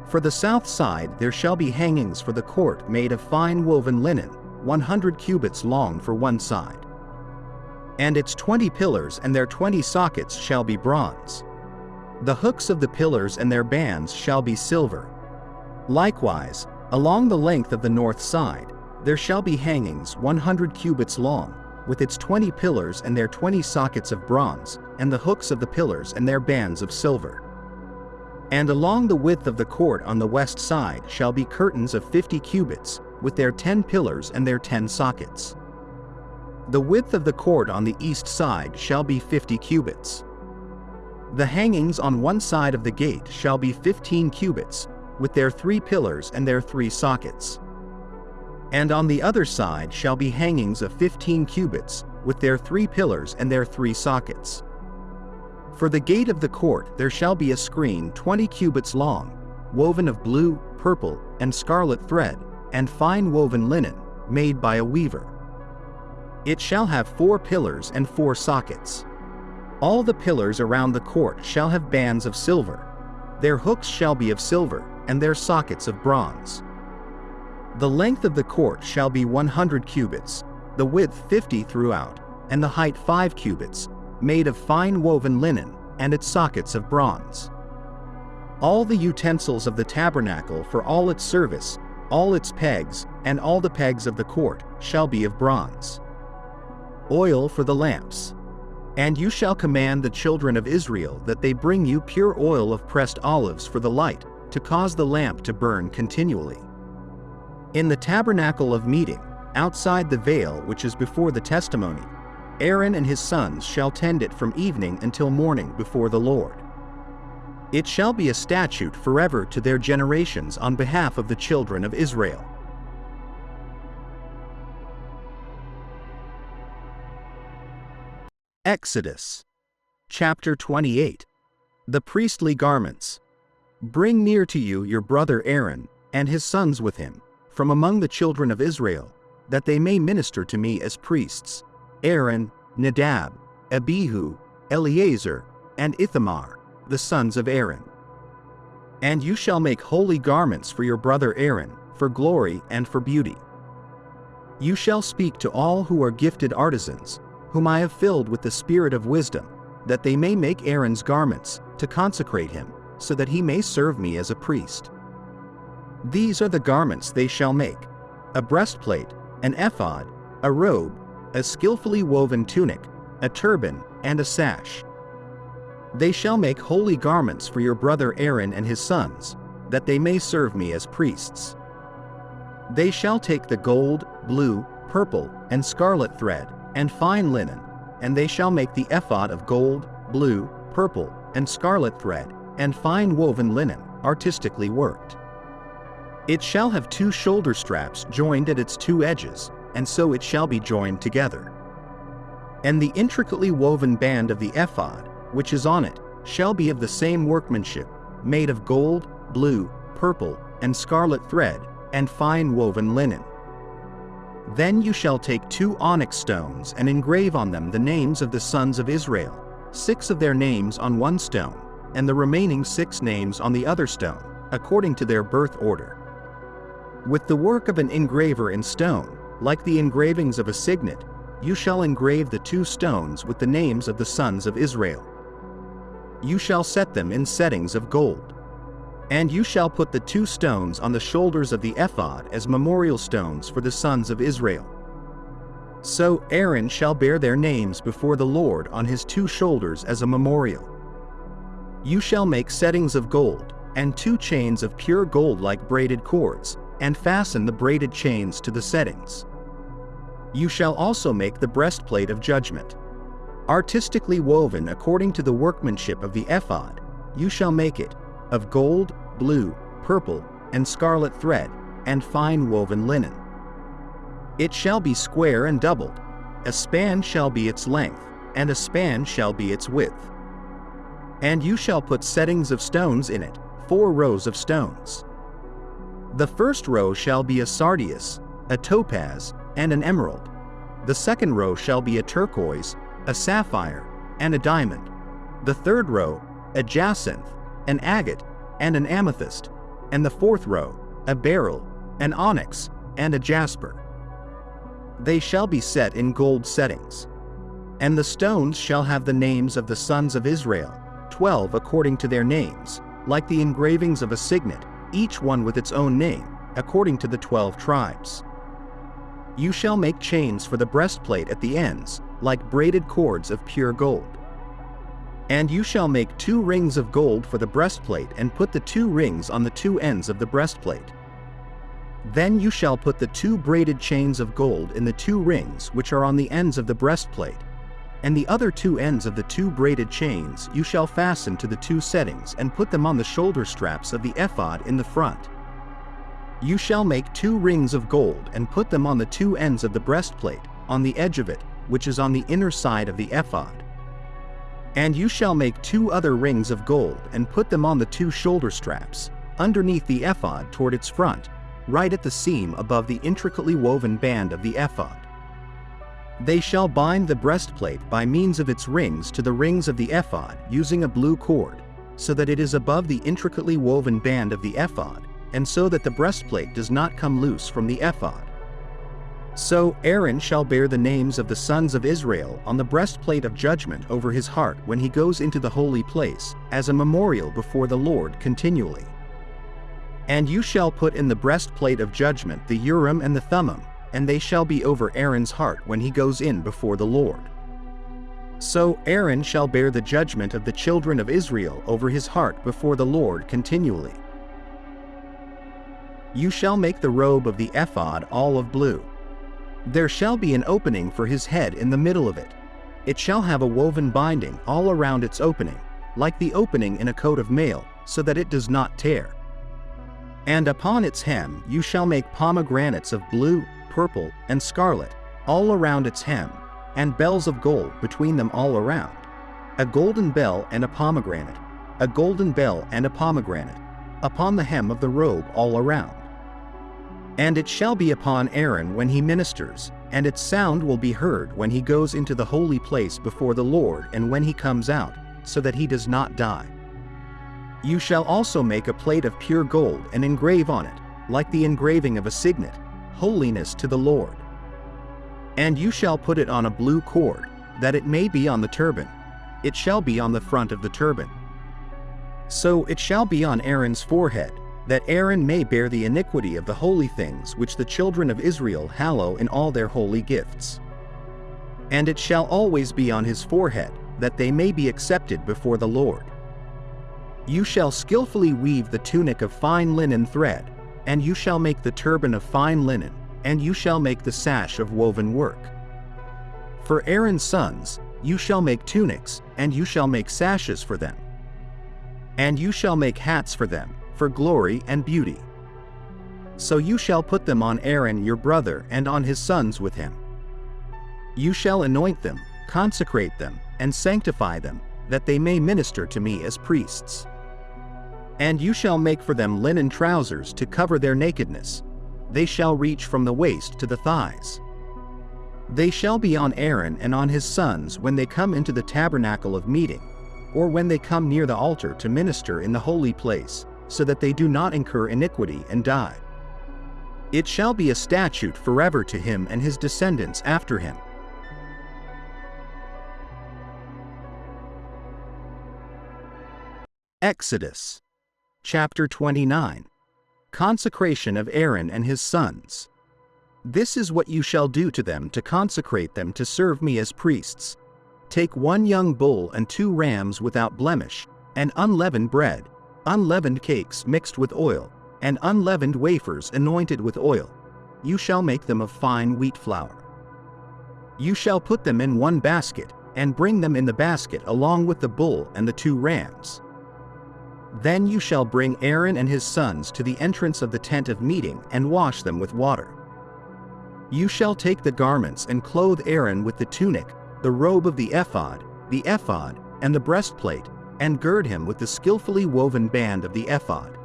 For the south side there shall be hangings for the court made of fine woven linen, 100 cubits long for one side. And its 20 pillars and their 20 sockets shall be bronze. The hooks of the pillars and their bands shall be silver. Likewise, along the length of the north side, there shall be hangings 100 cubits long, with its 20 pillars and their 20 sockets of bronze, and the hooks of the pillars and their bands of silver. And along the width of the court on the west side shall be curtains of 50 cubits, with their 10 pillars and their 10 sockets. The width of the court on the east side shall be 50 cubits. The hangings on one side of the gate shall be 15 cubits, with their 3 pillars and their 3 sockets. And on the other side shall be hangings of 15 cubits, with their 3 pillars and their 3 sockets. For the gate of the court there shall be a screen 20 cubits long, woven of blue, purple, and scarlet thread, and fine woven linen, made by a weaver. It shall have 4 pillars and 4 sockets. All the pillars around the court shall have bands of silver. Their hooks shall be of silver, and their sockets of bronze. The length of the court shall be 100 cubits, the width 50 throughout, and the height 5 cubits, made of fine woven linen, and its sockets of bronze. All the utensils of the tabernacle for all its service, all its pegs, and all the pegs of the court, shall be of bronze. Oil for the lamps. And you shall command the children of Israel that they bring you pure oil of pressed olives for the light, to cause the lamp to burn continually. In the tabernacle of meeting, outside the veil which is before the testimony, Aaron and his sons shall tend it from evening until morning before the Lord. It shall be a statute forever to their generations on behalf of the children of Israel. Exodus chapter 28. The priestly garments. Bring near to you your brother Aaron, and his sons with him, from among the children of Israel, that they may minister to me as priests: Aaron, Nadab, Abihu, Eleazar, and Ithamar, the sons of Aaron. And you shall make holy garments for your brother Aaron, for glory and for beauty. You shall speak to all who are gifted artisans, whom I have filled with the spirit of wisdom, that they may make Aaron's garments, to consecrate him, so that he may serve me as a priest. These are the garments they shall make: a breastplate, an ephod, a robe, a skillfully woven tunic, a turban, and a sash. They shall make holy garments for your brother Aaron and his sons, that they may serve me as priests. They shall take the gold, blue, purple, and scarlet thread, and fine linen, and they shall make the ephod of gold, blue, purple, and scarlet thread, and fine woven linen, artistically worked. It shall have 2 shoulder straps joined at its 2 edges, and so it shall be joined together. And the intricately woven band of the ephod, which is on it, shall be of the same workmanship, made of gold, blue, purple, and scarlet thread, and fine woven linen. Then you shall take 2 onyx stones and engrave on them the names of the sons of Israel, 6 of their names on one stone, and the remaining 6 names on the other stone, according to their birth order. With the work of an engraver in stone, like the engravings of a signet, you shall engrave the 2 stones with the names of the sons of Israel. You shall set them in settings of gold. And you shall put the 2 stones on the shoulders of the ephod as memorial stones for the sons of Israel. So Aaron shall bear their names before the Lord on his 2 shoulders as a memorial. You shall make settings of gold, and 2 chains of pure gold like braided cords, and fasten the braided chains to the settings. You shall also make the breastplate of judgment. Artistically woven according to the workmanship of the ephod, you shall make it, of gold, blue, purple, and scarlet thread, and fine woven linen. It shall be square and doubled. A span shall be its length, and a span shall be its width. And you shall put settings of stones in it, 4 rows of stones. The first row shall be a sardius, a topaz, and an emerald. The second row shall be a turquoise, a sapphire, and a diamond. The third row, a jacinth, an agate, and an amethyst. And the fourth row, a beryl, an onyx, and a jasper. They shall be set in gold settings. And the stones shall have the names of the sons of Israel, 12 according to their names, like the engravings of a signet, each one with its own name, according to the 12 tribes. You shall make chains for the breastplate at the ends, like braided cords of pure gold. And you shall make 2 rings of gold for the breastplate and put the 2 rings on the 2 ends of the breastplate. Then you shall put the 2 braided chains of gold in the 2 rings which are on the ends of the breastplate, and the other 2 ends of the 2 braided chains you shall fasten to the 2 settings and put them on the shoulder straps of the ephod in the front. You shall make 2 rings of gold and put them on the 2 ends of the breastplate, on the edge of it, which is on the inner side of the ephod. And you shall make 2 other rings of gold and put them on the 2 shoulder straps, underneath the ephod toward its front, right at the seam above the intricately woven band of the ephod. They shall bind the breastplate by means of its rings to the rings of the ephod using a blue cord, so that it is above the intricately woven band of the ephod, and so that the breastplate does not come loose from the ephod. So Aaron shall bear the names of the sons of Israel on the breastplate of judgment over his heart when he goes into the holy place, as a memorial before the Lord continually. And you shall put in the breastplate of judgment the Urim and the Thummim, and they shall be over Aaron's heart when he goes in before the Lord. So Aaron shall bear the judgment of the children of Israel over his heart before the Lord continually. You shall make the robe of the ephod all of blue. There shall be an opening for his head in the middle of it. It shall have a woven binding all around its opening, like the opening in a coat of mail, so that it does not tear. And upon its hem you shall make pomegranates of blue, purple, and scarlet, all around its hem, and bells of gold between them all around. A golden bell and a pomegranate, a golden bell and a pomegranate, upon the hem of the robe all around. And it shall be upon Aaron when he ministers, and its sound will be heard when he goes into the holy place before the Lord and when he comes out, so that he does not die. You shall also make a plate of pure gold and engrave on it, like the engraving of a signet, holiness to the Lord. And you shall put it on a blue cord, that it may be on the turban. It shall be on the front of the turban. So it shall be on Aaron's forehead, that Aaron may bear the iniquity of the holy things which the children of Israel hallow in all their holy gifts. And it shall always be on his forehead, that they may be accepted before the Lord. You shall skillfully weave the tunic of fine linen thread, and you shall make the turban of fine linen, and you shall make the sash of woven work. For Aaron's sons, you shall make tunics, and you shall make sashes for them. And you shall make hats for them, for glory and beauty. So you shall put them on Aaron your brother and on his sons with him. You shall anoint them, consecrate them, and sanctify them, that they may minister to me as priests. And you shall make for them linen trousers to cover their nakedness. They shall reach from the waist to the thighs. They shall be on Aaron and on his sons when they come into the tabernacle of meeting, or when they come near the altar to minister in the holy place, so that they do not incur iniquity and die. It shall be a statute forever to him and his descendants after him. Exodus chapter 29. Consecration of Aaron and his sons. This is what you shall do to them to consecrate them to serve me as priests. Take 1 young bull and 2 rams without blemish, and unleavened bread, unleavened cakes mixed with oil, and unleavened wafers anointed with oil. You shall make them of fine wheat flour. You shall put them in 1 basket, and bring them in the basket along with the bull and the 2 rams. Then you shall bring Aaron and his sons to the entrance of the tent of meeting and wash them with water. You shall take the garments and clothe Aaron with the tunic, the robe of the ephod, and the breastplate, and gird him with the skillfully woven band of the ephod.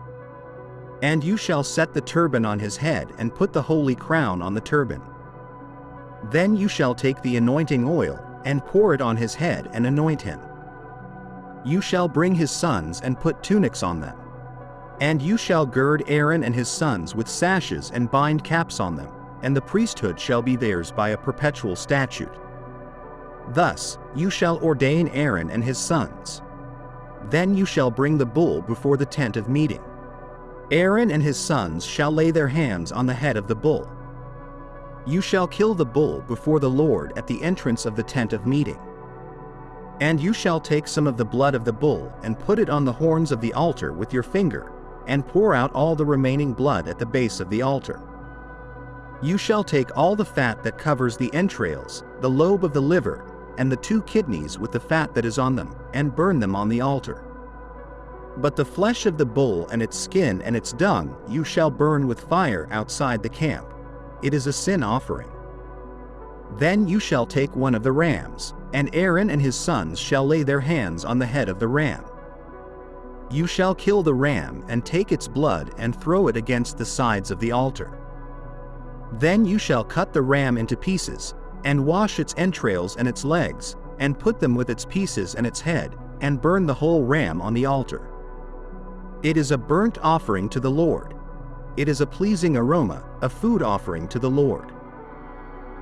And you shall set the turban on his head and put the holy crown on the turban. Then you shall take the anointing oil and pour it on his head and anoint him. You shall bring his sons and put tunics on them. And you shall gird Aaron and his sons with sashes and bind caps on them, and the priesthood shall be theirs by a perpetual statute. Thus you shall ordain Aaron and his sons. Then you shall bring the bull before the tent of meeting. Aaron and his sons shall lay their hands on the head of the bull. You shall kill the bull before the Lord at the entrance of the tent of meeting. And you shall take some of the blood of the bull and put it on the horns of the altar with your finger, and pour out all the remaining blood at the base of the altar. You shall take all the fat that covers the entrails, the lobe of the liver, and the 2 kidneys with the fat that is on them, and burn them on the altar. But the flesh of the bull and its skin and its dung you shall burn with fire outside the camp. It is a sin offering. Then you shall take 1 of the rams, and Aaron and his sons shall lay their hands on the head of the ram. You shall kill the ram and take its blood and throw it against the sides of the altar. Then you shall cut the ram into pieces, and wash its entrails and its legs, and put them with its pieces and its head, and burn the whole ram on the altar. It is a burnt offering to the Lord. It is a pleasing aroma, a food offering to the Lord.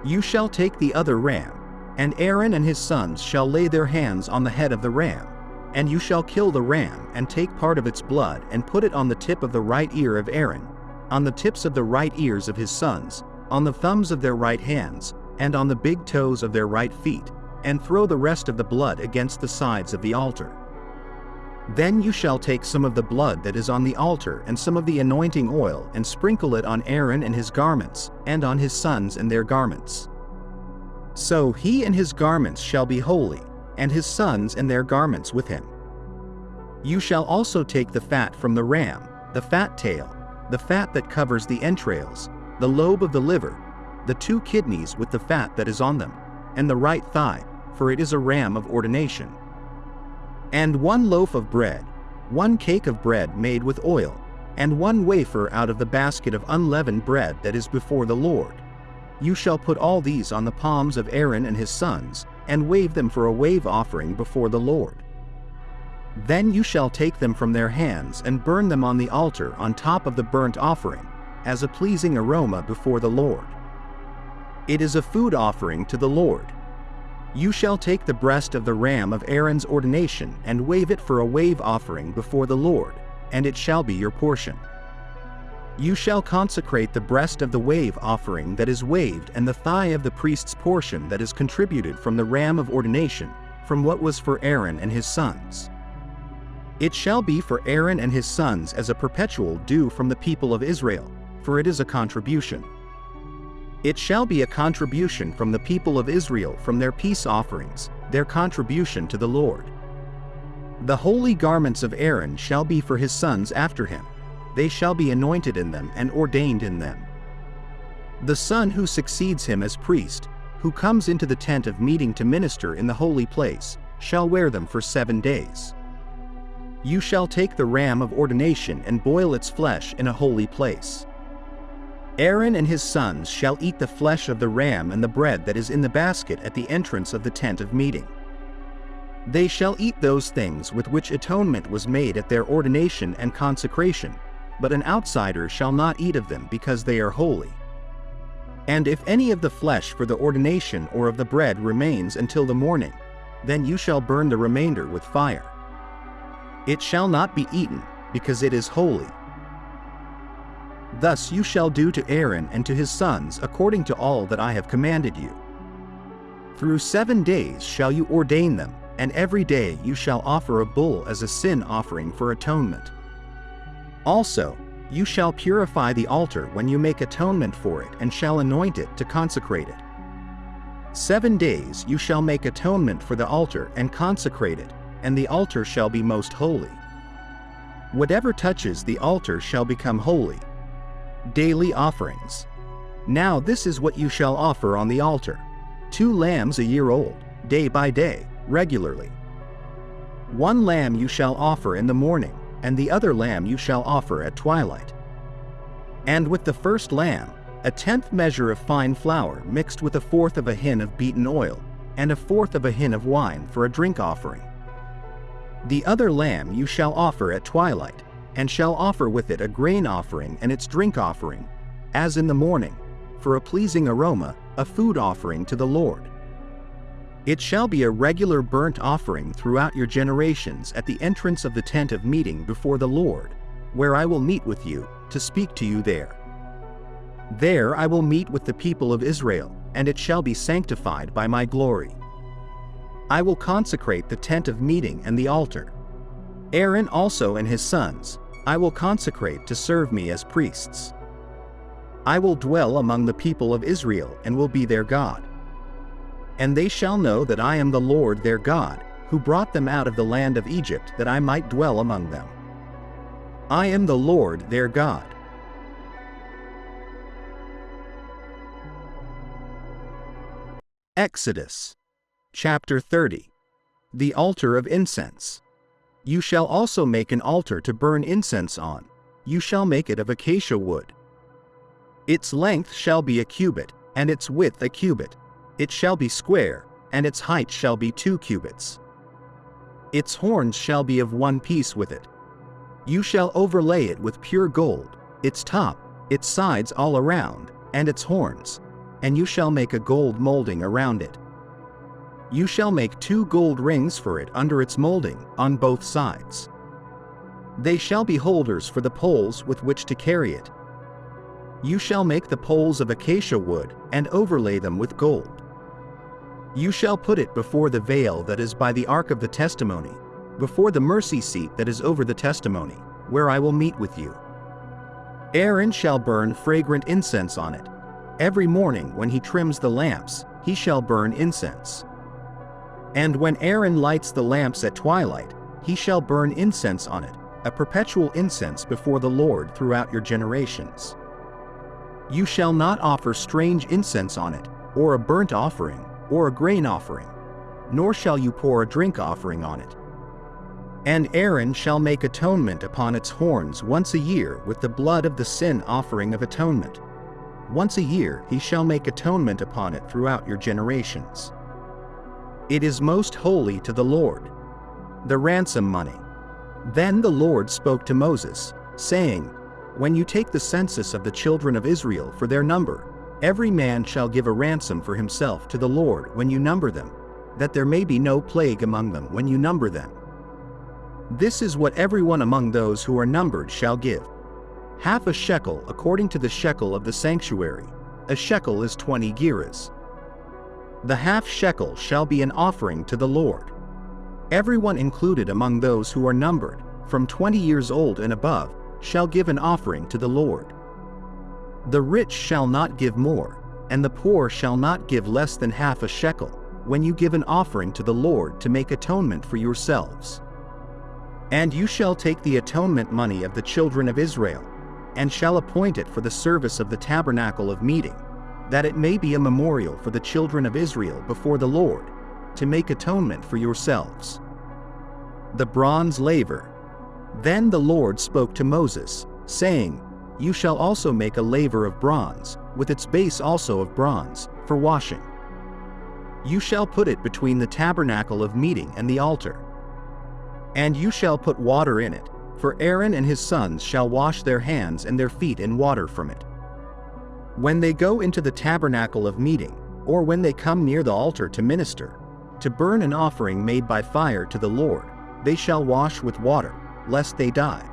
You shall take the other ram, and Aaron and his sons shall lay their hands on the head of the ram, and you shall kill the ram and take part of its blood and put it on the tip of the right ear of Aaron, on the tips of the right ears of his sons, on the thumbs of their right hands, and on the big toes of their right feet, and throw the rest of the blood against the sides of the altar. Then you shall take some of the blood that is on the altar and some of the anointing oil and sprinkle it on Aaron and his garments, and on his sons and their garments. So he and his garments shall be holy, and his sons and their garments with him. You shall also take the fat from the ram, the fat tail, the fat that covers the entrails, the lobe of the liver, the 2 kidneys with the fat that is on them, and the right thigh, for it is a ram of ordination. And 1 loaf of bread, 1 cake of bread made with oil, and 1 wafer out of the basket of unleavened bread that is before the Lord. You shall put all these on the palms of Aaron and his sons, and wave them for a wave offering before the Lord. Then you shall take them from their hands and burn them on the altar on top of the burnt offering, as a pleasing aroma before the Lord. It is a food offering to the Lord. You shall take the breast of the ram of Aaron's ordination and wave it for a wave offering before the Lord, and it shall be your portion. You shall consecrate the breast of the wave offering that is waved and the thigh of the priest's portion that is contributed from the ram of ordination, from what was for Aaron and his sons. It shall be for Aaron and his sons as a perpetual due from the people of Israel, for it is a contribution. It shall be a contribution from the people of Israel from their peace offerings, their contribution to the Lord. The holy garments of Aaron shall be for his sons after him. They shall be anointed in them and ordained in them. The son who succeeds him as priest, who comes into the tent of meeting to minister in the holy place, shall wear them for 7 days. You shall take the ram of ordination and boil its flesh in a holy place. Aaron and his sons shall eat the flesh of the ram and the bread that is in the basket at the entrance of the tent of meeting. They shall eat those things with which atonement was made at their ordination and consecration, but an outsider shall not eat of them because they are holy. And if any of the flesh for the ordination or of the bread remains until the morning, then you shall burn the remainder with fire. It shall not be eaten, because it is holy. Thus you shall do to Aaron and to his sons according to all that I have commanded you. Through 7 days shall you ordain them, and every day you shall offer a bull as a sin offering for atonement. Also, you shall purify the altar when you make atonement for it and shall anoint it to consecrate it. 7 days you shall make atonement for the altar and consecrate it, and the altar shall be most holy. Whatever touches the altar shall become holy. Daily offerings. Now this is what you shall offer on the altar: 2 lambs a year old, day by day, regularly. 1 lamb you shall offer in the morning, and the other lamb you shall offer at twilight. And with the first lamb, 1/10 measure of fine flour mixed with 1/4 of a hin of beaten oil, and 1/4 of a hin of wine for a drink offering. The other lamb you shall offer at twilight, and shall offer with it a grain offering and its drink offering, as in the morning, for a pleasing aroma, a food offering to the Lord. It shall be a regular burnt offering throughout your generations at the entrance of the tent of meeting before the Lord, where I will meet with you, to speak to you there. There I will meet with the people of Israel, and it shall be sanctified by my glory. I will consecrate the tent of meeting and the altar. Aaron also and his sons, I will consecrate to serve me as priests. I will dwell among the people of Israel and will be their God. And they shall know that I am the Lord their God, who brought them out of the land of Egypt that I might dwell among them. I am the Lord their God. Exodus chapter 30. The altar of incense. You shall also make an altar to burn incense on. You shall make it of acacia wood. Its length shall be a cubit, and its width a cubit. It shall be square, and its height shall be 2 cubits. Its horns shall be of one piece with it. You shall overlay it with pure gold, its top, its sides all around, and its horns, and you shall make a gold molding around it. You shall make 2 gold rings for it under its molding, on both sides. They shall be holders for the poles with which to carry it. You shall make the poles of acacia wood, and overlay them with gold. You shall put it before the veil that is by the ark of the testimony, before the mercy seat that is over the testimony, where I will meet with you. Aaron shall burn fragrant incense on it. Every morning when he trims the lamps, he shall burn incense. And when Aaron lights the lamps at twilight, he shall burn incense on it, a perpetual incense before the Lord throughout your generations. You shall not offer strange incense on it, or a burnt offering, or a grain offering, nor shall you pour a drink offering on it. And Aaron shall make atonement upon its horns once a year with the blood of the sin offering of atonement. Once a year he shall make atonement upon it throughout your generations. It is most holy to the Lord. The ransom money. Then the Lord spoke to Moses, saying, When you take the census of the children of Israel for their number, every man shall give a ransom for himself to the Lord when you number them, that there may be no plague among them when you number them. This is what everyone among those who are numbered shall give. Half a shekel according to the shekel of the sanctuary. A shekel is 20 gerahs. The half shekel shall be an offering to the Lord. Everyone included among those who are numbered, from 20 years old and above, shall give an offering to the Lord. The rich shall not give more, and the poor shall not give less than half a shekel, when you give an offering to the Lord to make atonement for yourselves. And you shall take the atonement money of the children of Israel, and shall appoint it for the service of the tabernacle of meeting, that it may be a memorial for the children of Israel before the Lord, to make atonement for yourselves. The bronze laver. Then the Lord spoke to Moses, saying, You shall also make a laver of bronze, with its base also of bronze, for washing. You shall put it between the tabernacle of meeting and the altar. And you shall put water in it, for Aaron and his sons shall wash their hands and their feet in water from it. When they go into the tabernacle of meeting, or when they come near the altar to minister, to burn an offering made by fire to the Lord, they shall wash with water, lest they die.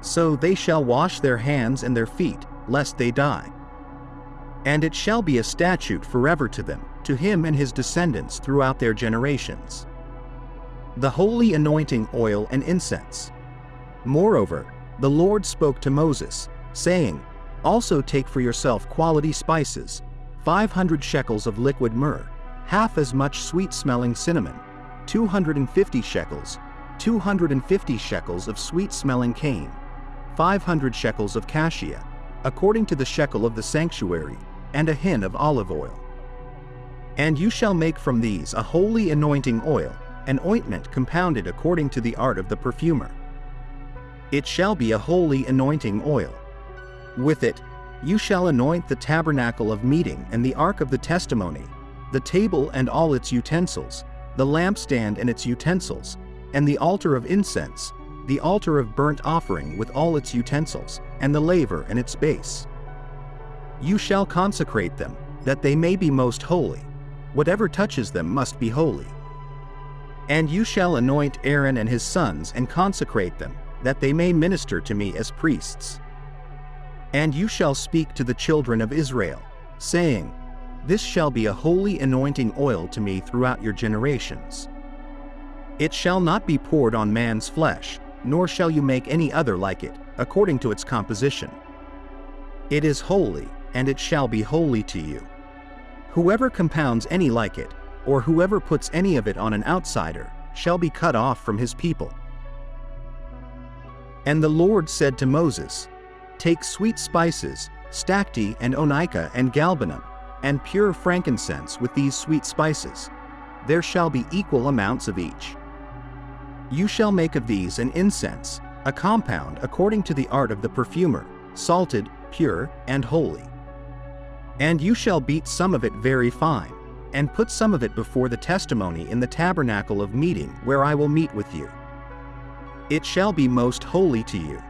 So they shall wash their hands and their feet, lest they die. And it shall be a statute forever to them, to him and his descendants throughout their generations. The holy anointing oil and incense. Moreover, the Lord spoke to Moses, saying, Also take for yourself quality spices, 500 shekels of liquid myrrh, half as much sweet-smelling cinnamon, 250 shekels, 250 shekels of sweet-smelling cane, 500 shekels of cassia, according to the shekel of the sanctuary, and a hin of olive oil. And you shall make from these a holy anointing oil, an ointment compounded according to the art of the perfumer. It shall be a holy anointing oil. With it, you shall anoint the tabernacle of meeting and the ark of the testimony, the table and all its utensils, the lampstand and its utensils, and the altar of incense, the altar of burnt offering with all its utensils, and the laver and its base. You shall consecrate them, that they may be most holy. Whatever touches them must be holy. And you shall anoint Aaron and his sons and consecrate them, that they may minister to me as priests. And you shall speak to the children of Israel, saying, This shall be a holy anointing oil to me throughout your generations. It shall not be poured on man's flesh, nor shall you make any other like it, according to its composition. It is holy, and it shall be holy to you. Whoever compounds any like it, or whoever puts any of it on an outsider, shall be cut off from his people. And the Lord said to Moses, Take sweet spices, stacte and onycha and galbanum, and pure frankincense with these sweet spices. There shall be equal amounts of each. You shall make of these an incense, a compound according to the art of the perfumer, salted, pure, and holy. And you shall beat some of it very fine, and put some of it before the testimony in the tabernacle of meeting where I will meet with you. It shall be most holy to you.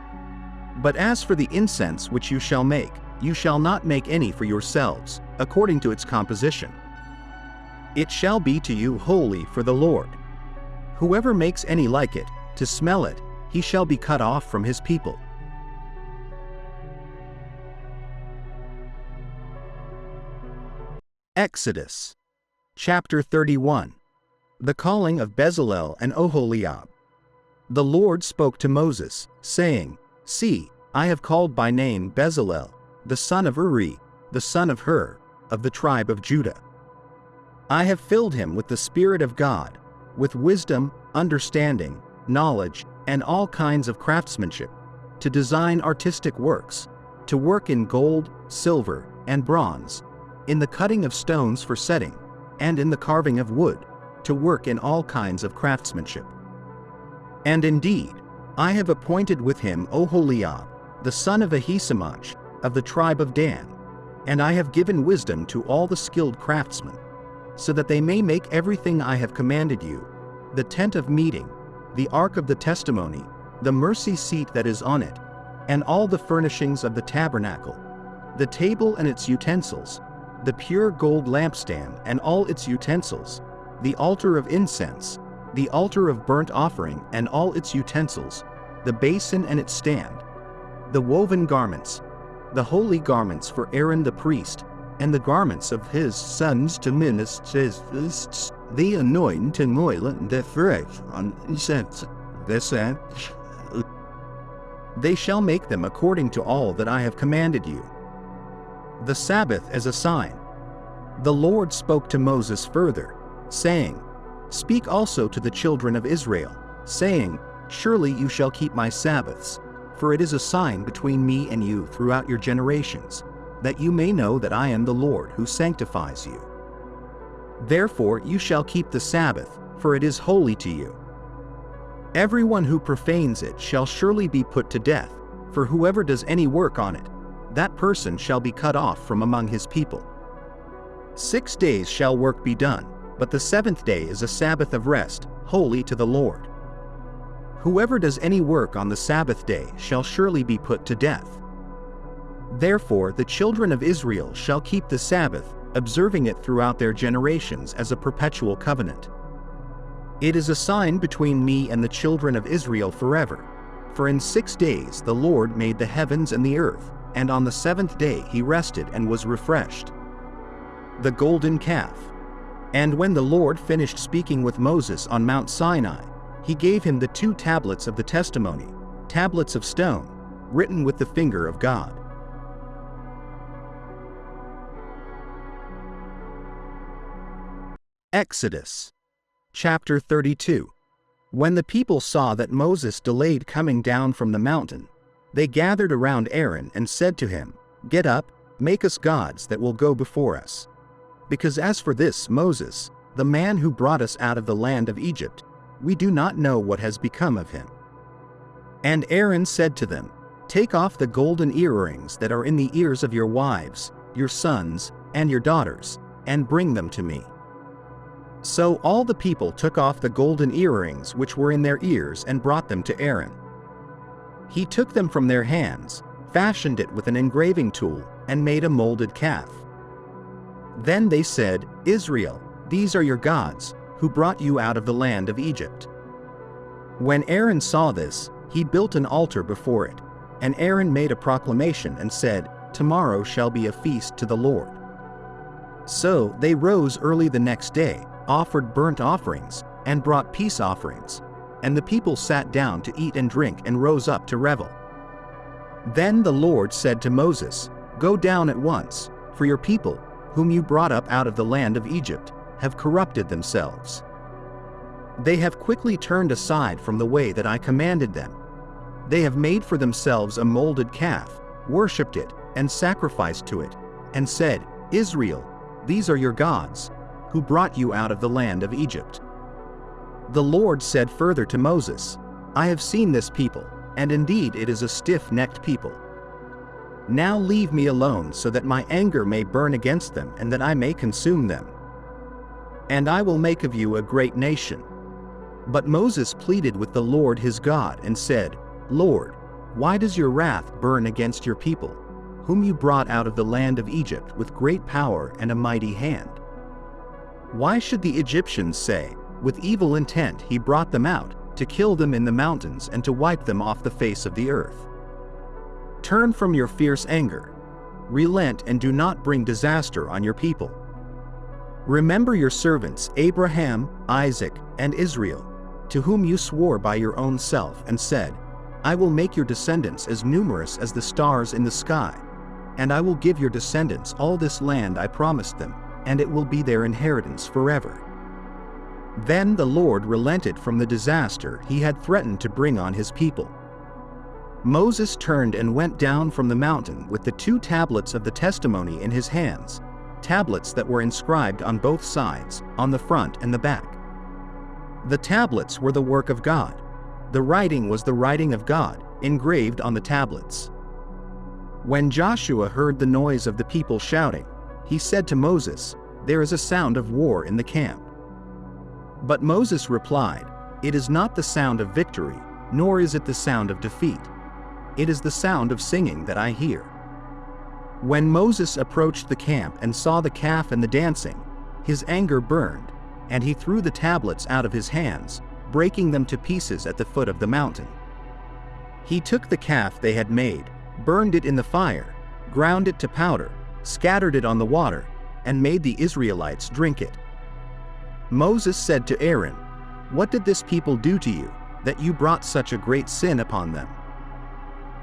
But as for the incense which you shall make, you shall not make any for yourselves, according to its composition. It shall be to you holy for the Lord. Whoever makes any like it, to smell it, he shall be cut off from his people. Exodus chapter 31. The calling of Bezalel and Oholiab. The Lord spoke to Moses, saying, See, I have called by name Bezalel, the son of Uri, the son of Hur, of the tribe of Judah. I have filled him with the Spirit of God, with wisdom, understanding, knowledge, and all kinds of craftsmanship, to design artistic works, to work in gold, silver, and bronze, in the cutting of stones for setting, and in the carving of wood, to work in all kinds of craftsmanship. And indeed, I have appointed with him Oholiab, the son of Ahisamach, of the tribe of Dan, and I have given wisdom to all the skilled craftsmen, so that they may make everything I have commanded you, the tent of meeting, the ark of the testimony, the mercy seat that is on it, and all the furnishings of the tabernacle, the table and its utensils, the pure gold lampstand and all its utensils, the altar of incense, the altar of burnt offering and all its utensils, the basin and its stand, the woven garments, the holy garments for Aaron the priest, and the garments of his sons to minister the anointing oil and the fresh incense. They shall make them according to all that I have commanded you. The Sabbath as a sign. The Lord spoke to Moses further, saying, Speak also to the children of Israel, saying, Surely you shall keep my Sabbaths, for it is a sign between me and you throughout your generations, that you may know that I am the Lord who sanctifies you. Therefore you shall keep the Sabbath, for it is holy to you. Everyone who profanes it shall surely be put to death, for whoever does any work on it, that person shall be cut off from among his people. 6 days shall work be done, but the 7th day is a Sabbath of rest, holy to the Lord. Whoever does any work on the Sabbath day shall surely be put to death. Therefore the children of Israel shall keep the Sabbath, observing it throughout their generations as a perpetual covenant. It is a sign between me and the children of Israel forever. For in 6 days the Lord made the heavens and the earth, and on the 7th day he rested and was refreshed. The golden calf. And when the Lord finished speaking with Moses on Mount Sinai, he gave him the 2 tablets of the testimony, tablets of stone, written with the finger of God. Exodus. Chapter 32. When the people saw that Moses delayed coming down from the mountain, they gathered around Aaron and said to him, "Get up, make us gods that will go before us. Because as for this Moses, the man who brought us out of the land of Egypt, we do not know what has become of him." And Aaron said to them, "Take off the golden earrings that are in the ears of your wives, your sons, and your daughters, and bring them to me." So all the people took off the golden earrings which were in their ears and brought them to Aaron. He took them from their hands, fashioned it with an engraving tool, and made a molded calf. Then they said, "Israel, these are your gods, who brought you out of the land of Egypt." When Aaron saw this, he built an altar before it, and Aaron made a proclamation and said, "Tomorrow shall be a feast to the Lord." So they rose early the next day, offered burnt offerings, and brought peace offerings, and the people sat down to eat and drink and rose up to revel. Then the Lord said to Moses, "Go down at once, for your people, whom you brought up out of the land of Egypt, have corrupted themselves. They have quickly turned aside from the way that I commanded them. They have made for themselves a molded calf, worshipped it, and sacrificed to it, and said, 'Israel, these are your gods, who brought you out of the land of Egypt.'" The Lord said further to Moses, "I have seen this people, and indeed it is a stiff-necked people. Now leave me alone so that my anger may burn against them and that I may consume them. And I will make of you a great nation." But Moses pleaded with the Lord his God and said, "Lord, why does your wrath burn against your people, whom you brought out of the land of Egypt with great power and a mighty hand? Why should the Egyptians say, 'With evil intent he brought them out, to kill them in the mountains and to wipe them off the face of the earth'? Turn from your fierce anger. Relent and do not bring disaster on your people. Remember your servants Abraham, Isaac, and Israel, to whom you swore by your own self and said, 'I will make your descendants as numerous as the stars in the sky, and I will give your descendants all this land I promised them, and it will be their inheritance forever.' Then the Lord relented from the disaster he had threatened to bring on his people. Moses turned and went down from the mountain with the 2 tablets of the testimony in his hands, tablets that were inscribed on both sides, on the front and the back. The tablets were the work of God. The writing was the writing of God, engraved on the tablets. When Joshua heard the noise of the people shouting, he said to Moses, "There is a sound of war in the camp." But Moses replied, "It is not the sound of victory, nor is it the sound of defeat. It is the sound of singing that I hear." When Moses approached the camp and saw the calf and the dancing, his anger burned, and he threw the tablets out of his hands, breaking them to pieces at the foot of the mountain. He took the calf they had made, burned it in the fire, ground it to powder, scattered it on the water, and made the Israelites drink it. Moses said to Aaron, "What did this people do to you, that you brought such a great sin upon them?"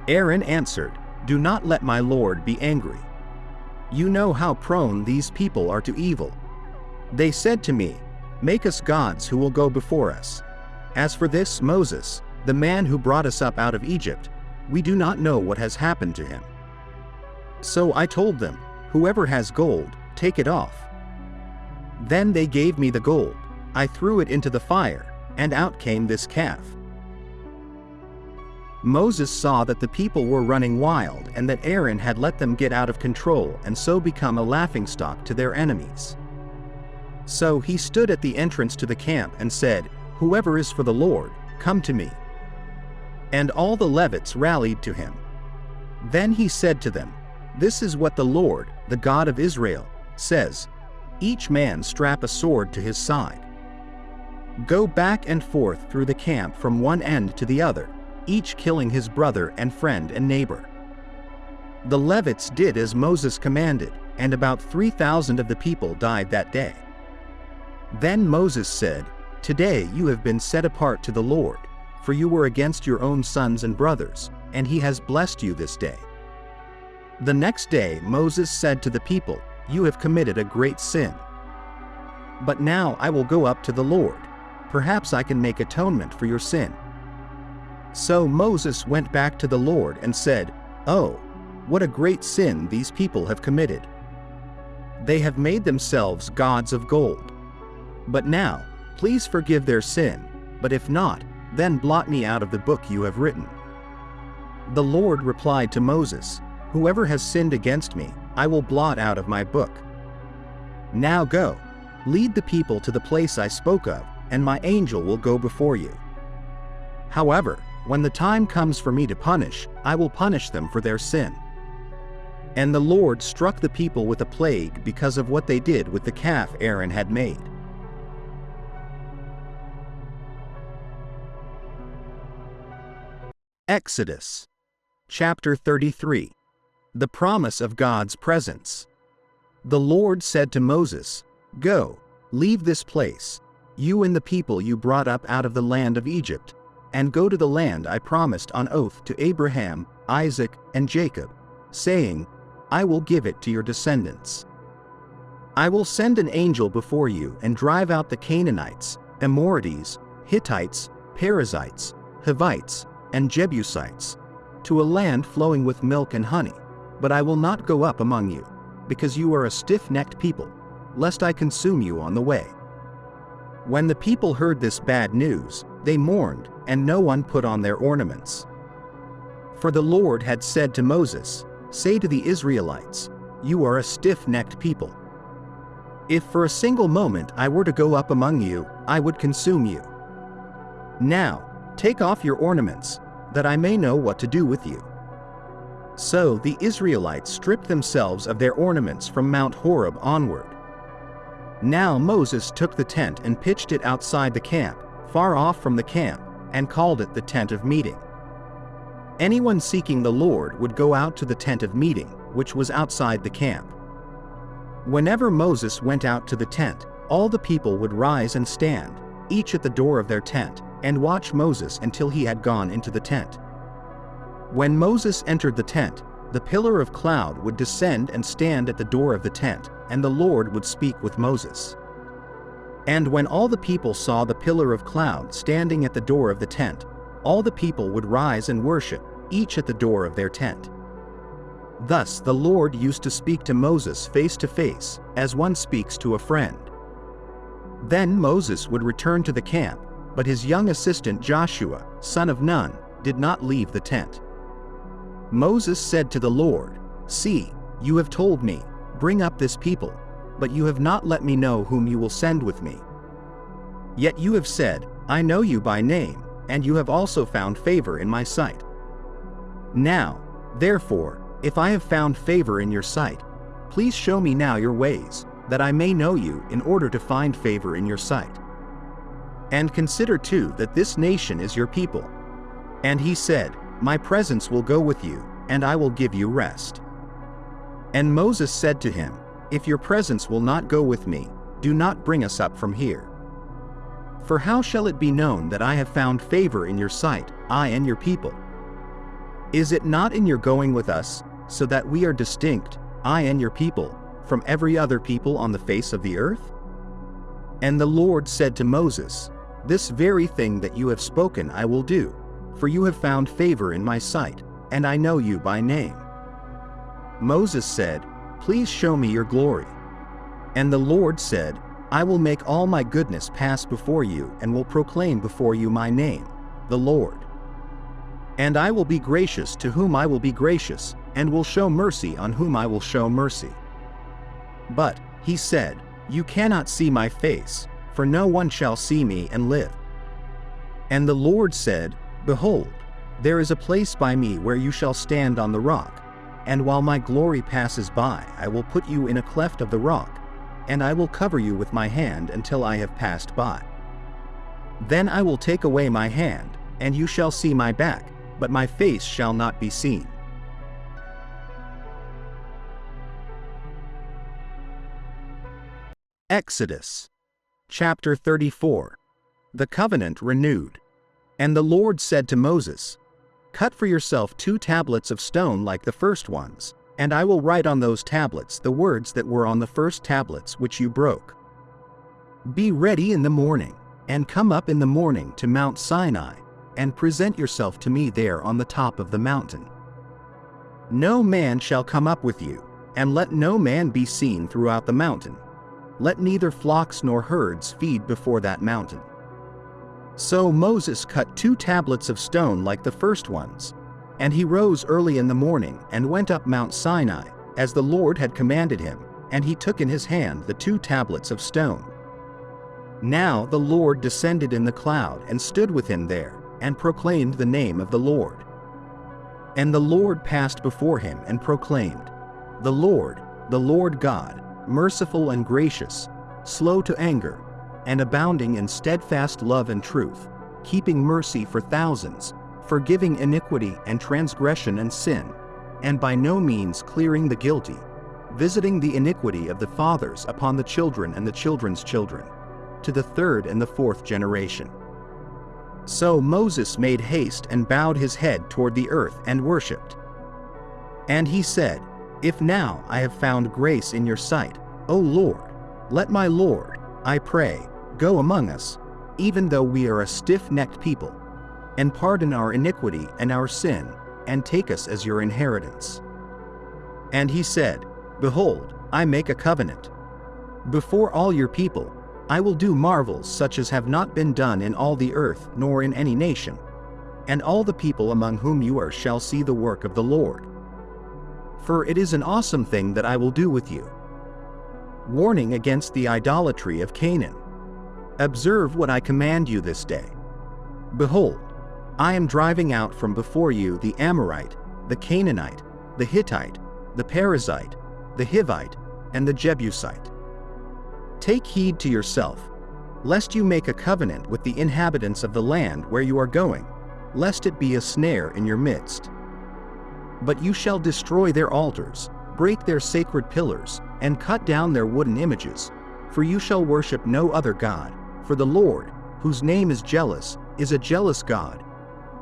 Aaron answered, "Do not let my Lord be angry. You know how prone these people are to evil. They said to me, 'Make us gods who will go before us.' As for this Moses, the man who brought us up out of Egypt, we do not know what has happened to him." So I told them, "Whoever has gold, take it off." Then they gave me the gold. I threw it into the fire, and out came this calf. Moses saw that the people were running wild and that Aaron had let them get out of control and so become a laughingstock to their enemies. So he stood at the entrance to the camp and said, "Whoever is for the Lord, come to me." And all the Levites rallied to him. Then he said to them, "This is what the Lord, the God of Israel, says. Each man strap a sword to his side. Go back and forth through the camp from one end to the other, each killing his brother and friend and neighbor." The Levites did as Moses commanded, and about 3,000 of the people died that day. Then Moses said, "Today you have been set apart to the Lord, for you were against your own sons and brothers, and he has blessed you this day." The next day Moses said to the people, "You have committed a great sin. But now I will go up to the Lord. Perhaps I can make atonement for your sin." So Moses went back to the Lord and said, "Oh, what a great sin these people have committed. They have made themselves gods of gold. But now, please forgive their sin, but if not, then blot me out of the book you have written." The Lord replied to Moses, "Whoever has sinned against me, I will blot out of my book. Now go, lead the people to the place I spoke of, and my angel will go before you. However, when the time comes for me to punish, I will punish them for their sin." And the Lord struck the people with a plague because of what they did with the calf Aaron had made. Exodus chapter 33. The promise of God's presence. The Lord said to Moses, "Go, leave this place, you and the people you brought up out of the land of Egypt, and go to the land I promised on oath to Abraham, Isaac, and Jacob, saying, I will give it to your descendants. I will send an angel before you and drive out the Canaanites, Amorites, Hittites, Perizzites, Hivites, and Jebusites, to a land flowing with milk and honey, but I will not go up among you, because you are a stiff-necked people, lest I consume you on the way." When the people heard this bad news, they mourned, and no one put on their ornaments. For the Lord had said to Moses, "Say to the Israelites, you are a stiff-necked people. If for a single moment I were to go up among you, I would consume you. Now, take off your ornaments, that I may know what to do with you." So the Israelites stripped themselves of their ornaments from Mount Horeb onward. Now Moses took the tent and pitched it outside the camp, far off from the camp, and called it the tent of meeting. Anyone seeking the Lord would go out to the tent of meeting, which was outside the camp. Whenever Moses went out to the tent, all the people would rise and stand, each at the door of their tent, and watch Moses until he had gone into the tent. When Moses entered the tent, the pillar of cloud would descend and stand at the door of the tent, and the Lord would speak with Moses. And when all the people saw the pillar of cloud standing at the door of the tent, all the people would rise and worship, each at the door of their tent. Thus the Lord used to speak to Moses face to face, as one speaks to a friend. Then Moses would return to the camp, but his young assistant Joshua, son of Nun, did not leave the tent. Moses said to the Lord, "See, you have told me, bring up this people, but you have not let me know whom you will send with me. Yet you have said, I know you by name, and you have also found favor in my sight. Now, therefore, if I have found favor in your sight, please show me now your ways, that I may know you in order to find favor in your sight. And consider too that this nation is your people." And he said, "My presence will go with you, and I will give you rest." And Moses said to him, "If your presence will not go with me, do not bring us up from here. For how shall it be known that I have found favor in your sight, I and your people? Is it not in your going with us, so that we are distinct, I and your people, from every other people on the face of the earth?" And the Lord said to Moses, "This very thing that you have spoken I will do, for you have found favor in my sight, and I know you by name." Moses said, "Please show me your glory." And the Lord said, "I will make all my goodness pass before you and will proclaim before you my name, the Lord." And I will be gracious to whom I will be gracious, and will show mercy on whom I will show mercy. But, he said, you cannot see my face, for no one shall see me and live. And the Lord said, behold, there is a place by me where you shall stand on the rock, and while my glory passes by, I will put you in a cleft of the rock, and I will cover you with my hand until I have passed by. Then I will take away my hand, and you shall see my back, but my face shall not be seen. Exodus chapter 34. The covenant renewed. And the Lord said to Moses, cut for yourself 2 tablets of stone like the first ones, and I will write on those tablets the words that were on the first tablets which you broke. Be ready in the morning, and come up in the morning to Mount Sinai, and present yourself to me there on the top of the mountain. No man shall come up with you, and let no man be seen throughout the mountain. Let neither flocks nor herds feed before that mountain. So Moses cut 2 tablets of stone like the first ones, and he rose early in the morning and went up Mount Sinai, as the Lord had commanded him, and he took in his hand the 2 tablets of stone. Now the Lord descended in the cloud and stood with him there, and proclaimed the name of the Lord. And the Lord passed before him and proclaimed, the Lord God, merciful and gracious, slow to anger, and abounding in steadfast love and truth, keeping mercy for thousands, forgiving iniquity and transgression and sin, and by no means clearing the guilty, visiting the iniquity of the fathers upon the children and the children's children, to the 3rd and the 4th generation. So Moses made haste and bowed his head toward the earth and worshipped. And he said, if now I have found grace in your sight, O Lord, let my Lord, I pray, go among us, even though we are a stiff-necked people, and pardon our iniquity and our sin, and take us as your inheritance. And he said, behold, I make a covenant. Before all your people, I will do marvels such as have not been done in all the earth nor in any nation, and all the people among whom you are shall see the work of the Lord. For it is an awesome thing that I will do with you. Warning against the idolatry of Canaan. Observe what I command you this day. Behold, I am driving out from before you the Amorite, the Canaanite, the Hittite, the Perizzite, the Hivite, and the Jebusite. Take heed to yourself, lest you make a covenant with the inhabitants of the land where you are going, lest it be a snare in your midst. But you shall destroy their altars, break their sacred pillars, and cut down their wooden images, for you shall worship no other God, for the Lord, whose name is jealous, is a jealous God.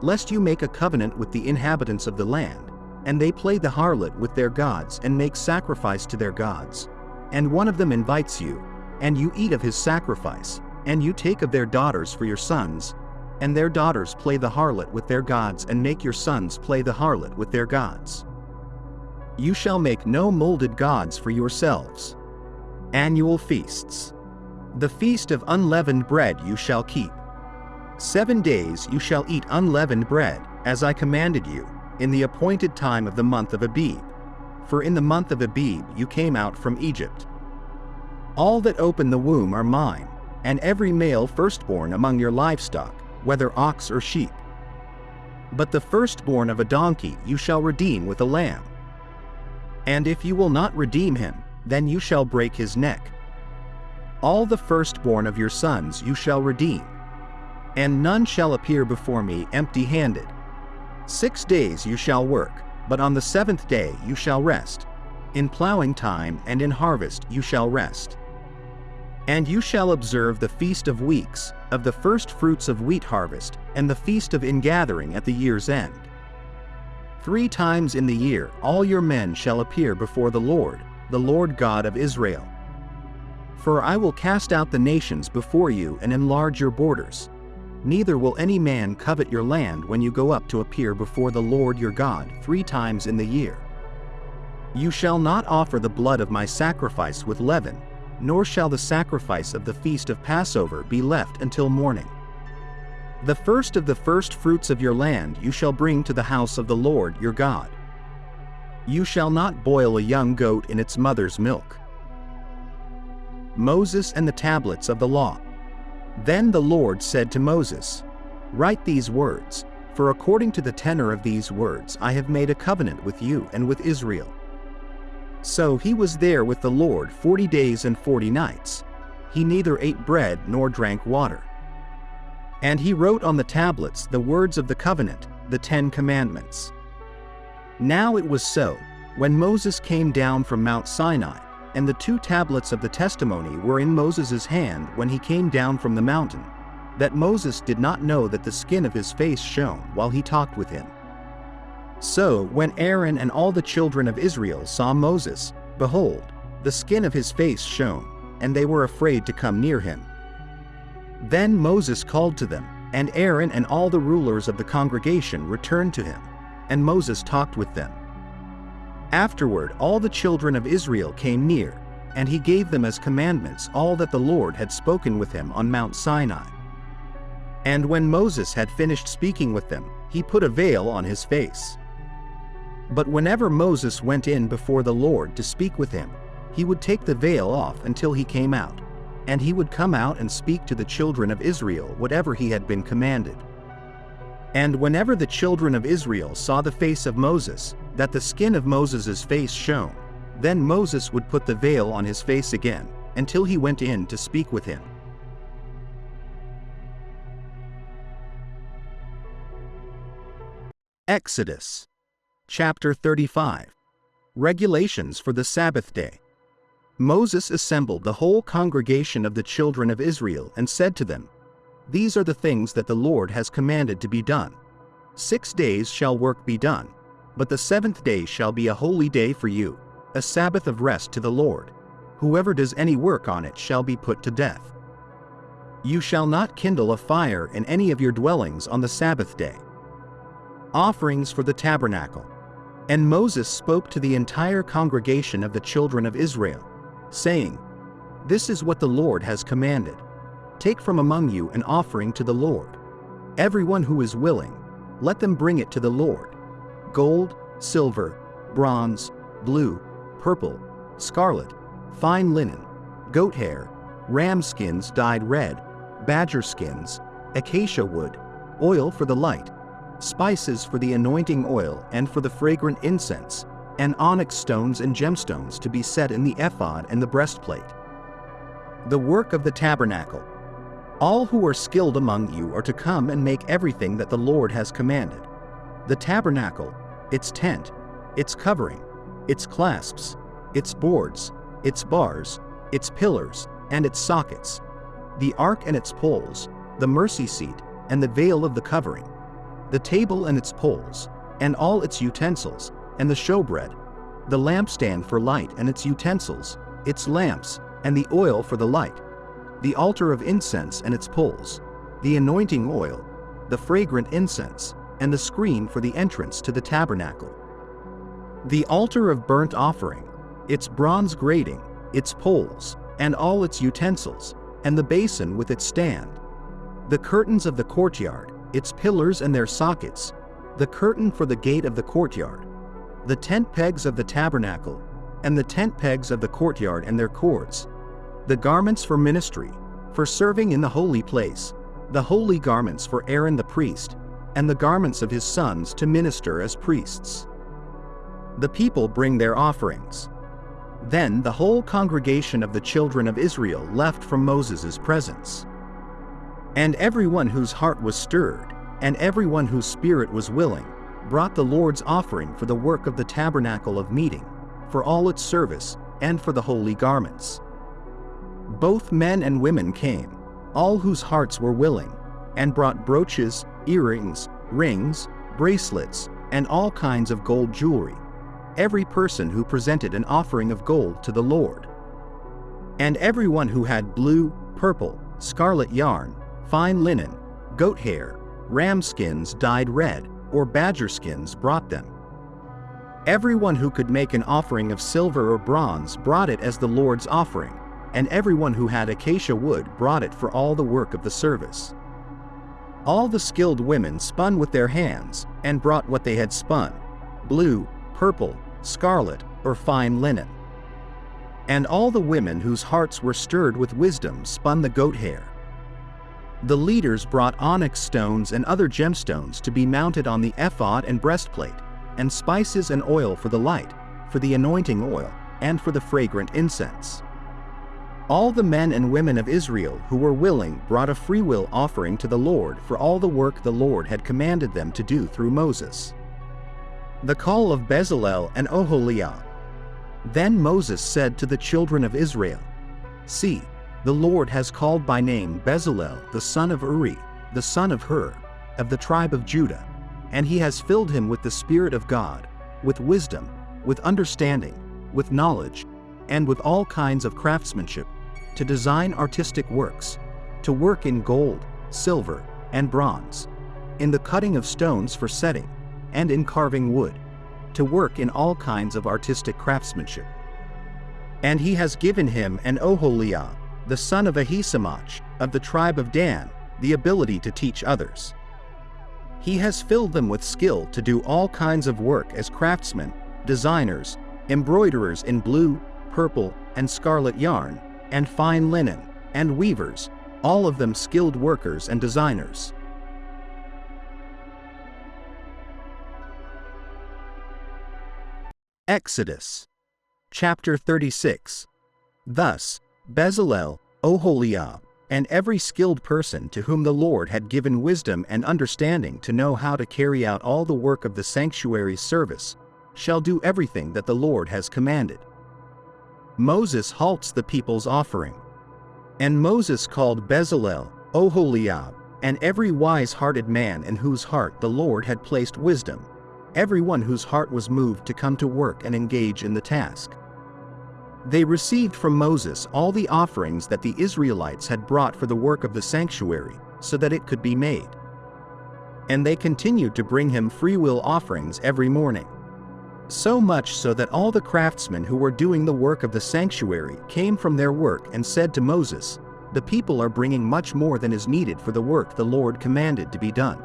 Lest you make a covenant with the inhabitants of the land, and they play the harlot with their gods and make sacrifice to their gods, and one of them invites you, and you eat of his sacrifice, and you take of their daughters for your sons, and their daughters play the harlot with their gods and make your sons play the harlot with their gods. You shall make no molded gods for yourselves. Annual feasts. The feast of unleavened bread you shall keep. 7 days you shall eat unleavened bread, as I commanded you, in the appointed time of the month of Abib. For in the month of Abib you came out from Egypt. All that open the womb are mine, and every male firstborn among your livestock, whether ox or sheep. But the firstborn of a donkey you shall redeem with a lamb. And if you will not redeem him, then you shall break his neck. All the firstborn of your sons you shall redeem, and none shall appear before me empty-handed. 6 days you shall work, but on the 7th day you shall rest. In plowing time and in harvest you shall rest. And you shall observe the Feast of Weeks, of the first fruits of wheat harvest, and the Feast of Ingathering at the year's end. 3 times in the year all your men shall appear before the Lord God of Israel. For I will cast out the nations before you and enlarge your borders. Neither will any man covet your land when you go up to appear before the Lord your God 3 times in the year. You shall not offer the blood of my sacrifice with leaven, nor shall the sacrifice of the feast of Passover be left until morning. The first of the first fruits of your land you shall bring to the house of the Lord your God. You shall not boil a young goat in its mother's milk. Moses and the tablets of the law. Then the Lord said to Moses, "Write these words, for according to the tenor of these words I have made a covenant with you and with Israel." So he was there with the Lord 40 days and 40 nights. He neither ate bread nor drank water. And he wrote on the tablets the words of the covenant, the 10 Commandments. Now it was so, when Moses came down from Mount Sinai, and the 2 tablets of the testimony were in Moses' hand when he came down from the mountain, that Moses did not know that the skin of his face shone while he talked with him. So when Aaron and all the children of Israel saw Moses, behold, the skin of his face shone, and they were afraid to come near him. Then Moses called to them, and Aaron and all the rulers of the congregation returned to him, and Moses talked with them. Afterward all the children of Israel came near, and he gave them as commandments all that the Lord had spoken with him on Mount Sinai. And when Moses had finished speaking with them, he put a veil on his face. But whenever Moses went in before the Lord to speak with him, he would take the veil off until he came out, and he would come out and speak to the children of Israel whatever he had been commanded. And whenever the children of Israel saw the face of Moses, that the skin of Moses' face shone, then Moses would put the veil on his face again, until he went in to speak with him. Exodus chapter 35. Regulations for the Sabbath day. Moses assembled the whole congregation of the children of Israel and said to them, "These are the things that the Lord has commanded to be done. 6 days shall work be done, but the 7th day shall be a holy day for you, a Sabbath of rest to the Lord. Whoever does any work on it shall be put to death. You shall not kindle a fire in any of your dwellings on the Sabbath day." Offerings for the tabernacle. And Moses spoke to the entire congregation of the children of Israel, saying, "This is what the Lord has commanded. Take from among you an offering to the Lord. Everyone who is willing, let them bring it to the Lord. Gold, silver, bronze, blue, purple, scarlet, fine linen, goat hair, ram skins dyed red, badger skins, acacia wood, oil for the light, spices for the anointing oil and for the fragrant incense, and onyx stones and gemstones to be set in the ephod and the breastplate. The work of the tabernacle. All who are skilled among you are to come and make everything that the Lord has commanded. The tabernacle, its tent, its covering, its clasps, its boards, its bars, its pillars, and its sockets, the ark and its poles, the mercy seat, and the veil of the covering, the table and its poles, and all its utensils, and the showbread, the lampstand for light and its utensils, its lamps, and the oil for the light, the altar of incense and its poles, the anointing oil, the fragrant incense, and the screen for the entrance to the tabernacle. The altar of burnt offering, its bronze grating, its poles, and all its utensils, and the basin with its stand, the curtains of the courtyard, its pillars and their sockets, the curtain for the gate of the courtyard, the tent pegs of the tabernacle, and the tent pegs of the courtyard and their cords, the garments for ministry, for serving in the holy place, the holy garments for Aaron the priest, and the garments of his sons to minister as priests. The people bring their offerings. Then the whole congregation of the children of Israel left from Moses' presence. And everyone whose heart was stirred, and everyone whose spirit was willing, brought the Lord's offering for the work of the tabernacle of meeting, for all its service, and for the holy garments. Both men and women came, all whose hearts were willing, and brought brooches, earrings, rings, bracelets, and all kinds of gold jewelry, every person who presented an offering of gold to the Lord. And everyone who had blue, purple, scarlet yarn, fine linen, goat hair, ram skins dyed red, or badger skins brought them. Everyone who could make an offering of silver or bronze brought it as the Lord's offering, and everyone who had acacia wood brought it for all the work of the service. All the skilled women spun with their hands, and brought what they had spun: blue, purple, scarlet, or fine linen. And all the women whose hearts were stirred with wisdom spun the goat hair. The leaders brought onyx stones and other gemstones to be mounted on the ephod and breastplate, and spices and oil for the light, for the anointing oil, and for the fragrant incense. All the men and women of Israel who were willing brought a freewill offering to the Lord for all the work the Lord had commanded them to do through Moses. The call of Bezalel and Oholiab. Then Moses said to the children of Israel, "See, the Lord has called by name Bezalel the son of Uri, the son of Hur, of the tribe of Judah, and he has filled him with the Spirit of God, with wisdom, with understanding, with knowledge, and with all kinds of craftsmanship, to design artistic works, to work in gold, silver, and bronze, in the cutting of stones for setting, and in carving wood, to work in all kinds of artistic craftsmanship. And he has given him and Oholiab, the son of Ahisamach, of the tribe of Dan, the ability to teach others. He has filled them with skill to do all kinds of work as craftsmen, designers, embroiderers in blue, purple, and scarlet yarn, and fine linen, and weavers, all of them skilled workers and designers." Exodus chapter 36. Thus Bezalel, Oholiab, and every skilled person to whom the Lord had given wisdom and understanding to know how to carry out all the work of the sanctuary's service, shall do everything that the Lord has commanded. Moses halts the people's offering. And Moses called Bezalel, Oholiab, and every wise-hearted man in whose heart the Lord had placed wisdom, everyone whose heart was moved to come to work and engage in the task. They received from Moses all the offerings that the Israelites had brought for the work of the sanctuary, so that it could be made. And they continued to bring him freewill offerings every morning. So much so that all the craftsmen who were doing the work of the sanctuary came from their work and said to Moses, "The people are bringing much more than is needed for the work the Lord commanded to be done."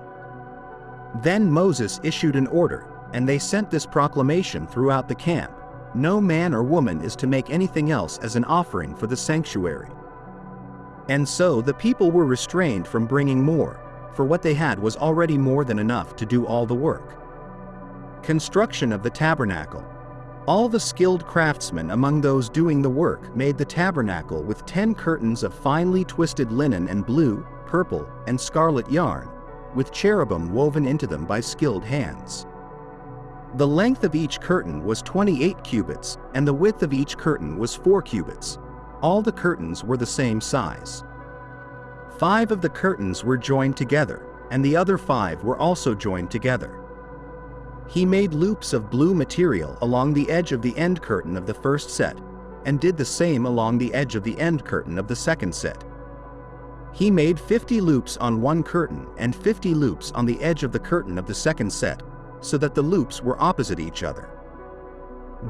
Then Moses issued an order, and they sent this proclamation throughout the camp: "No man or woman is to make anything else as an offering for the sanctuary." And so the people were restrained from bringing more, for what they had was already more than enough to do all the work. Construction of the tabernacle. All the skilled craftsmen among those doing the work made the tabernacle with 10 curtains of finely twisted linen and blue, purple, and scarlet yarn, with cherubim woven into them by skilled hands. The length of each curtain was 28 cubits, and the width of each curtain was 4 cubits. All the curtains were the same size. 5 of the curtains were joined together, and the other 5 were also joined together. He made loops of blue material along the edge of the end curtain of the first set, and did the same along the edge of the end curtain of the second set. He made 50 loops on one curtain and 50 loops on the edge of the curtain of the second set, so that the loops were opposite each other.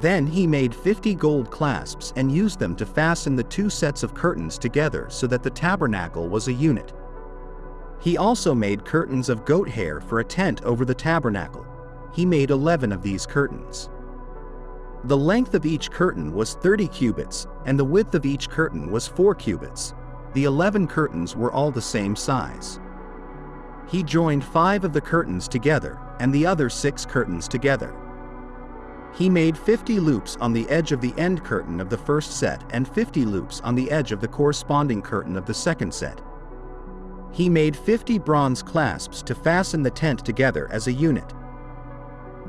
Then he made 50 gold clasps and used them to fasten the 2 sets of curtains together so that the tabernacle was a unit. He also made curtains of goat hair for a tent over the tabernacle. He made 11 of these curtains. The length of each curtain was 30 cubits, and the width of each curtain was 4 cubits. The 11 curtains were all the same size. He joined 5 of the curtains together, and the other 6 curtains together. He made 50 loops on the edge of the end curtain of the first set and 50 loops on the edge of the corresponding curtain of the second set. He made 50 bronze clasps to fasten the tent together as a unit.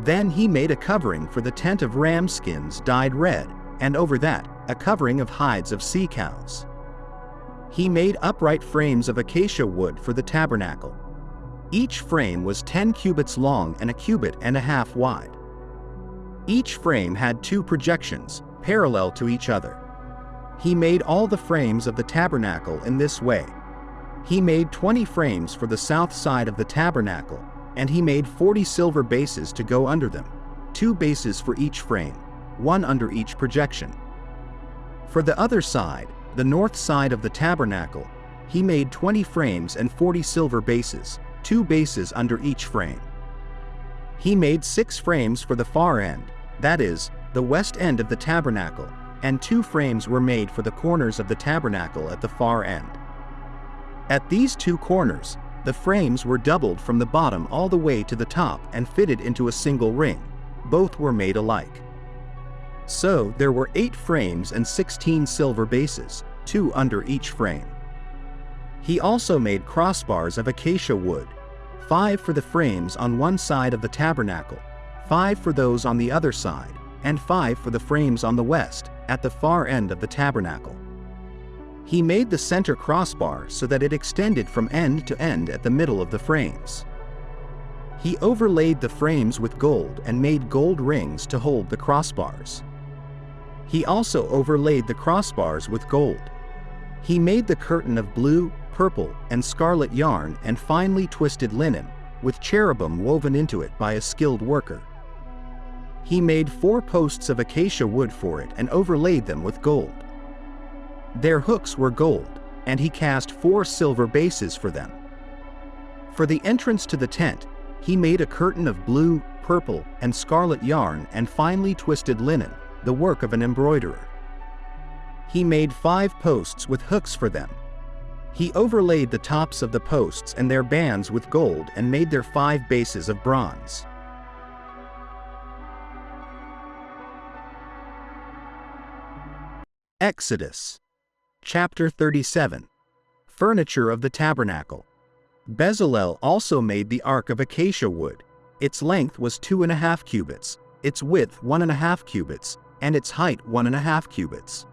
Then he made a covering for the tent of ram skins dyed red, and over that, a covering of hides of sea cows. He made upright frames of acacia wood for the tabernacle. Each frame was 10 cubits long and a cubit and a half wide. Each frame had 2 projections, parallel to each other. He made all the frames of the tabernacle in this way. He made 20 frames for the south side of the tabernacle, and he made 40 silver bases to go under them, 2 bases for each frame, 1 under each projection. For the other side, the north side of the tabernacle, he made 20 frames and 40 silver bases, 2 bases under each frame. He made 6 frames for the far end, that is, the west end of the tabernacle, and 2 frames were made for the corners of the tabernacle at the far end. At these 2 corners, the frames were doubled from the bottom all the way to the top and fitted into a single ring. Both were made alike. So there were 8 frames and 16 silver bases, 2 under each frame. He also made crossbars of acacia wood, 5 for the frames on one side of the tabernacle, 5 for those on the other side, and 5 for the frames on the west, at the far end of the tabernacle. He made the center crossbar so that it extended from end to end at the middle of the frames. He overlaid the frames with gold and made gold rings to hold the crossbars. He also overlaid the crossbars with gold. He made the curtain of blue, purple, and scarlet yarn and finely twisted linen, with cherubim woven into it by a skilled worker. He made 4 posts of acacia wood for it and overlaid them with gold. Their hooks were gold, and he cast 4 silver bases for them. For the entrance to the tent, he made a curtain of blue, purple, and scarlet yarn and finely twisted linen, the work of an embroiderer. He made 5 posts with hooks for them. He overlaid the tops of the posts and their bands with gold and made their 5 bases of bronze. Exodus. Chapter 37. Furniture of the tabernacle. Bezalel also made the ark of acacia wood. Its length was 2.5 cubits, its width 1.5 cubits, and its height 1.5 cubits.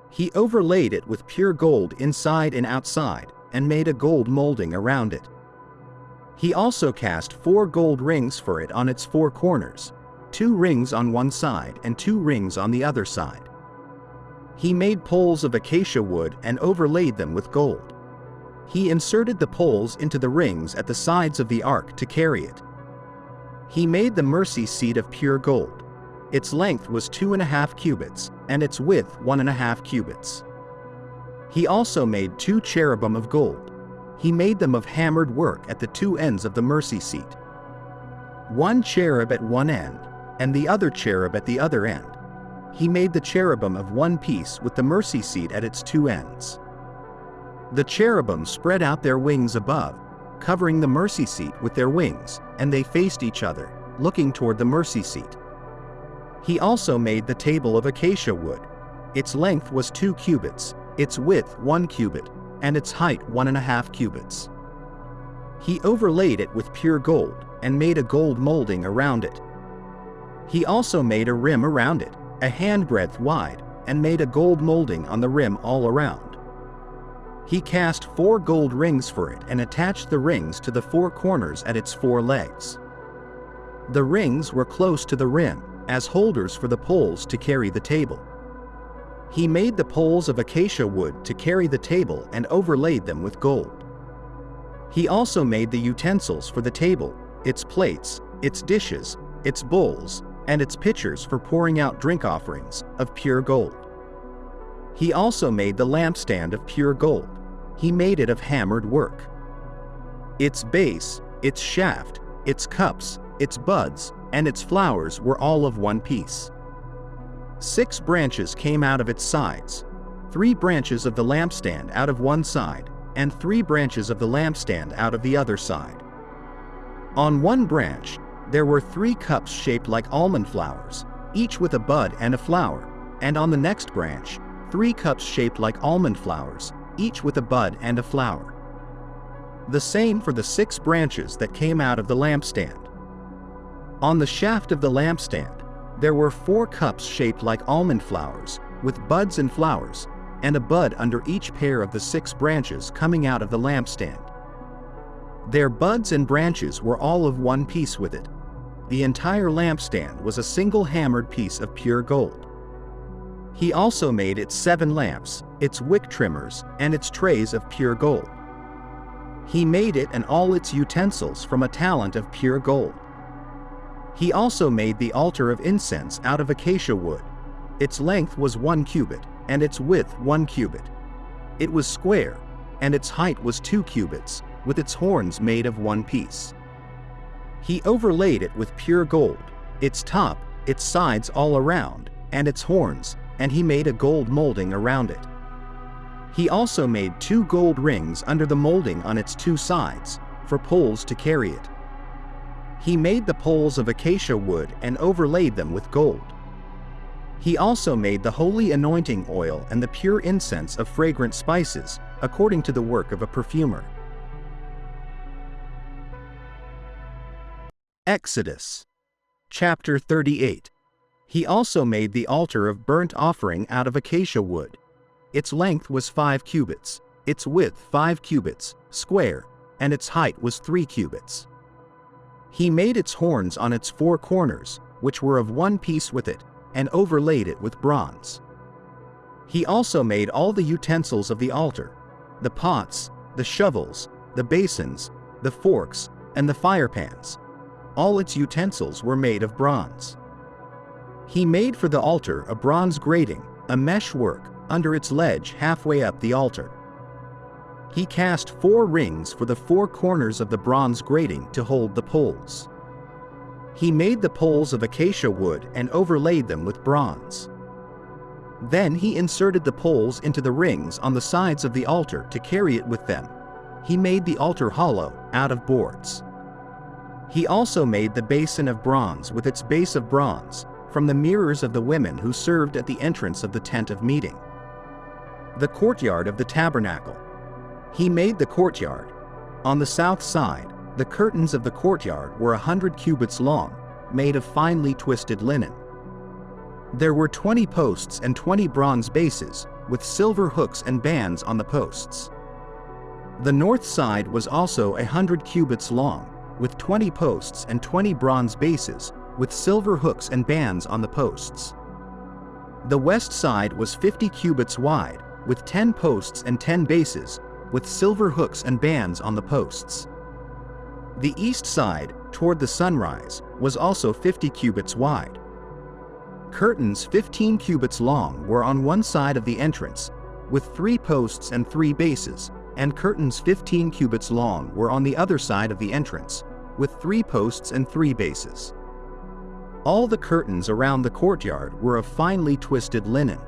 He overlaid it with pure gold inside and outside, and made a gold molding around it. He also cast 4 gold rings for it on its 4 corners, 2 rings on one side and 2 rings on the other side. He made poles of acacia wood and overlaid them with gold. He inserted the poles into the rings at the sides of the ark to carry it. He made the mercy seat of pure gold. Its length was 2.5 cubits, and its width 1.5 cubits. He also made 2 cherubim of gold. He made them of hammered work at the 2 ends of the mercy seat. 1 cherub at one end, and the other cherub at the other end. He made the cherubim of one piece with the mercy seat at its 2 ends. The cherubim spread out their wings above, covering the mercy seat with their wings, and they faced each other, looking toward the mercy seat. He also made the table of acacia wood. Its length was 2 cubits, its width 1 cubit, and its height 1.5 cubits. He overlaid it with pure gold, and made a gold molding around it. He also made a rim around it, a handbreadth wide, and made a gold molding on the rim all around. He cast 4 gold rings for it and attached the rings to the 4 corners at its 4 legs. The rings were close to the rim, as holders for the poles to carry the table. He made the poles of acacia wood to carry the table and overlaid them with gold. He also made the utensils for the table, its plates, its dishes, its bowls, and its pitchers for pouring out drink offerings, of pure gold. He also made the lampstand of pure gold. He made it of hammered work. Its base, its shaft, its cups, its buds, and its flowers were all of one piece. 6 branches came out of its sides, 3 branches of the lampstand out of one side, and 3 branches of the lampstand out of the other side. On one branch, there were 3 cups shaped like almond flowers, each with a bud and a flower, and on the next branch, 3 cups shaped like almond flowers, each with a bud and a flower. The same for the 6 branches that came out of the lampstand. On the shaft of the lampstand, there were 4 cups shaped like almond flowers, with buds and flowers, and a bud under each pair of the 6 branches coming out of the lampstand. Their buds and branches were all of one piece with it. The entire lampstand was a single hammered piece of pure gold. He also made its 7 lamps, its wick trimmers, and its trays of pure gold. He made it and all its utensils from a talent of pure gold. He also made the altar of incense out of acacia wood. Its length was 1 cubit, and its width 1 cubit. It was square, and its height was 2 cubits, with its horns made of one piece. He overlaid it with pure gold, its top, its sides all around, and its horns, and he made a gold molding around it. He also made 2 gold rings under the molding on its 2 sides, for poles to carry it. He made the poles of acacia wood and overlaid them with gold. He also made the holy anointing oil and the pure incense of fragrant spices, according to the work of a perfumer. Exodus. Chapter 38. He also made the altar of burnt offering out of acacia wood. Its length was 5 cubits, its width 5 cubits, square, and its height was 3 cubits. He made its horns on its 4 corners, which were of one piece with it, and overlaid it with bronze. He also made all the utensils of the altar, the pots, the shovels, the basins, the forks, and the firepans. All its utensils were made of bronze. He made for the altar a bronze grating, a mesh work, under its ledge halfway up the altar. He cast 4 rings for the 4 corners of the bronze grating to hold the poles. He made the poles of acacia wood and overlaid them with bronze. Then he inserted the poles into the rings on the sides of the altar to carry it with them. He made the altar hollow, out of boards. He also made the basin of bronze with its base of bronze, from the mirrors of the women who served at the entrance of the tent of meeting. The courtyard of the tabernacle. He made the courtyard. On the south side, the curtains of the courtyard were 100 cubits long, made of finely twisted linen. There were 20 posts and 20 bronze bases, with silver hooks and bands on the posts. The north side was also 100 cubits long, with 20 posts and 20 bronze bases, with silver hooks and bands on the posts. The west side was 50 cubits wide, with 10 posts and 10 bases, with silver hooks and bands on the posts. The east side, toward the sunrise, was also 50 cubits wide. Curtains 15 cubits long were on one side of the entrance, with 3 posts and 3 bases, and curtains 15 cubits long were on the other side of the entrance, with 3 posts and 3 bases. All the curtains around the courtyard were of finely twisted linen.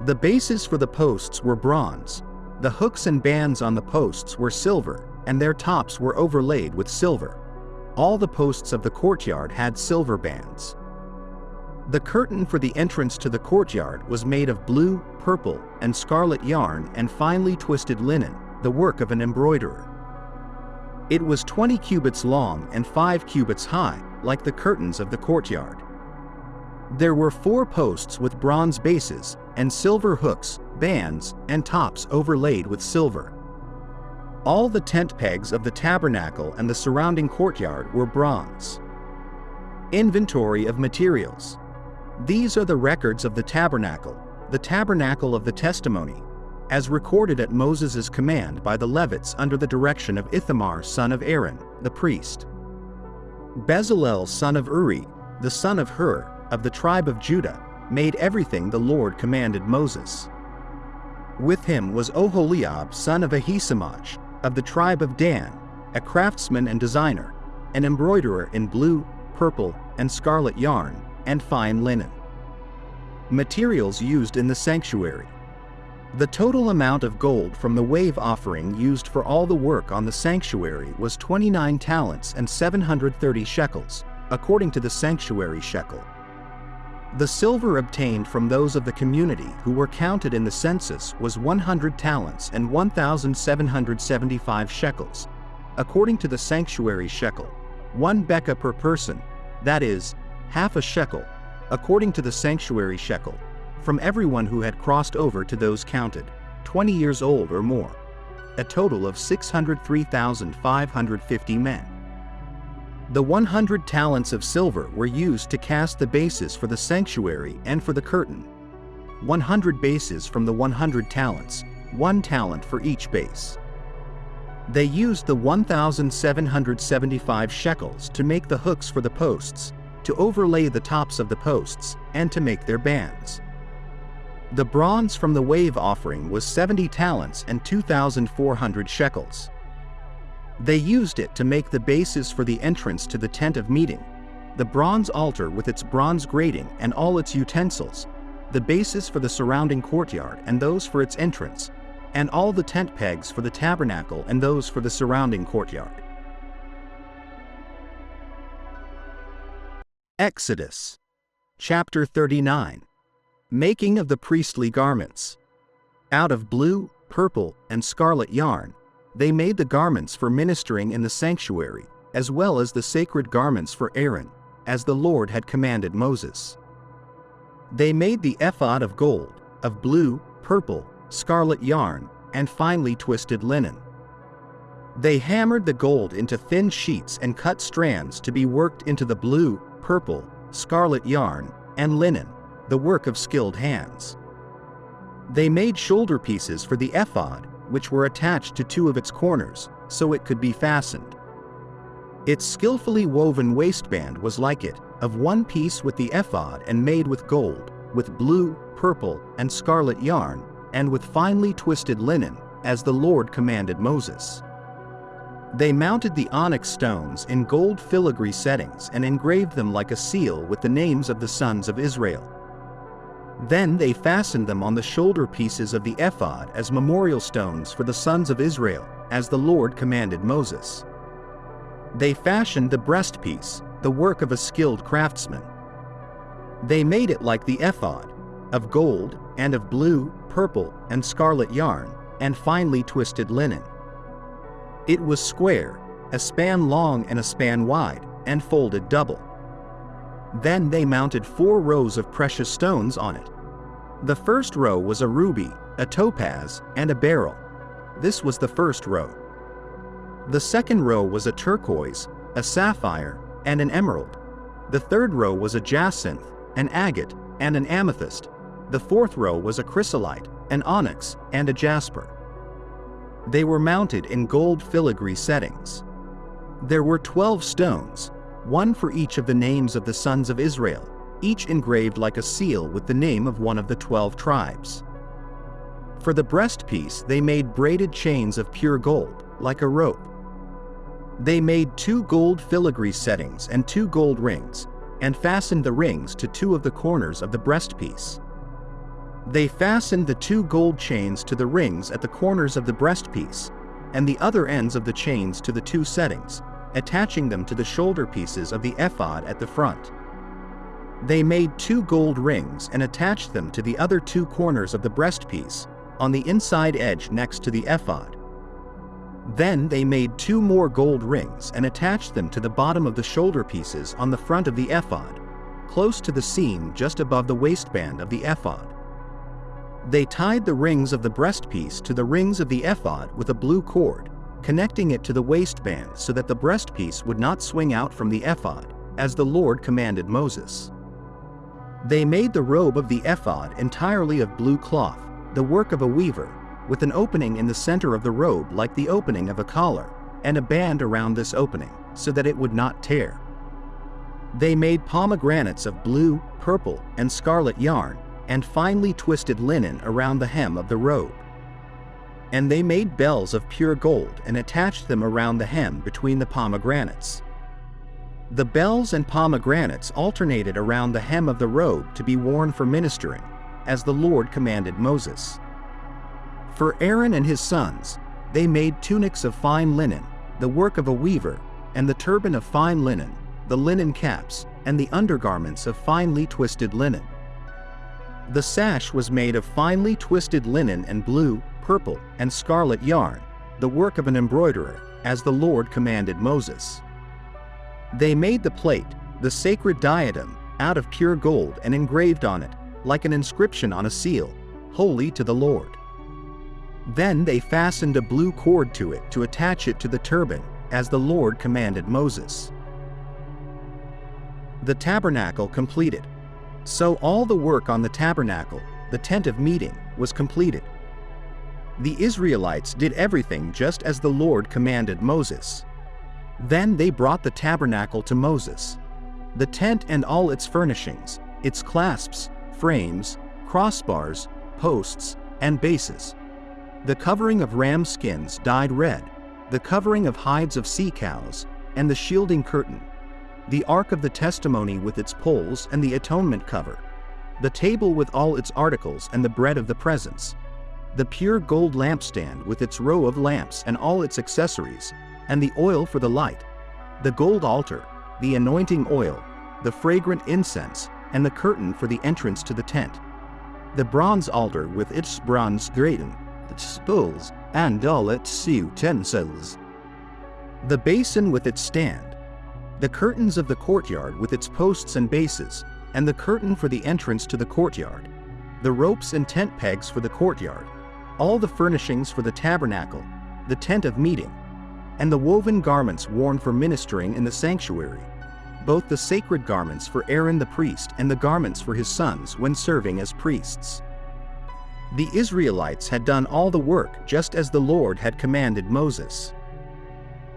The bases for the posts were bronze. The hooks and bands on the posts were silver, and their tops were overlaid with silver. All the posts of the courtyard had silver bands. The curtain for the entrance to the courtyard was made of blue, purple, and scarlet yarn and finely twisted linen, the work of an embroiderer. It was 20 cubits long and 5 cubits high, like the curtains of the courtyard. There were 4 posts with bronze bases, and silver hooks, bands, and tops overlaid with silver. All the tent pegs of the tabernacle and the surrounding courtyard were bronze. Inventory of materials. These are the records of the tabernacle of the testimony, as recorded at Moses' command by the Levites under the direction of Ithamar son of Aaron, the priest. Bezalel son of Uri, the son of Hur, of the tribe of Judah, made everything the Lord commanded Moses. With him was Oholiab son of Ahisamach, of the tribe of Dan, a craftsman and designer, an embroiderer in blue, purple, and scarlet yarn, and fine linen. Materials used in the sanctuary. The total amount of gold from the wave offering used for all the work on the sanctuary was 29 talents and 730 shekels, according to the sanctuary shekel. The silver obtained from those of the community who were counted in the census was 100 talents and 1,775 shekels, according to the sanctuary shekel, 1 beka per person, that is, half a shekel, according to the sanctuary shekel, from everyone who had crossed over to those counted, 20 years old or more, a total of 603,550 men. The 100 talents of silver were used to cast the bases for the sanctuary and for the curtain. 100 bases from the 100 talents, 1 talent for each base. They used the 1,775 shekels to make the hooks for the posts, to overlay the tops of the posts, and to make their bands. The bronze from the wave offering was 70 talents and 2,400 shekels. They used it to make the bases for the entrance to the tent of meeting, the bronze altar with its bronze grating and all its utensils, the bases for the surrounding courtyard and those for its entrance, and all the tent pegs for the tabernacle and those for the surrounding courtyard. Exodus. Chapter 39. Making of the priestly garments. Out of blue, purple, and scarlet yarn, they made the garments for ministering in the sanctuary, as well as the sacred garments for Aaron, as the Lord had commanded Moses. They made the ephod of gold, of blue, purple, scarlet yarn, and finely twisted linen. They hammered the gold into thin sheets and cut strands to be worked into the blue, purple, scarlet yarn, and linen, the work of skilled hands. They made shoulder pieces for the ephod, which were attached to two of its corners, so it could be fastened. Its skillfully woven waistband was like it, of one piece with the ephod and made with gold, with blue, purple, and scarlet yarn, and with finely twisted linen, as the Lord commanded Moses. They mounted the onyx stones in gold filigree settings and engraved them like a seal with the names of the sons of Israel. Then they fastened them on the shoulder pieces of the ephod as memorial stones for the sons of Israel, as the Lord commanded Moses. They fashioned the breastpiece, the work of a skilled craftsman. They made it like the ephod, of gold, and of blue, purple, and scarlet yarn, and finely twisted linen. It was square, a span long and a span wide, and folded double. Then they mounted 4 rows of precious stones on it. The first row was a ruby, a topaz, and a beryl. This was the first row. The second row was a turquoise, a sapphire, and an emerald. The third row was a jacinth, an agate, and an amethyst. The fourth row was a chrysolite, an onyx, and a jasper. They were mounted in gold filigree settings. There were 12 stones, one for each of the names of the sons of Israel, each engraved like a seal with the name of one of the 12 tribes. For the breastpiece they made braided chains of pure gold, like a rope. They made 2 gold filigree settings and 2 gold rings, and fastened the rings to 2 of the corners of the breastpiece. They fastened the 2 gold chains to the rings at the corners of the breastpiece, and the other ends of the chains to the 2 settings, attaching them to the shoulder pieces of the ephod at the front. They made 2 gold rings and attached them to the other 2 corners of the breastpiece, on the inside edge next to the ephod. Then they made 2 more gold rings and attached them to the bottom of the shoulder pieces on the front of the ephod, close to the seam just above the waistband of the ephod. They tied the rings of the breastpiece to the rings of the ephod with a blue cord, connecting it to the waistband so that the breastpiece would not swing out from the ephod, as the Lord commanded Moses. They made the robe of the ephod entirely of blue cloth, the work of a weaver, with an opening in the center of the robe like the opening of a collar, and a band around this opening, so that it would not tear. They made pomegranates of blue, purple, and scarlet yarn, and finely twisted linen around the hem of the robe. And they made bells of pure gold and attached them around the hem between the pomegranates. The bells and pomegranates alternated around the hem of the robe to be worn for ministering, as the Lord commanded Moses. For Aaron and his sons, they made tunics of fine linen, the work of a weaver, and the turban of fine linen, the linen caps, and the undergarments of finely twisted linen. The sash was made of finely twisted linen and blue, purple, and scarlet yarn, the work of an embroiderer, as the Lord commanded Moses. They made the plate, the sacred diadem, out of pure gold and engraved on it, like an inscription on a seal, "Holy to the Lord." Then they fastened a blue cord to it to attach it to the turban, as the Lord commanded Moses. The tabernacle completed. So all the work on the tabernacle, the tent of meeting, was completed. The Israelites did everything just as the Lord commanded Moses. Then they brought the tabernacle to Moses. The tent and all its furnishings, its clasps, frames, crossbars, posts, and bases. The covering of ram skins dyed red, the covering of hides of sea cows, and the shielding curtain, the ark of the testimony with its poles and the atonement cover, the table with all its articles and the bread of the presence, the pure gold lampstand with its row of lamps and all its accessories, and the oil for the light, the gold altar, the anointing oil, the fragrant incense, and the curtain for the entrance to the tent, the bronze altar with its bronze grating, its stools, and all its utensils, the basin with its stand, the curtains of the courtyard with its posts and bases, and the curtain for the entrance to the courtyard, the ropes and tent pegs for the courtyard, all the furnishings for the tabernacle, the tent of meeting, and the woven garments worn for ministering in the sanctuary, both the sacred garments for Aaron the priest and the garments for his sons when serving as priests. The Israelites had done all the work just as the Lord had commanded Moses.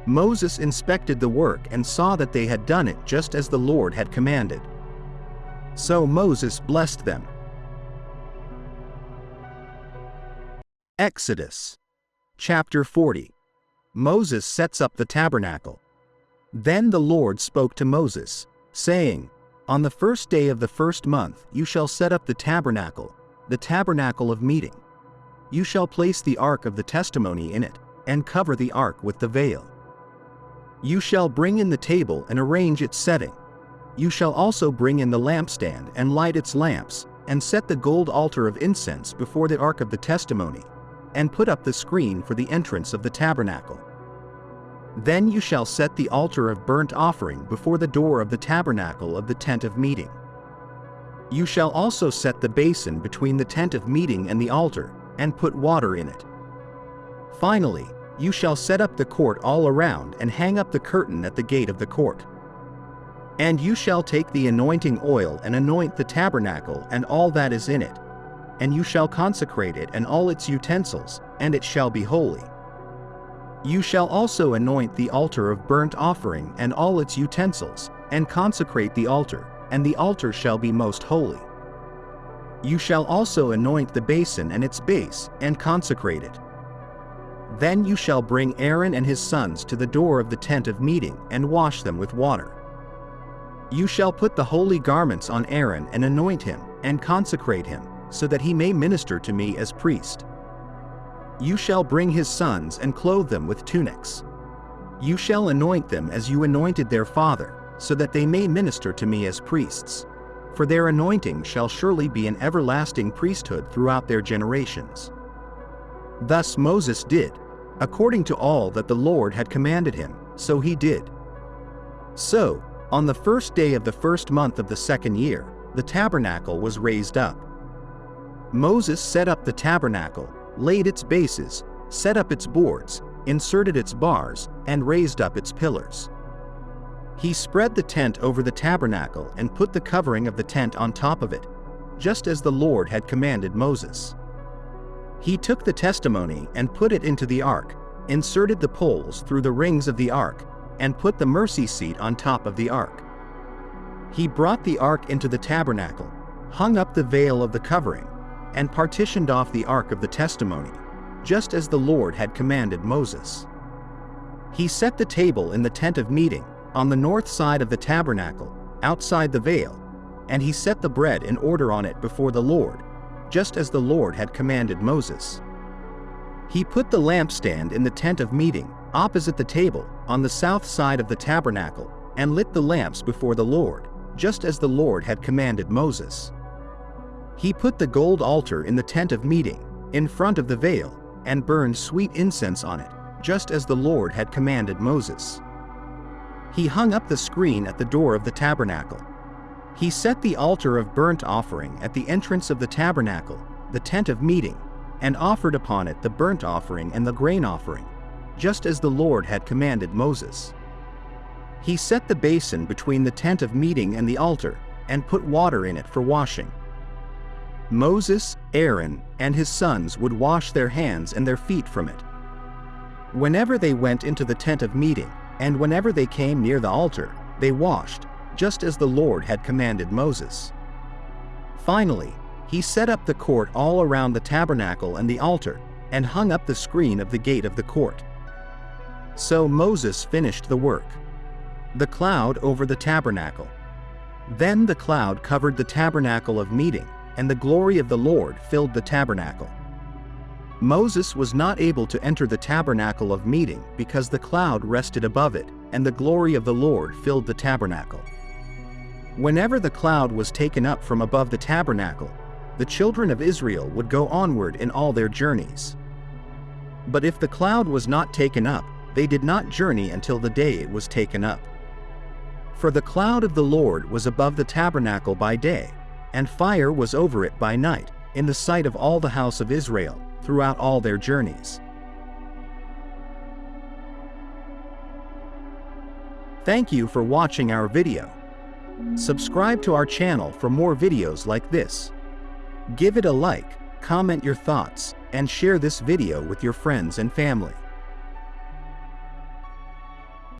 Moses inspected the work and saw that they had done it just as the Lord had commanded. So Moses blessed them. Exodus chapter 40. Moses sets up the tabernacle. Then the Lord spoke to Moses, saying, On the first day of the first month you shall set up the tabernacle of meeting. You shall place the ark of the testimony in it, and cover the ark with the veil. You shall bring in the table and arrange its setting. You shall also bring in the lampstand and light its lamps, and set the gold altar of incense before the ark of the testimony, and put up the screen for the entrance of the tabernacle. Then you shall set the altar of burnt offering before the door of the tabernacle of the tent of meeting. You shall also set the basin between the tent of meeting and the altar, and put water in it. Finally, you shall set up the court all around and hang up the curtain at the gate of the court. And you shall take the anointing oil and anoint the tabernacle and all that is in it, and you shall consecrate it and all its utensils, and it shall be holy. You shall also anoint the altar of burnt offering and all its utensils, and consecrate the altar, and the altar shall be most holy. You shall also anoint the basin and its base, and consecrate it. Then you shall bring Aaron and his sons to the door of the tent of meeting, and wash them with water. You shall put the holy garments on Aaron and anoint him, and consecrate him, so that he may minister to me as priest. You shall bring his sons and clothe them with tunics. You shall anoint them as you anointed their father, so that they may minister to me as priests. For their anointing shall surely be an everlasting priesthood throughout their generations. Thus Moses did, according to all that the Lord had commanded him, so he did. So, on the first day of the first month of the second year, the tabernacle was raised up. Moses set up the tabernacle, laid its bases, set up its boards, inserted its bars, and raised up its pillars. He spread the tent over the tabernacle and put the covering of the tent on top of it, just as the Lord had commanded Moses. He took the testimony and put it into the ark, inserted the poles through the rings of the ark, and put the mercy seat on top of the ark. He brought the ark into the tabernacle, hung up the veil of the covering, and partitioned off the ark of the testimony, just as the Lord had commanded Moses. He set the table in the tent of meeting, on the north side of the tabernacle, outside the veil, and he set the bread in order on it before the Lord, just as the Lord had commanded Moses. He put the lampstand in the tent of meeting, opposite the table, on the south side of the tabernacle, and lit the lamps before the Lord, just as the Lord had commanded Moses. He put the gold altar in the tent of meeting, in front of the veil, and burned sweet incense on it, just as the Lord had commanded Moses. He hung up the screen at the door of the tabernacle. He set the altar of burnt offering at the entrance of the tabernacle, the tent of meeting, and offered upon it the burnt offering and the grain offering, just as the Lord had commanded Moses. He set the basin between the tent of meeting and the altar, and put water in it for washing. Moses, Aaron, and his sons would wash their hands and their feet from it. Whenever they went into the tent of meeting, and whenever they came near the altar, they washed, just as the Lord had commanded Moses. Finally, he set up the court all around the tabernacle and the altar, and hung up the screen of the gate of the court. So Moses finished the work. The cloud over the tabernacle. Then the cloud covered the tabernacle of meeting, and the glory of the Lord filled the tabernacle. Moses was not able to enter the tabernacle of meeting because the cloud rested above it, and the glory of the Lord filled the tabernacle. Whenever the cloud was taken up from above the tabernacle, the children of Israel would go onward in all their journeys. But if the cloud was not taken up, they did not journey until the day it was taken up. For the cloud of the Lord was above the tabernacle by day, and fire was over it by night, in the sight of all the house of Israel, throughout all their journeys. Thank you for watching our video. Subscribe to our channel for more videos like this. Give it a like, comment your thoughts, and share this video with your friends and family.